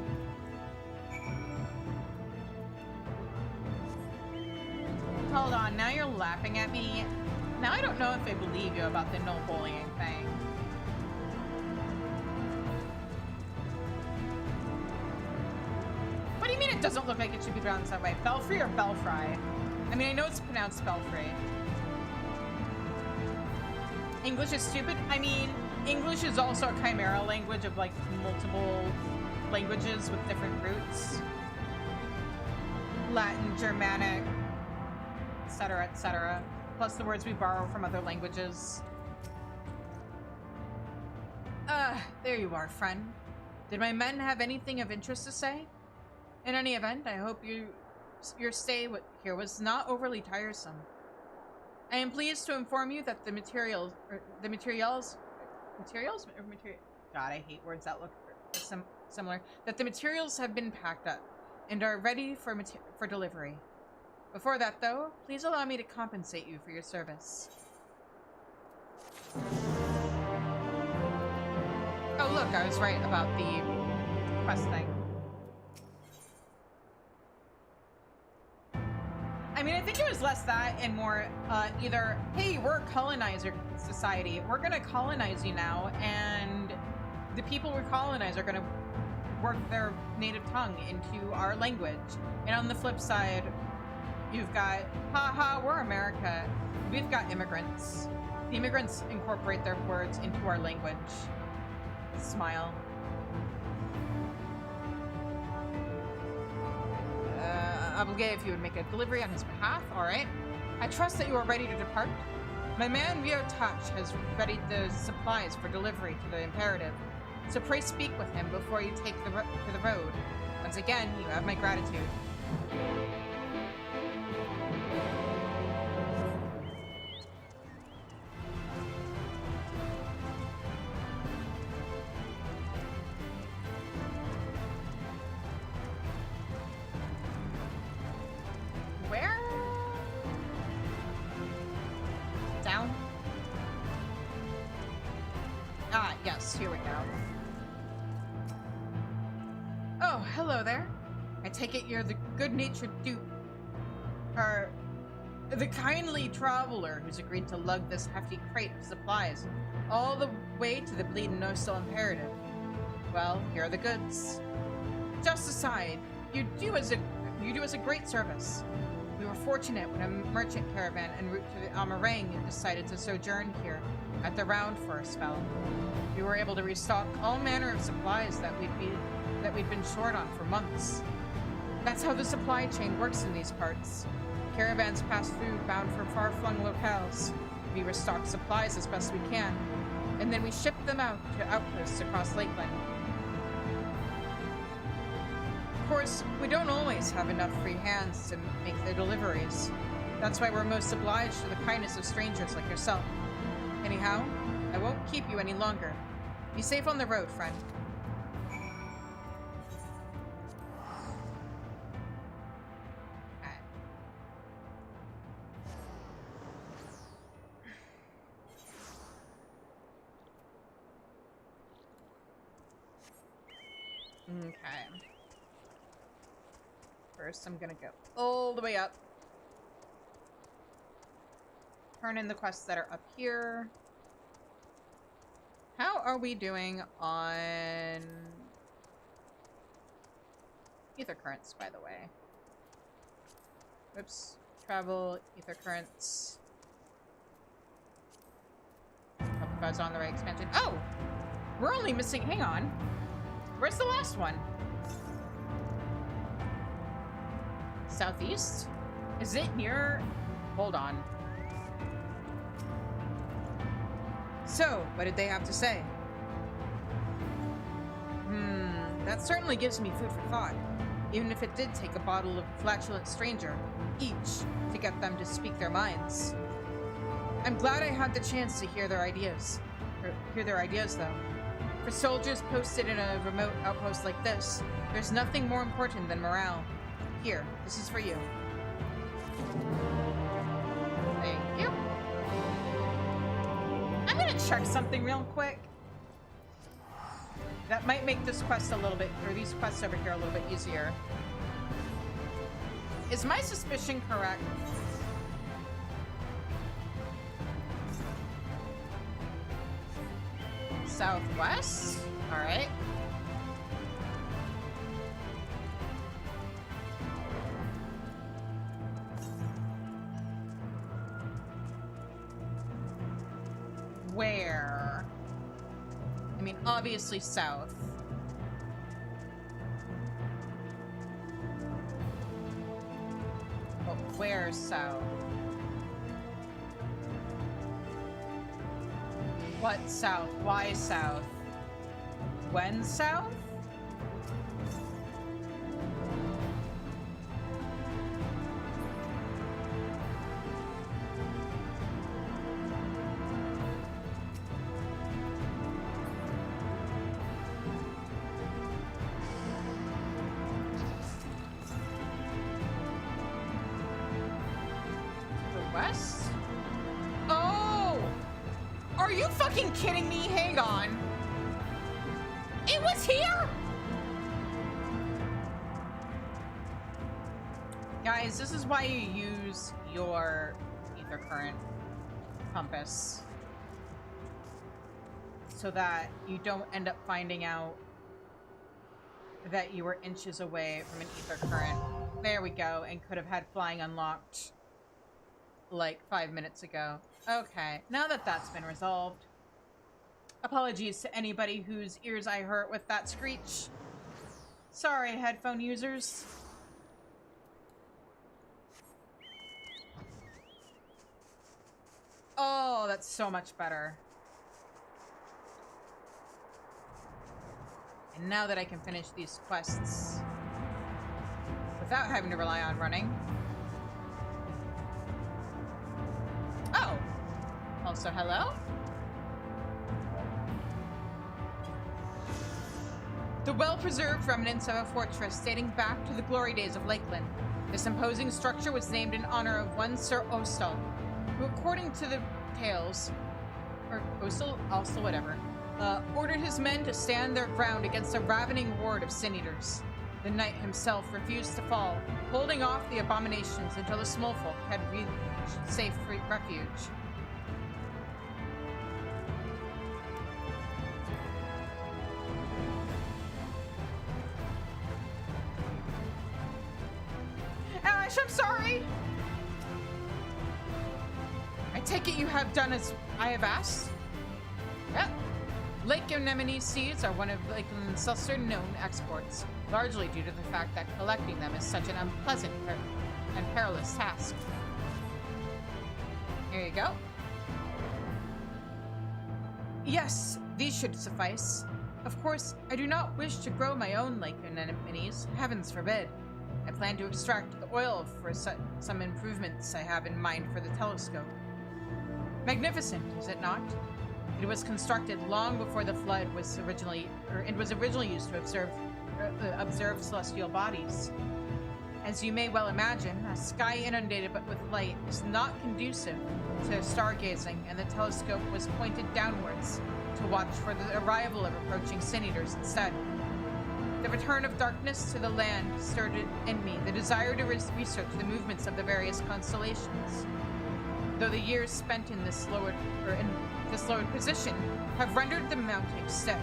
Hold on, now you're laughing at me. Now I don't know if I believe you about the no bullying thing. What do you mean it doesn't look like it should be pronounced that way? Belfry or Belfry? I mean, I know it's pronounced Belfry. English is stupid? I mean, English is also a chimera language of, like, multiple languages with different roots. Latin, Germanic, etc., etc. Plus the words we borrow from other languages. There you are, friend. Did my men have anything of interest to say? In any event, I hope your stay here was not overly tiresome. I am pleased to inform you that the materials, God, I hate words that look similar. That the materials have been packed up and are ready for delivery. Before that, though, please allow me to compensate you for your service. Oh, look, I was right about the quest thing. I mean, I think it was less that and more either, hey, we're a colonizer society. We're going to colonize you now, and the people we colonize are going to work their native tongue into our language. And on the flip side, you've got, haha, we're America. We've got immigrants. The immigrants incorporate their words into our language. Smile. Obligé if you would make a delivery on his behalf, alright. I trust that you are ready to depart. My man Twtich has readied the supplies for delivery to the Imperative, so pray speak with him before you take to the road. Once again, you have my gratitude. Here we go. Oh, hello there. I take it you're the good-natured dupe. Or the kindly traveler who's agreed to lug this hefty crate of supplies all the way to the bleeding Nostal Imperative. Well, here are the goods. Just aside, you do us a great service. We were fortunate when a merchant caravan en route to the Amarang decided to sojourn here at the Round for a spell. We were able to restock all manner of supplies that we'd been short on for months. That's how the supply chain works in these parts. Caravans pass through bound for far-flung locales. We restock supplies as best we can, and then we ship them out to outposts across Lakeland. Of course, we don't always have enough free hands to make the deliveries. That's why we're most obliged to the kindness of strangers like yourself. Anyhow, I won't keep you any longer. Be safe on the road, friend. Okay. First, I'm gonna go all the way up. Turn in the quests that are up here. How are we doing on ether currents, by the way? Whoops. Travel, ether currents. Hope you guys are on the right expansion. Oh! We're only missing... Hang on. Where's the last one? Southeast? Is it near... Hold on. So, what did they have to say? That certainly gives me food for thought, even if it did take a bottle of Flatulent Stranger, each, to get them to speak their minds. I'm glad I had the chance to hear their ideas. Though. For soldiers posted in a remote outpost like this, there's nothing more important than morale. Here, this is for you. Thank you. I'm gonna check something real quick. That might make this quest a little bit, or these quests over here a little bit easier. Is my suspicion correct? Southwest? Alright. Where? I mean, obviously south. But where south? What south? Why south? When south? The west? Oh! Are you fucking kidding me? Hang on. It was here? Guys, this is why you use your ether current compass. So that you don't end up finding out that you were inches away from an ether current. There we go, and could have had flying unlocked like 5 minutes ago. Okay, now that that's been resolved. Apologies to anybody whose ears I hurt with that screech. Sorry, headphone users. Oh, that's so much better. And now that I can finish these quests without having to rely on running. Oh! Also, hello? The well-preserved remnants of a fortress dating back to the glory days of Lakeland. This imposing structure was named in honor of one Sir Ostal, who, according to the tales, or Ostal, also whatever, ordered his men to stand their ground against a ravening horde of sin-eaters. The knight himself refused to fall, holding off the abominations until the small folk had reached safe refuge. Ash, I'm sorry! I take it you have done as I have asked? Yep. Lake Anemone seeds are one of Lakeland's lesser-known exports, largely due to the fact that collecting them is such an unpleasant and perilous task. Here you go. Yes, these should suffice. Of course, I do not wish to grow my own lake anemones, heavens forbid. I plan to extract the oil for some improvements I have in mind for the telescope. Magnificent, is it not? It was constructed long before the flood was originally used to observe celestial bodies. As you may well imagine, a sky inundated with light is not conducive to stargazing, and the telescope was pointed downwards to watch for the arrival of approaching sin-eaters instead. The return of darkness to the land stirred in me the desire to research the movements of the various constellations. Though the years spent in this lowered position have rendered the mounting stiff,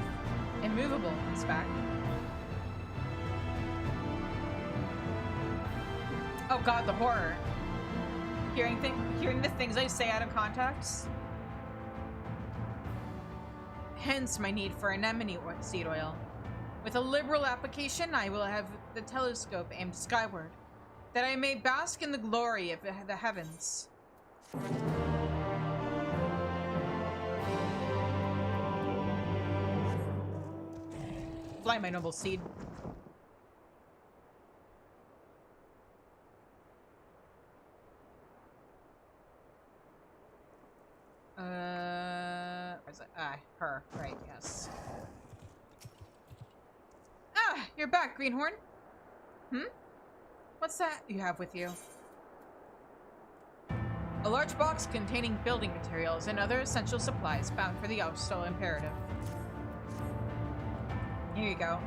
immovable, in fact. Oh god, the horror. Hearing the things I say out of context. Hence my need for anemone seed oil. With a liberal application, I will have the telescope aimed skyward, that I may bask in the glory of the heavens. Fly, my noble seed. Or is it, her, right, yes. Ah, you're back, Greenhorn. What's that you have with you? A large box containing building materials and other essential supplies bound for the Austal Imperative. Here you go.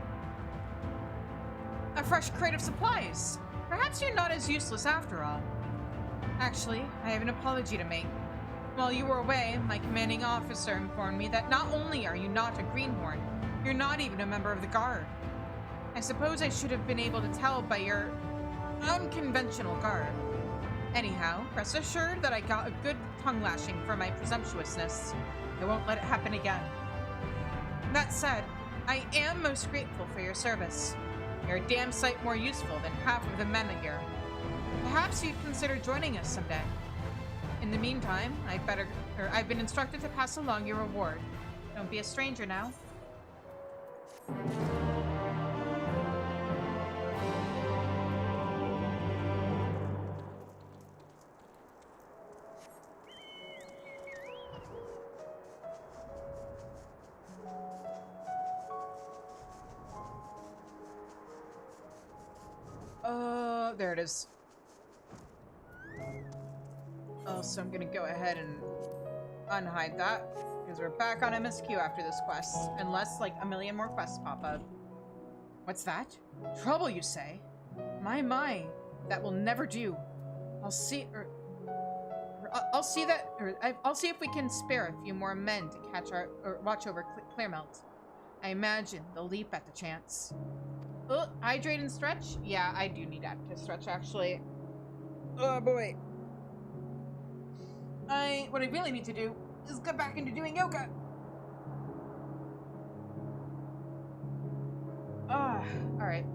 A fresh crate of supplies. Perhaps you're not as useless after all. Actually, I have an apology to make. While you were away, my commanding officer informed me that not only are you not a Greenhorn, you're not even a member of the Guard. I suppose I should have been able to tell by your unconventional garb. Anyhow, rest assured that I got a good tongue lashing for my presumptuousness. I won't let it happen again. That said, I am most grateful for your service. You're a damn sight more useful than half of the men here. Perhaps you'd consider joining us someday. In the meantime, I've been instructed to pass along your reward. Don't be a stranger now. There it is. Oh, so I'm gonna go ahead and unhide that, because we're back on MSQ after this quest, unless, like, a million more quests pop up. What's that? Trouble, you say? My, that will never do. I'll see if we can spare a few more men to catch or watch over Clearmelt. I imagine they'll leap at the chance. Oh, hydrate and stretch? Yeah, I do need to stretch, actually. Oh, boy. What I really need to do is get back into doing yoga. Alright.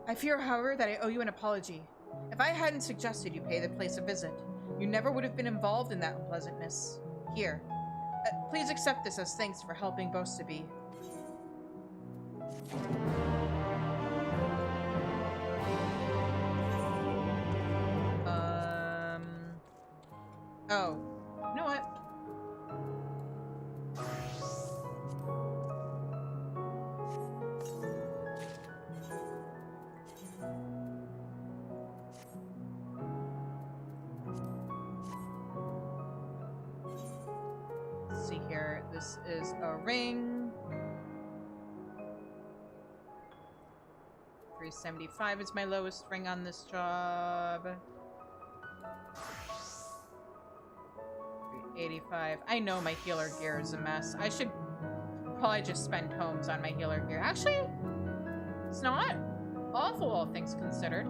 I fear, however, that I owe you an apology. If I hadn't suggested you pay the place a visit, you never would have been involved in that unpleasantness. Here. Please accept this as thanks for helping Bostaby. Oh, you know what? Let's see here. This is a ring. 375 is my lowest ring on this job. 85. I know my healer gear is a mess. I should probably just spend homes on my healer gear. Actually, it's not awful, all things considered.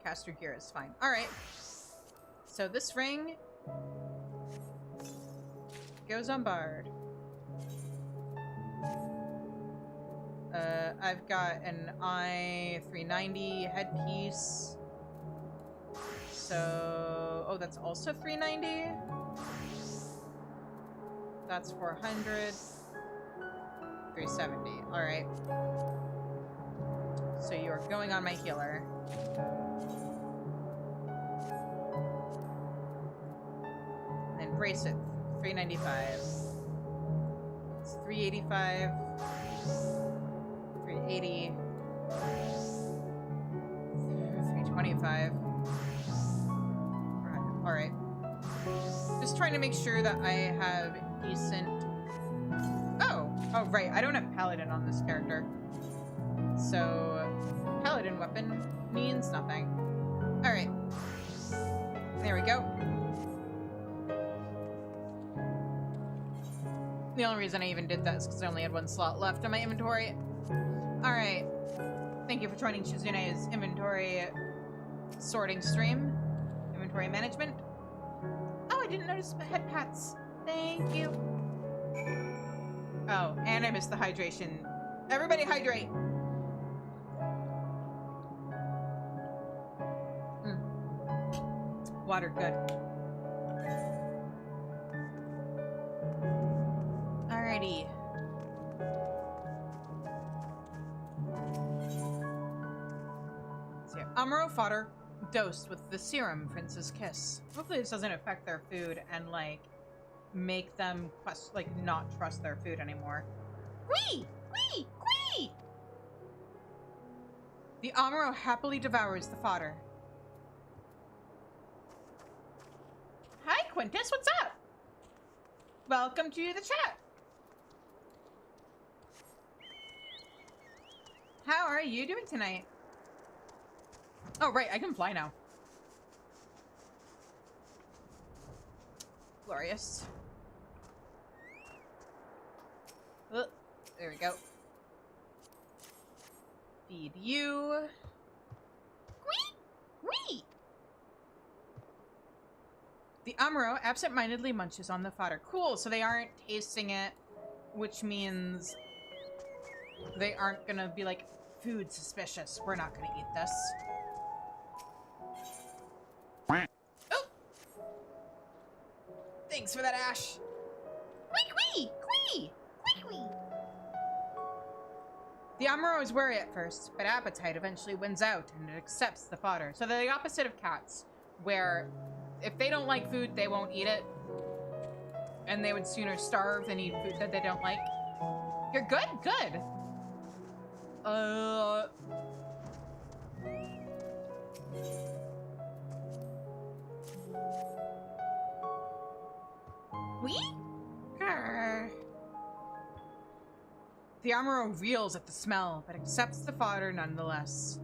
Caster gear is fine. Alright. So this ring goes on Bard. I've got an I-390 headpiece. So, oh, that's also 390. That's 400. 370. All right. So you are going on my healer. And brace it. 395. It's 385. 380. 325. Alright. Just trying to make sure that I have decent... Oh, right. I don't have Paladin on this character. So, Paladin weapon means nothing. Alright. There we go. The only reason I even did that is because I only had one slot left in my inventory. Alright. Thank you for joining Shizune's inventory sorting stream. Inventory management. Oh, I didn't notice my head pats. Thank you. Oh, and I missed the hydration. Everybody hydrate. Water, good. Alrighty. So, Amuro fodder. dosed with the serum, Prince's Kiss. Hopefully this doesn't affect their food and, like, make them, not trust their food anymore. Whee! Whee! Whee! The Amuro happily devours the fodder. Hi, Quintus, what's up? Welcome to the chat. How are you doing tonight? Oh, right, I can fly now. Glorious. Oh, there we go. Feed you. Whee! Whee! The Amuro absent-mindedly munches on the fodder. Cool, so they aren't tasting it, which means they aren't gonna be like, food suspicious. We're not gonna eat this. Oh! Thanks for that, Ash. Wee-wee! Wee! Wee-wee! The Amuro is wary at first, but appetite eventually wins out and it accepts the fodder. So they're the opposite of cats, where if they don't like food, they won't eat it. And they would sooner starve than eat food that they don't like. You're good? Good. We? Grr. The Amuro reels at the smell, but accepts the fodder nonetheless.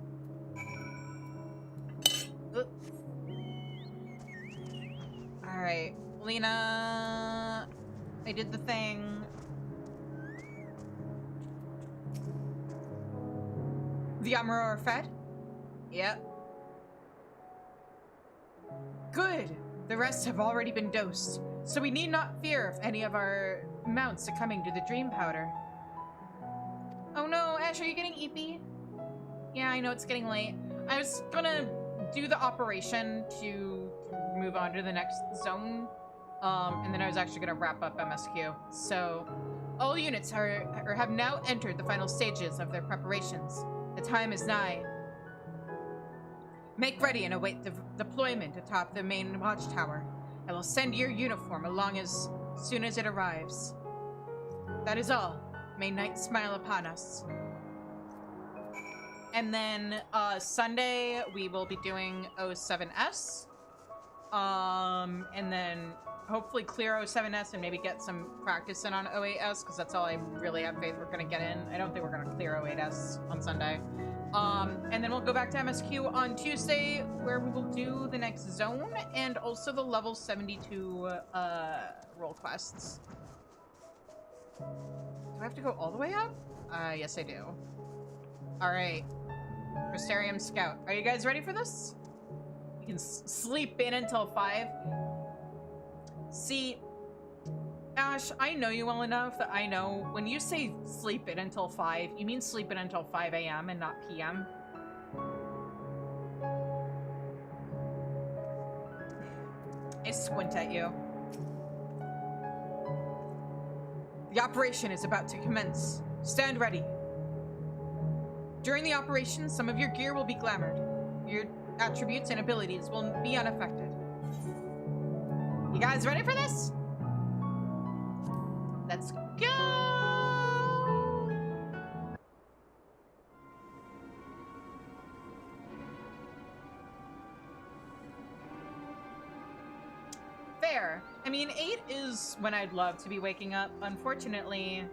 Alright, Lena, I did the thing. The Amuro are fed? Yep. Good! The rest have already been dosed, so we need not fear if any of our mounts succumbing to the dream powder. Oh no, Ash, are you getting eepy? Yeah, I know it's getting late. I was gonna do the operation to move on to the next zone, and then I was actually gonna wrap up MSQ. So, all units have now entered the final stages of their preparations. The time is nigh. Make ready and await the deployment atop the main watchtower. I will send your uniform along as soon as it arrives. That is all. May night smile upon us. And then Sunday we will be doing 07S. And then hopefully clear 07S and maybe get some practice in on 08S, because that's all I really have faith we're gonna get in. I don't think we're gonna clear 08S on Sunday. And then we'll go back to MSQ on Tuesday, where we will do the next zone and also the level 72 role quests. Do I have to go all the way up? Yes I do. Alright. Crystarium Scout. Are you guys ready for this? You can sleep in until 5. See, Ash, I know you well enough that I know when you say sleep in until 5, you mean sleep in until 5 a.m. and not p.m. I squint at you. The operation is about to commence. Stand ready. During the operation, some of your gear will be glamored. Your attributes and abilities will be unaffected. You guys ready for this? Let's go! Fair. I mean, 8 is when I'd love to be waking up. Unfortunately,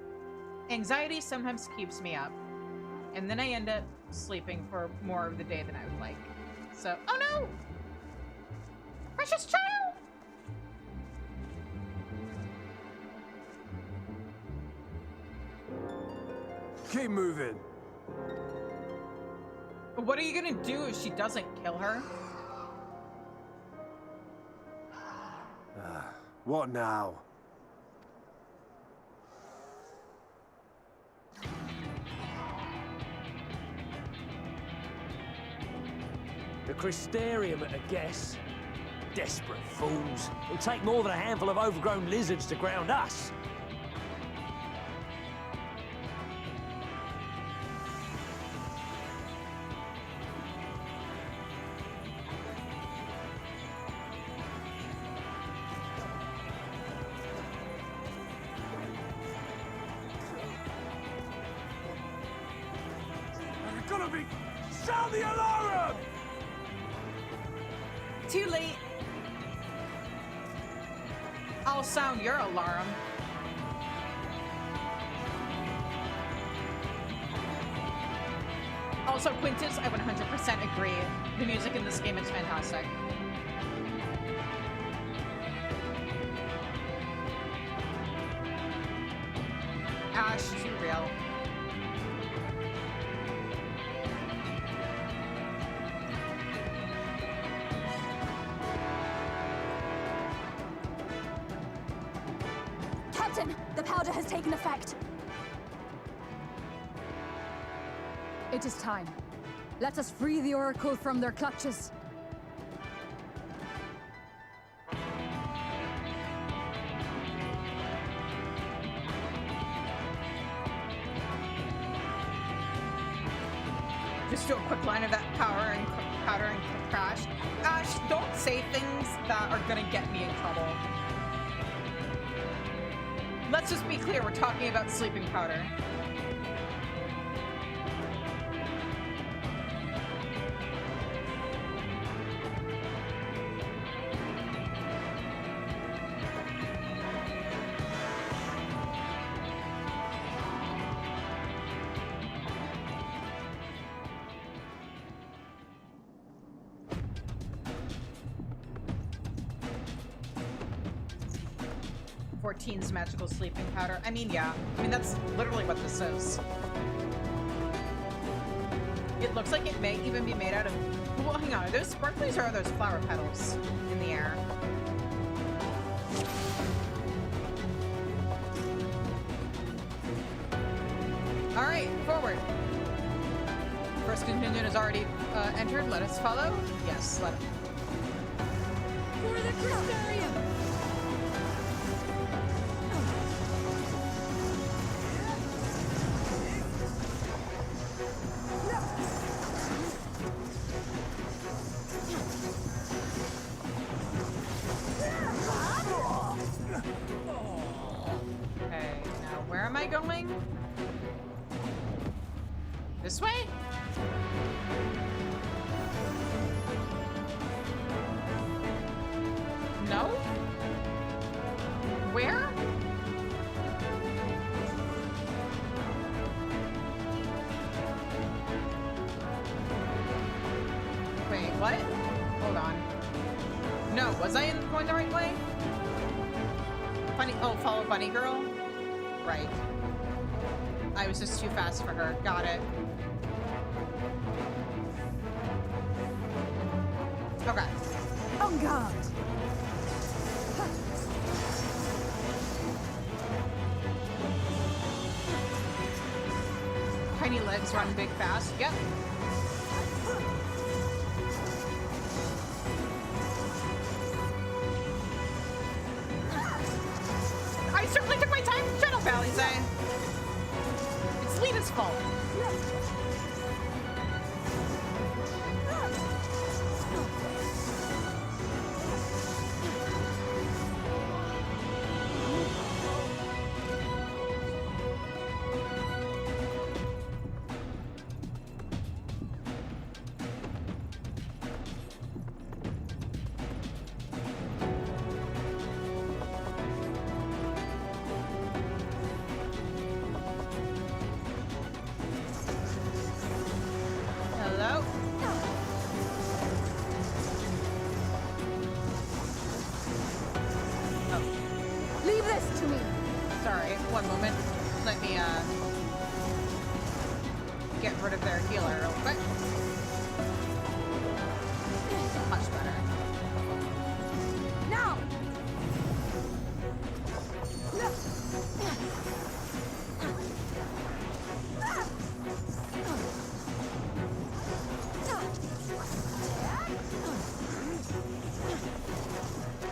anxiety sometimes keeps me up. And then I end up sleeping for more of the day than I would like. So, oh no! Precious child! Keep moving. What are you gonna do if she doesn't kill her? What now? The Crystarium at a guess. Desperate fools. It'll take more than a handful of overgrown lizards to ground us. Sound the alarm! Too late. I'll sound your alarm. Also, Quintus, I 100% agree. The music in this game is fantastic. Ash, too real. Captain, the powder has taken effect. It is time. Let us free the Oracle from their clutches. Just do a quick line of that powder and crash. Ash, don't say things that are gonna get me in trouble. Let's just be clear, we're talking about sleeping powder. Teen's magical sleeping powder. I mean, yeah. I mean, that's literally what this is. It looks like it may even be made out of... Well, hang on. Are those sparklies or are those flower petals in the air? All right, forward. First contingent has already entered. Let us follow. Yes, let us. For the Crystarium! This way? No? Where? Wait, what? Hold on. No, was I going the right way? Bunny, oh, follow Bunny Girl? Right. I was just too fast for her. Got it. Okay. On guard. Tiny legs run big fast. Yep. I certainly took my time. Shadow Valley say. It's Lena's fault.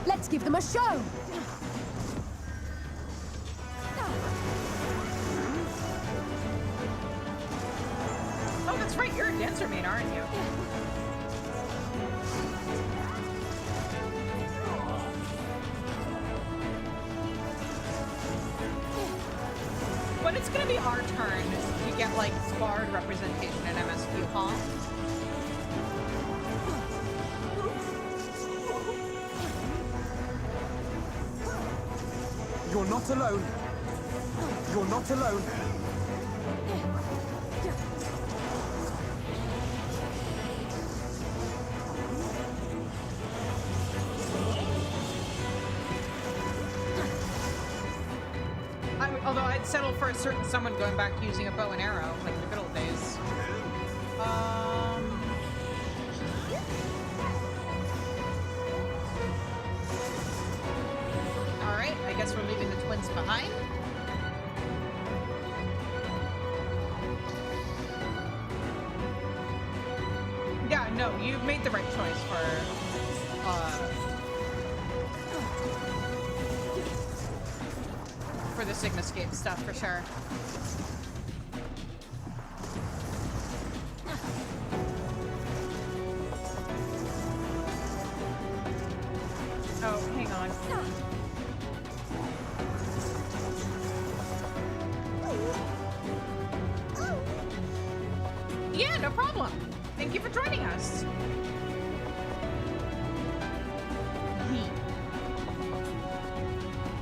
Let's give them a show! Oh, that's right. You're a dancer main, aren't you? When it's gonna be our turn to get, like, sparred representation in MSQ, huh? You're not alone. You're not alone. Although I'd settle for a certain someone going back to using a bow and arrow, like the good old days. Alright, I guess we're leaving the twins behind. Yeah, no, you made the right choice for the Sigmascape stuff, for sure. Oh, hang on. Yeah, no problem. Thank you for joining us.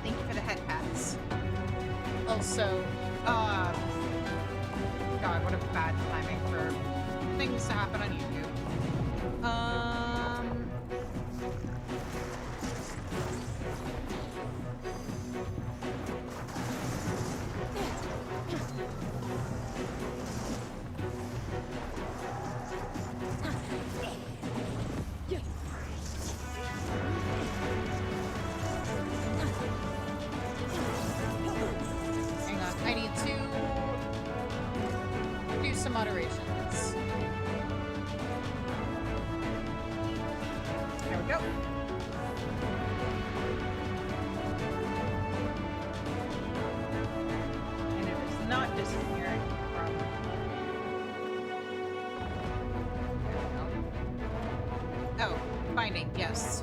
Thank you for the head pats. Also, God, what a bad timing for things to happen on YouTube. Hang on, I need to do some moderations. There we go. And it is not disappearing from... Oh, finding, yes.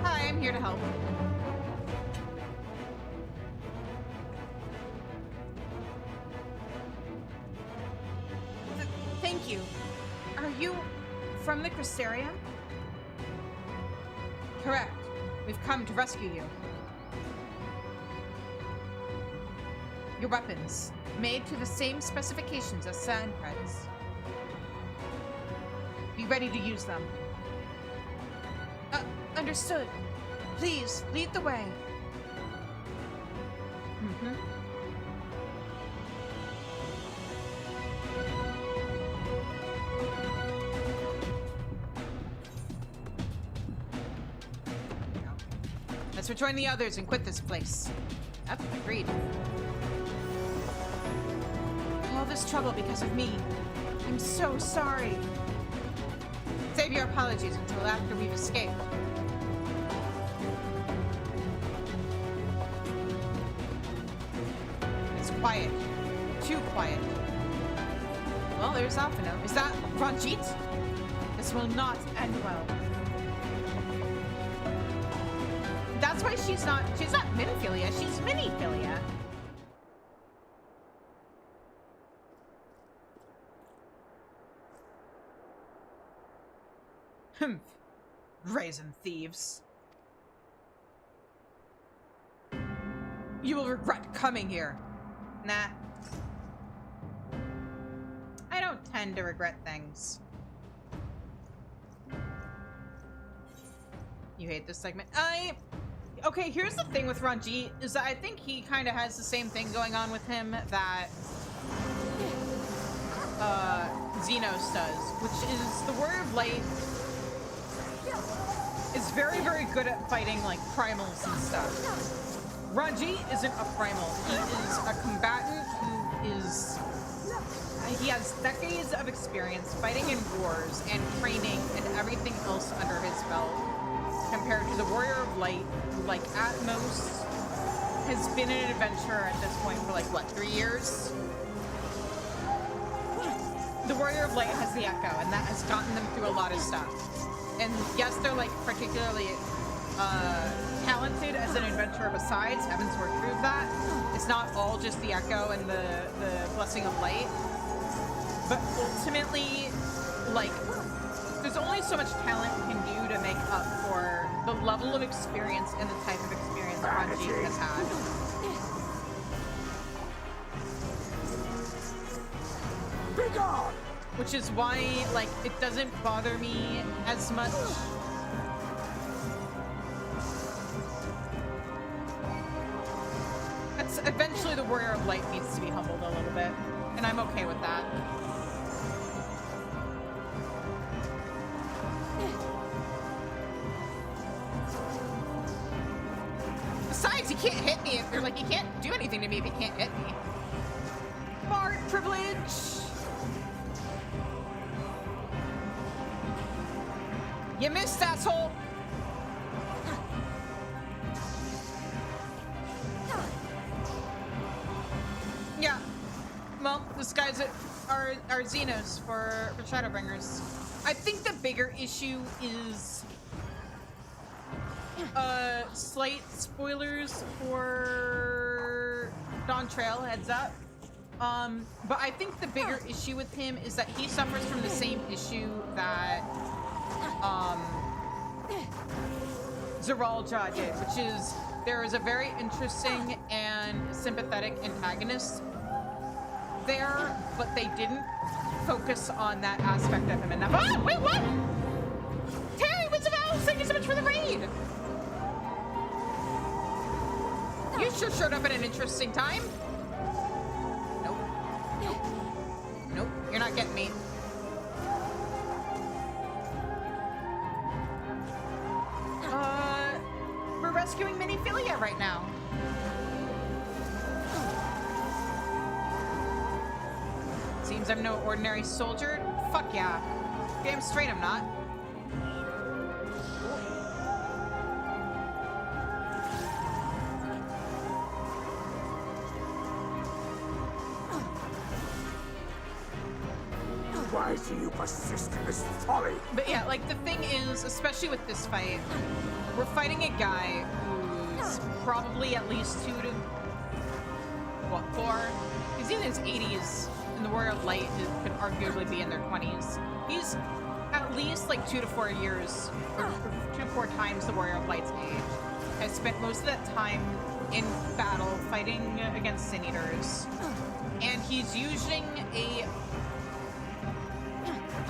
Hi, I'm here to help. Thank you. Are you from the Crystarium? Correct. We've come to rescue you. Your weapons, made to the same specifications as Sandred's. Be ready to use them. Understood. Please, lead the way. Let's rejoin the others and quit this place. Yep, agreed. All this trouble because of me. I'm so sorry. Save your apologies until after we've escaped. It's quiet. Too quiet. Well, there's Alphino. Is that Ranjit? This will not end well. That's why she's not Minphilia, she's Miniphilia. Raisin thieves. You will regret coming here. Nah. I don't tend to regret things. You hate this segment? Okay, here's the thing with Ranjit, is that I think he kind of has the same thing going on with him that Xenos does, which is the Warrior of Light is very, very good at fighting, like, primals and stuff. Ranjit isn't a primal. He is a combatant who is... He has decades of experience fighting in wars and training and everything else under his belt, compared to the Warrior of Light, who, like, at most, has been in an adventure at this point for, like, what, 3 years? The Warrior of Light has the Echo, and that has gotten them through a lot of stuff. And yes, they're, like, particularly talented as an adventurer besides. Heavensward proved that. It's not all just the Echo and the Blessing of Light. But ultimately, like, there's only so much talent you can do to make up for the level of experience and the type of experience Ranjit has had. Be gone! Which is why, like, it doesn't bother me as much. That's eventually the Warrior of Light needs to be humbled a little bit, and I'm okay with that. Besides, he can't hit me, or like, he can't do anything to me if he can't hit me. Bard privilege! You missed, asshole! Yeah. Well, this guy's our Xenos for Shadowbringers. I think the bigger issue is slight spoilers for Dawn Trail, heads up. But I think the bigger issue with him is that he suffers from the same issue that Zeralja did, which is there is a very interesting and sympathetic antagonist there, but they didn't focus on that aspect of him enough. Oh, wait, what? Terry, what's about? Thank you so much for the raid. You sure showed up at an interesting time. Nope. Nope. Nope. You're not getting me. We're rescuing Miniphilia right now. Seems I'm no ordinary soldier. Fuck yeah. Damn straight I'm not. Why do you persist in this folly? But yeah, like the thing is, especially with this fight, we're fighting a guy who's probably at least 2 to, what, 4? He's in his 80s, and the Warrior of Light could arguably be in their 20s. He's at least like 2 to 4 years, or 2 to 4 times the Warrior of Light's age. Has spent most of that time in battle fighting against Sin Eaters, and he's using a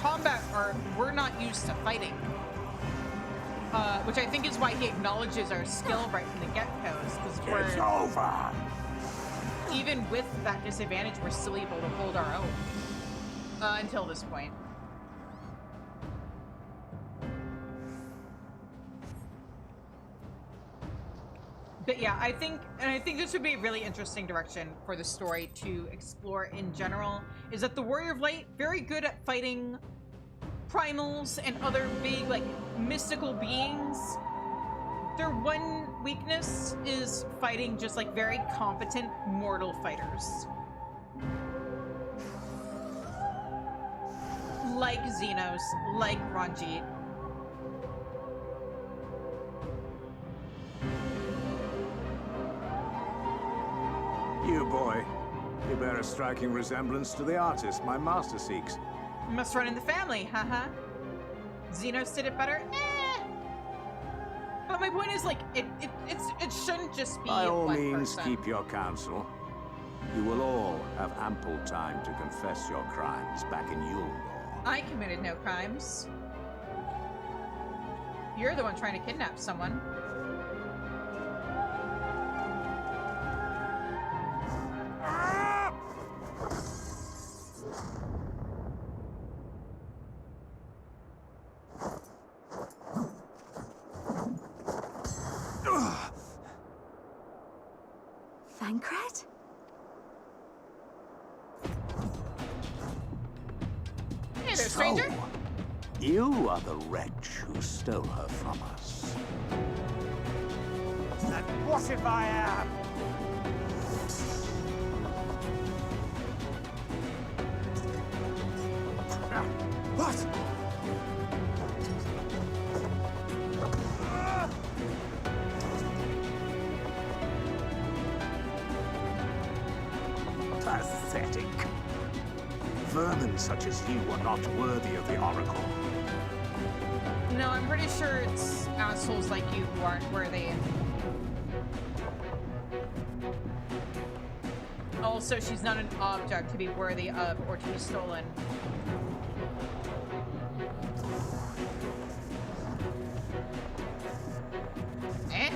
combat art we're not used to fighting, which I think is why he acknowledges our skill right from the get-go, because It's over. Even with that disadvantage, we're still able to hold our own until this point. But yeah, I think this would be a really interesting direction for the story to explore in general, is that the Warrior of Light, very good at fighting primals and other big, like, mystical beings. Their one weakness is fighting just, like, very competent mortal fighters. Like Xenos, like Ranjit. You, boy. You bear a striking resemblance to the artist my master seeks. Must run in the family, haha. Xenos did it better? Eh. But my point is, like, it shouldn't just be By all one means, person. keep your counsel. You will all have ample time to confess your crimes back in Yulmore. I committed no crimes. You're the one trying to kidnap someone. Thancred? Hey there, stranger. You are the wretch who stole her from us. And what if I am? What? Pathetic. Vermin such as you are not worthy of the Oracle. No, I'm pretty sure it's assholes like you who aren't worthy. Also, she's not an object to be worthy of or to be stolen. Eh?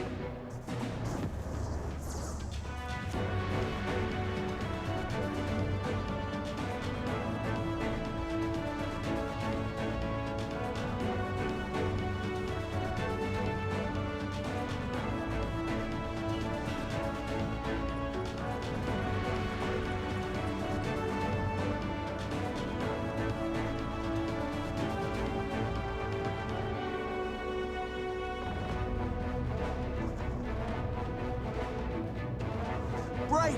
Break!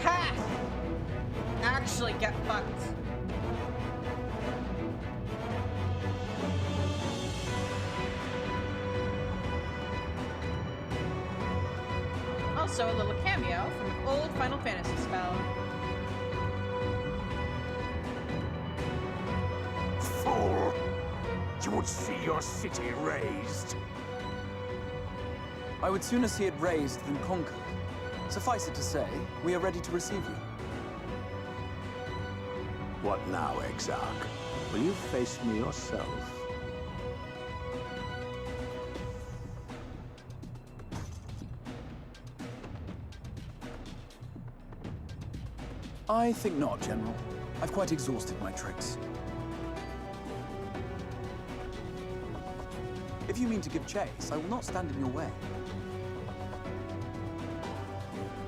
Ha! Actually get fucked. Also, a little cameo from an old Final Fantasy spell. Fool! You would see your city razed. I would sooner see it razed than conquered. Suffice it to say, we are ready to receive you. What now, Exarch? Will you face me yourself? I think not, General. I've quite exhausted my tricks. If you mean to give chase, I will not stand in your way.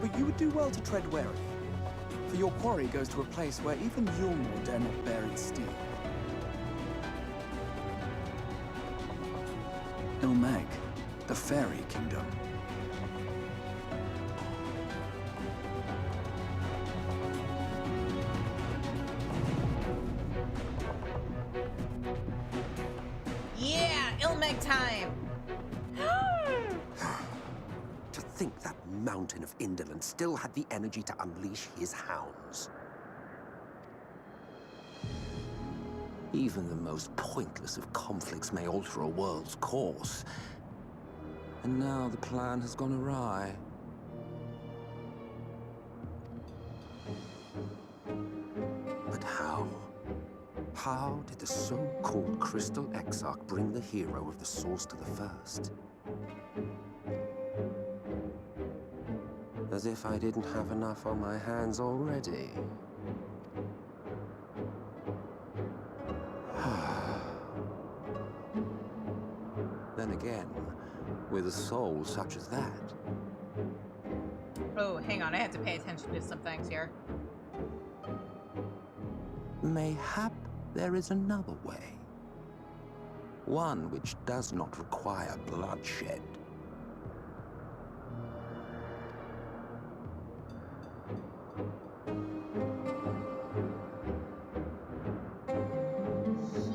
But you would do well to tread warily, for your quarry goes to a place where even Yulmore dare not bear its steel. Ilmeg, the Fairy Kingdom. Yeah, Ilmeg time! To think that mountain of indolence still had the energy to unleash his hounds. Even the most pointless of conflicts may alter a world's course. And now the plan has gone awry. But how? How did the so-called Crystal Exarch bring the hero of the source to the first? As if I didn't have enough on my hands already. Then again, with a soul such as that. Oh, hang on, I have to pay attention to some things here. Mayhap there is another way. One which does not require bloodshed.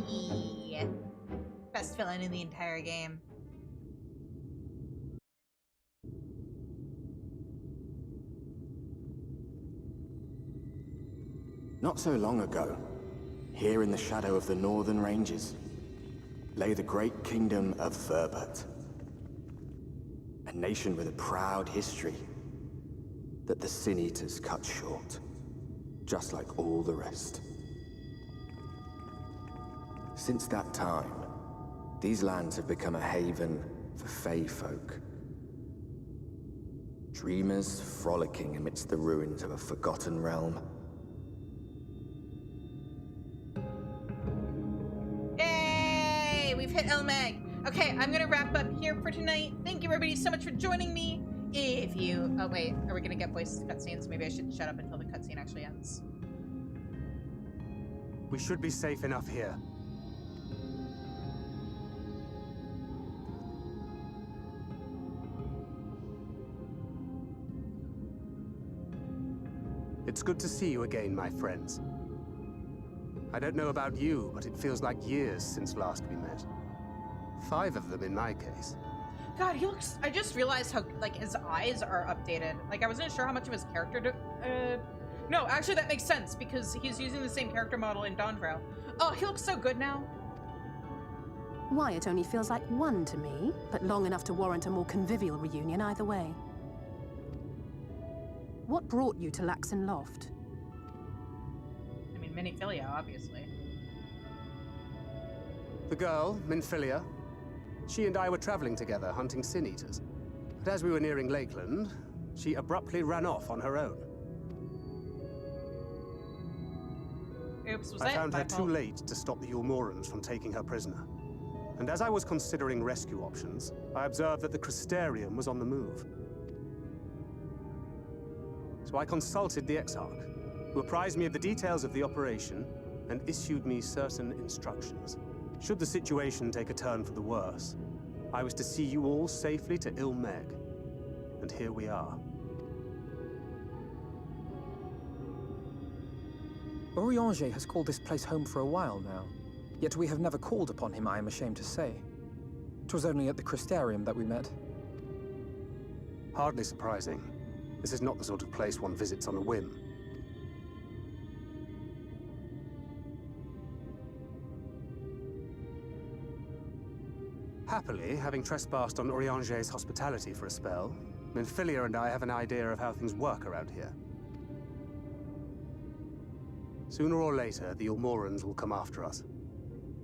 Yeah. Best villain in the entire game. Not so long ago, here in the shadow of the northern ranges, lay the great kingdom of Verbert. A nation with a proud history that the Sin Eaters cut short, just like all the rest. Since that time, these lands have become a haven for Fey folk. Dreamers frolicking amidst the ruins of a forgotten realm. We've hit Ilmeg. Okay, I'm gonna wrap up here for tonight. Thank you everybody so much for joining me. If you... Oh wait, are we gonna get voice cutscenes? Maybe I should shut up until the cutscene actually ends. We should be safe enough here. It's good to see you again, my friends. I don't know about you, but it feels like years since last we met. 5 of them in my case. God, he looks... I just realized how, like, his eyes are updated. Like, I wasn't sure how much of his character No, actually that makes sense because he's using the same character model in Dawnfrow. Oh, he looks so good now. Why, it only feels like one to me, but long enough to warrant a more convivial reunion either way. What brought you to Laxon Loft? I mean, Miniphilia, obviously. The girl, Minphilia, she and I were traveling together hunting sin eaters. But as we were nearing Lakeland, she abruptly ran off on her own. Oops, was I that found my her too fault? late to stop the Ulmorans from taking her prisoner. And as I was considering rescue options, I observed that the Crystarium was on the move. So I consulted the Exarch, who apprised me of the details of the operation and issued me certain instructions. Should the situation take a turn for the worse, I was to see you all safely to Ilmeg. And here we are. Orianger has called this place home for a while now, yet we have never called upon him, I am ashamed to say. 'Twas only at the Crystarium that we met. Hardly surprising. This is not the sort of place one visits on a whim. Happily, having trespassed on Orianger's hospitality for a spell, Minphilia and I have an idea of how things work around here. Sooner or later, the Ulmorans will come after us.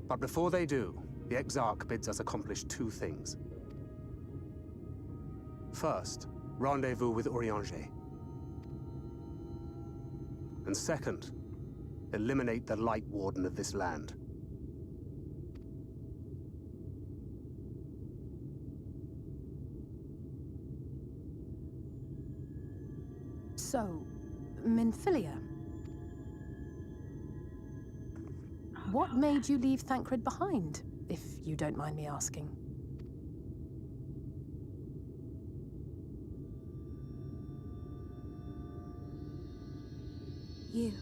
But before they do, the Exarch bids us accomplish two things. First, rendezvous with Orianger. And second, eliminate the Light Warden of this land. So, Minphilia. What made you leave Thancred behind, if you don't mind me asking? You.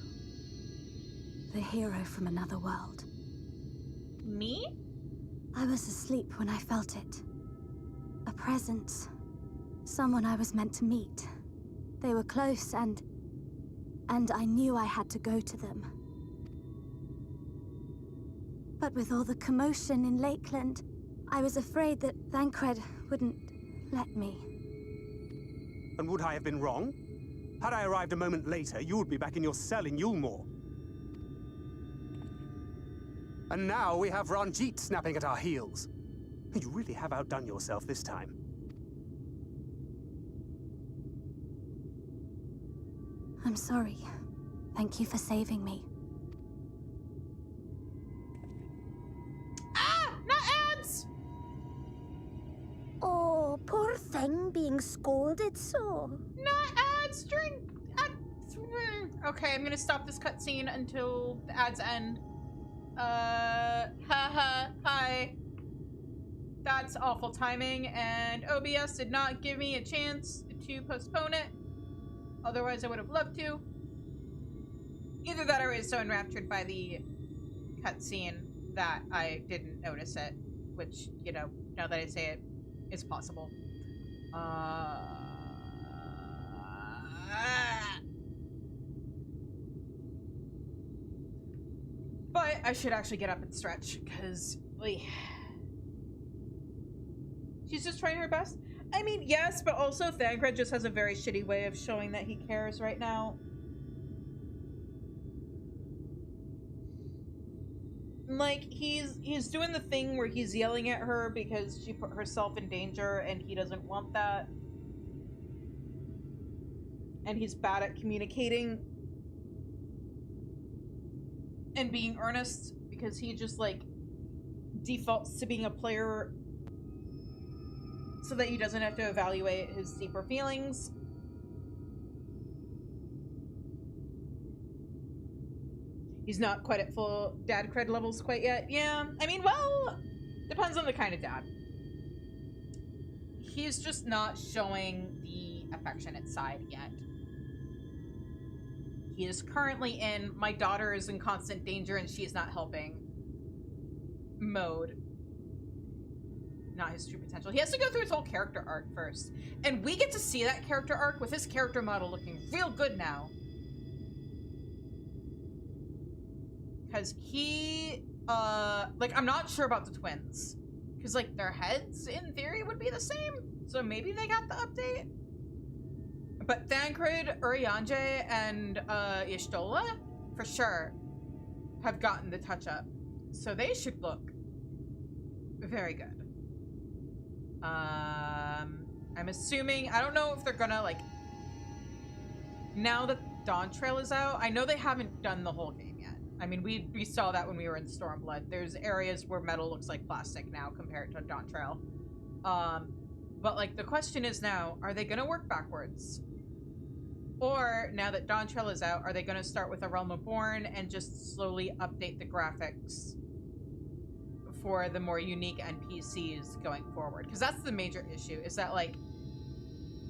The hero from another world. Me? I was asleep when I felt it. A presence. Someone I was meant to meet. They were close and I knew I had to go to them. But with all the commotion in Lakeland, I was afraid that Thancred wouldn't let me. And would I have been wrong? Had I arrived a moment later, you would be back in your cell in Yulmore. And now we have Ranjit snapping at our heels. You really have outdone yourself this time. I'm sorry. Thank you for saving me. Ah! Not ads! Oh, poor thing being scolded so. Not ads! Drink! Okay, I'm gonna stop this cutscene until the ads end. Haha, hi. That's awful timing, and OBS did not give me a chance to postpone it. Otherwise, I would have loved to. Either that or I was so enraptured by the cutscene that I didn't notice it. Which, you know, now that I say it, is possible. But I should actually get up and stretch, because she's just trying her best. I mean, yes, but also Thancred just has a very shitty way of showing that he cares right now. Like, he's doing the thing where he's yelling at her because she put herself in danger and he doesn't want that. And he's bad at communicating and being earnest because he just, like, defaults to being a player so that he doesn't have to evaluate his deeper feelings. He's not quite at full dad cred levels quite yet. Yeah, I mean, well, depends on the kind of dad. He's just not showing the affectionate side yet. He is currently in my daughter is in constant danger and she's not helping mode. Not his true potential. He has to go through his whole character arc first. And we get to see that character arc with his character model looking real good now. because he, like, I'm not sure about the twins. Because, like, their heads, in theory, would be the same. So maybe they got the update. But Thancred, Urianger, and Y'shtola, for sure, have gotten the touch-up. So they should look very good. I'm assuming, I don't know if they're gonna, like, now that Dawn Trail is out, I know they haven't done the whole game yet. I mean, we saw that when we were in Stormblood. There's areas where metal looks like plastic now compared to Dawn Trail. But, like, the question is now, are they gonna work backwards? Or, now that Dawn Trail is out, are they gonna start with A Realm Reborn and just slowly update the graphics for the more unique NPCs going forward? Because that's the major issue, is that, like,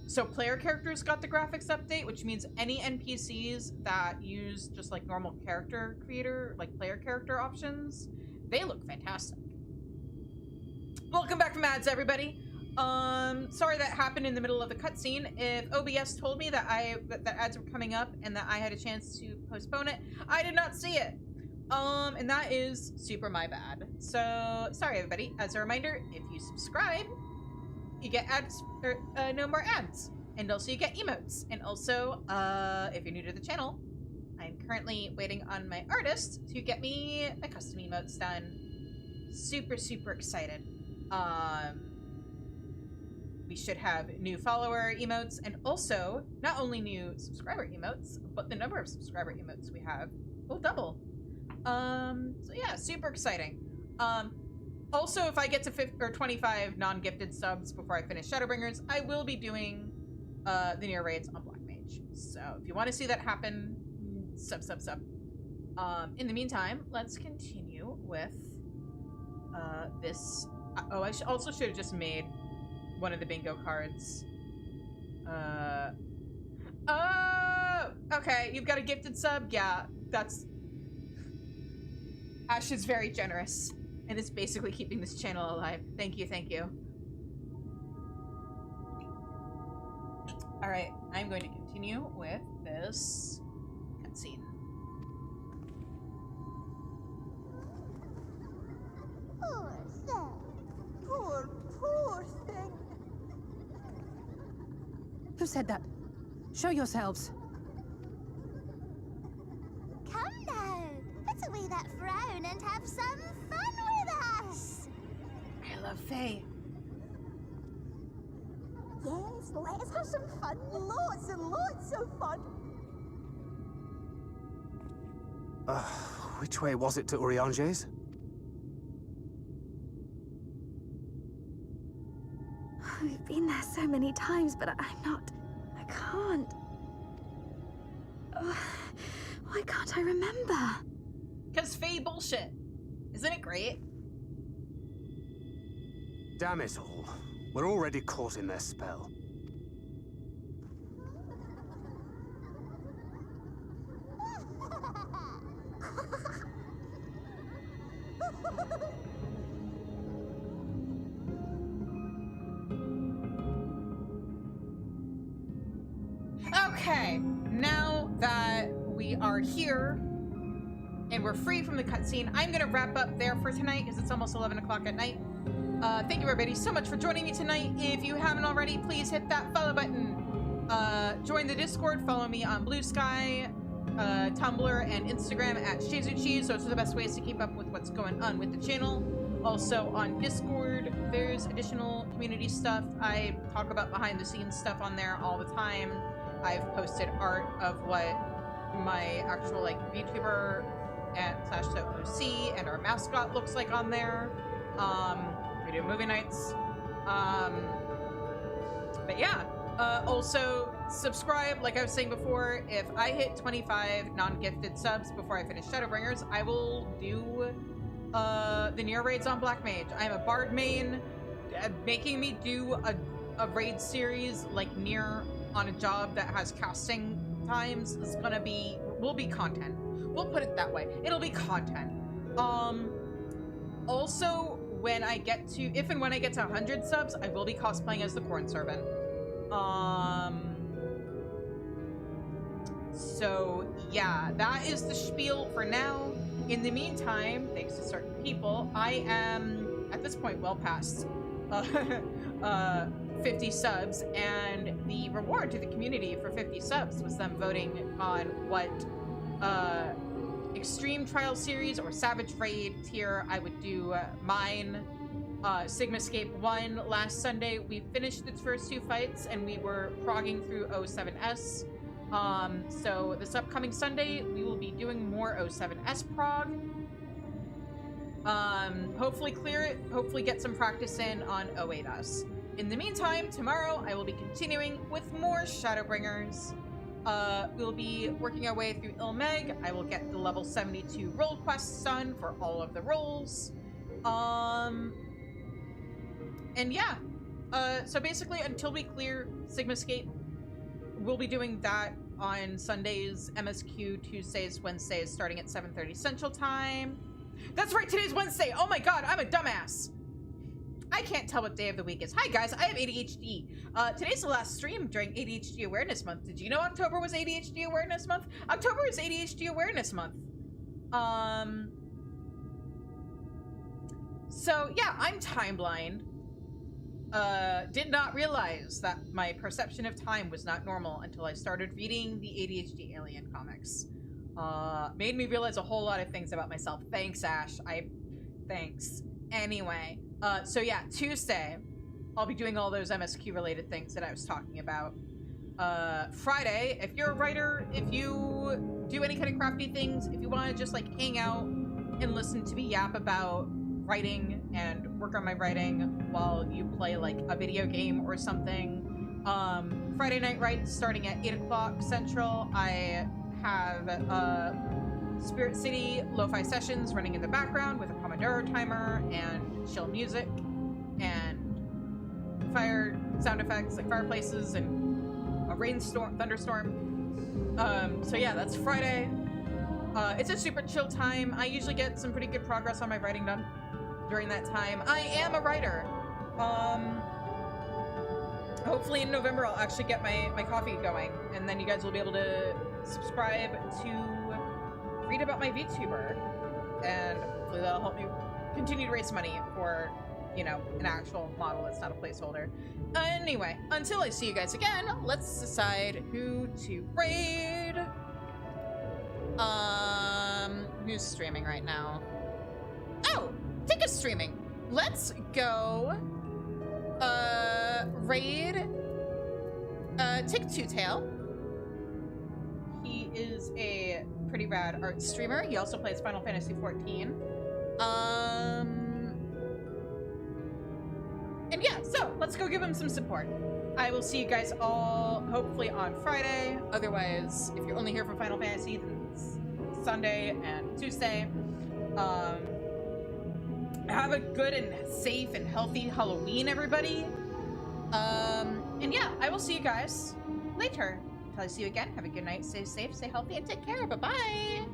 so player characters got the graphics update, which means any NPCs that use just, like, normal character creator, like, player character options, they look fantastic. Welcome back from ads, everybody. Sorry that happened in the middle of the cutscene. If OBS told me that that ads were coming up and that I had a chance to postpone it, I did not see it. And that is super my bad. So, sorry everybody. As a reminder, if you subscribe, you get ads, or no more ads. And also you get emotes. And also, if you're new to the channel, I'm currently waiting on my artist to get me my custom emotes done. Super, super excited. We should have new follower emotes, and also, not only new subscriber emotes, but the number of subscriber emotes we have will double. So yeah, super exciting. Also, if I get to 25 non-gifted subs before I finish Shadowbringers, I will be doing the Nier raids on Black Mage. So if you want to see that happen, sub. In the meantime, let's continue with this. Oh, I also should have just made one of the bingo cards. Oh, okay. You've got a gifted sub? Yeah, that's... Ash is very generous, and it's basically keeping this channel alive. Thank you, thank you. Alright, I'm going to continue with this cutscene. Poor thing. Poor thing. Who said that? Show yourselves. Come now, put away that frown and have some fun with us. I love Faye. Yes, let us have some fun. Lots and lots of fun. Which way was it to Urianger's? We've been there so many times, but I can't. Why can't I remember? Because Faye bullshit. Isn't it great? Damn it all. We're already caught in their spell. Okay, now that we are here and we're free from the cutscene, I'm gonna wrap up there for tonight because it's almost 11 o'clock at night. Thank you everybody so much for joining me tonight. If you haven't already, please hit that follow button. Join the Discord, follow me on Blue Sky, Tumblr, and Instagram at Shizuchi. Those are the best ways to keep up with what's going on with the channel. Also on Discord, there's additional community stuff. I talk about behind the scenes stuff on there all the time. I've posted art of what my actual like VTuber and /OC and our mascot looks like on there. We do movie nights. But yeah, also subscribe. Like I was saying before, if I hit 25 non-gifted subs before I finish Shadowbringers, I will do the Nier raids on Black Mage. I'm a Bard main. Making me do a raid series like Nier on a job that has casting times is gonna be, will be content. We'll put it that way. It'll be content. Also, when I get to, if and when I get to 100 subs, I will be cosplaying as the Corn Servant. So yeah, that is the spiel for now. In the meantime, thanks to certain people, I am, at this point, well past 50 subs, and the reward to the community for 50 subs was them voting on what Extreme Trial Series or Savage Raid tier I would do mine. SigmaScape won last Sunday. We finished its first 2 fights, and we were progging through 07S. So this upcoming Sunday, we will be doing more 07S prog. Hopefully clear it, hopefully get some practice in on 08S. In the meantime, tomorrow I will be continuing with more Shadowbringers. We'll be working our way through Ilmeg. I will get the level 72 role quests done for all of the roles. And yeah, so basically until we clear SigmaScape, we'll be doing that on Sundays, MSQ, Tuesdays, Wednesdays, starting at 7:30 Central Time. That's right, today's Wednesday. Oh my god, I'm a dumbass. I can't tell what day of the week is. Hi guys, I have ADHD. Today's the last stream during ADHD Awareness Month. Did you know October was ADHD Awareness Month? October is ADHD Awareness Month. So yeah, I'm time blind. Did not realize that my perception of time was not normal until I started reading the ADHD Alien comics. Made me realize a whole lot of things about myself. Thanks, Ash. Thanks. Anyway, so yeah, Tuesday, I'll be doing all those MSQ related things that I was talking about. Friday, if you're a writer, if you do any kind of crafty things, if you want to just like hang out and listen to me yap about writing and work on my writing while you play like a video game or something. Friday Night Writes starting at 8 o'clock Central. I have Spirit City lo-fi sessions running in the background with a Pomodoro timer and chill music and fire sound effects like fireplaces and a rainstorm, thunderstorm. So yeah, that's Friday. It's a super chill time. I usually get some pretty good progress on my writing done during that time. I am a writer. Hopefully in November I'll actually get my coffee going, and then you guys will be able to subscribe to read about my VTuber, and hopefully that'll help me continue to raise money for, you know, an actual model that's not a placeholder. Anyway, until I see you guys again, let's decide who to raid. Who's streaming right now? Oh, Tick is streaming. Let's go raid Tick Two-Tail. He is a pretty rad art streamer. He also plays Final Fantasy XIV. And yeah, so let's go give him some support. I will see you guys all hopefully on Friday. Otherwise, if you're only here for Final Fantasy, then it's Sunday and Tuesday. Have a good and safe and healthy Halloween, everybody. And yeah, I will see you guys later. Until I see you again, have a good night, stay safe, stay healthy, and take care. Bye-bye.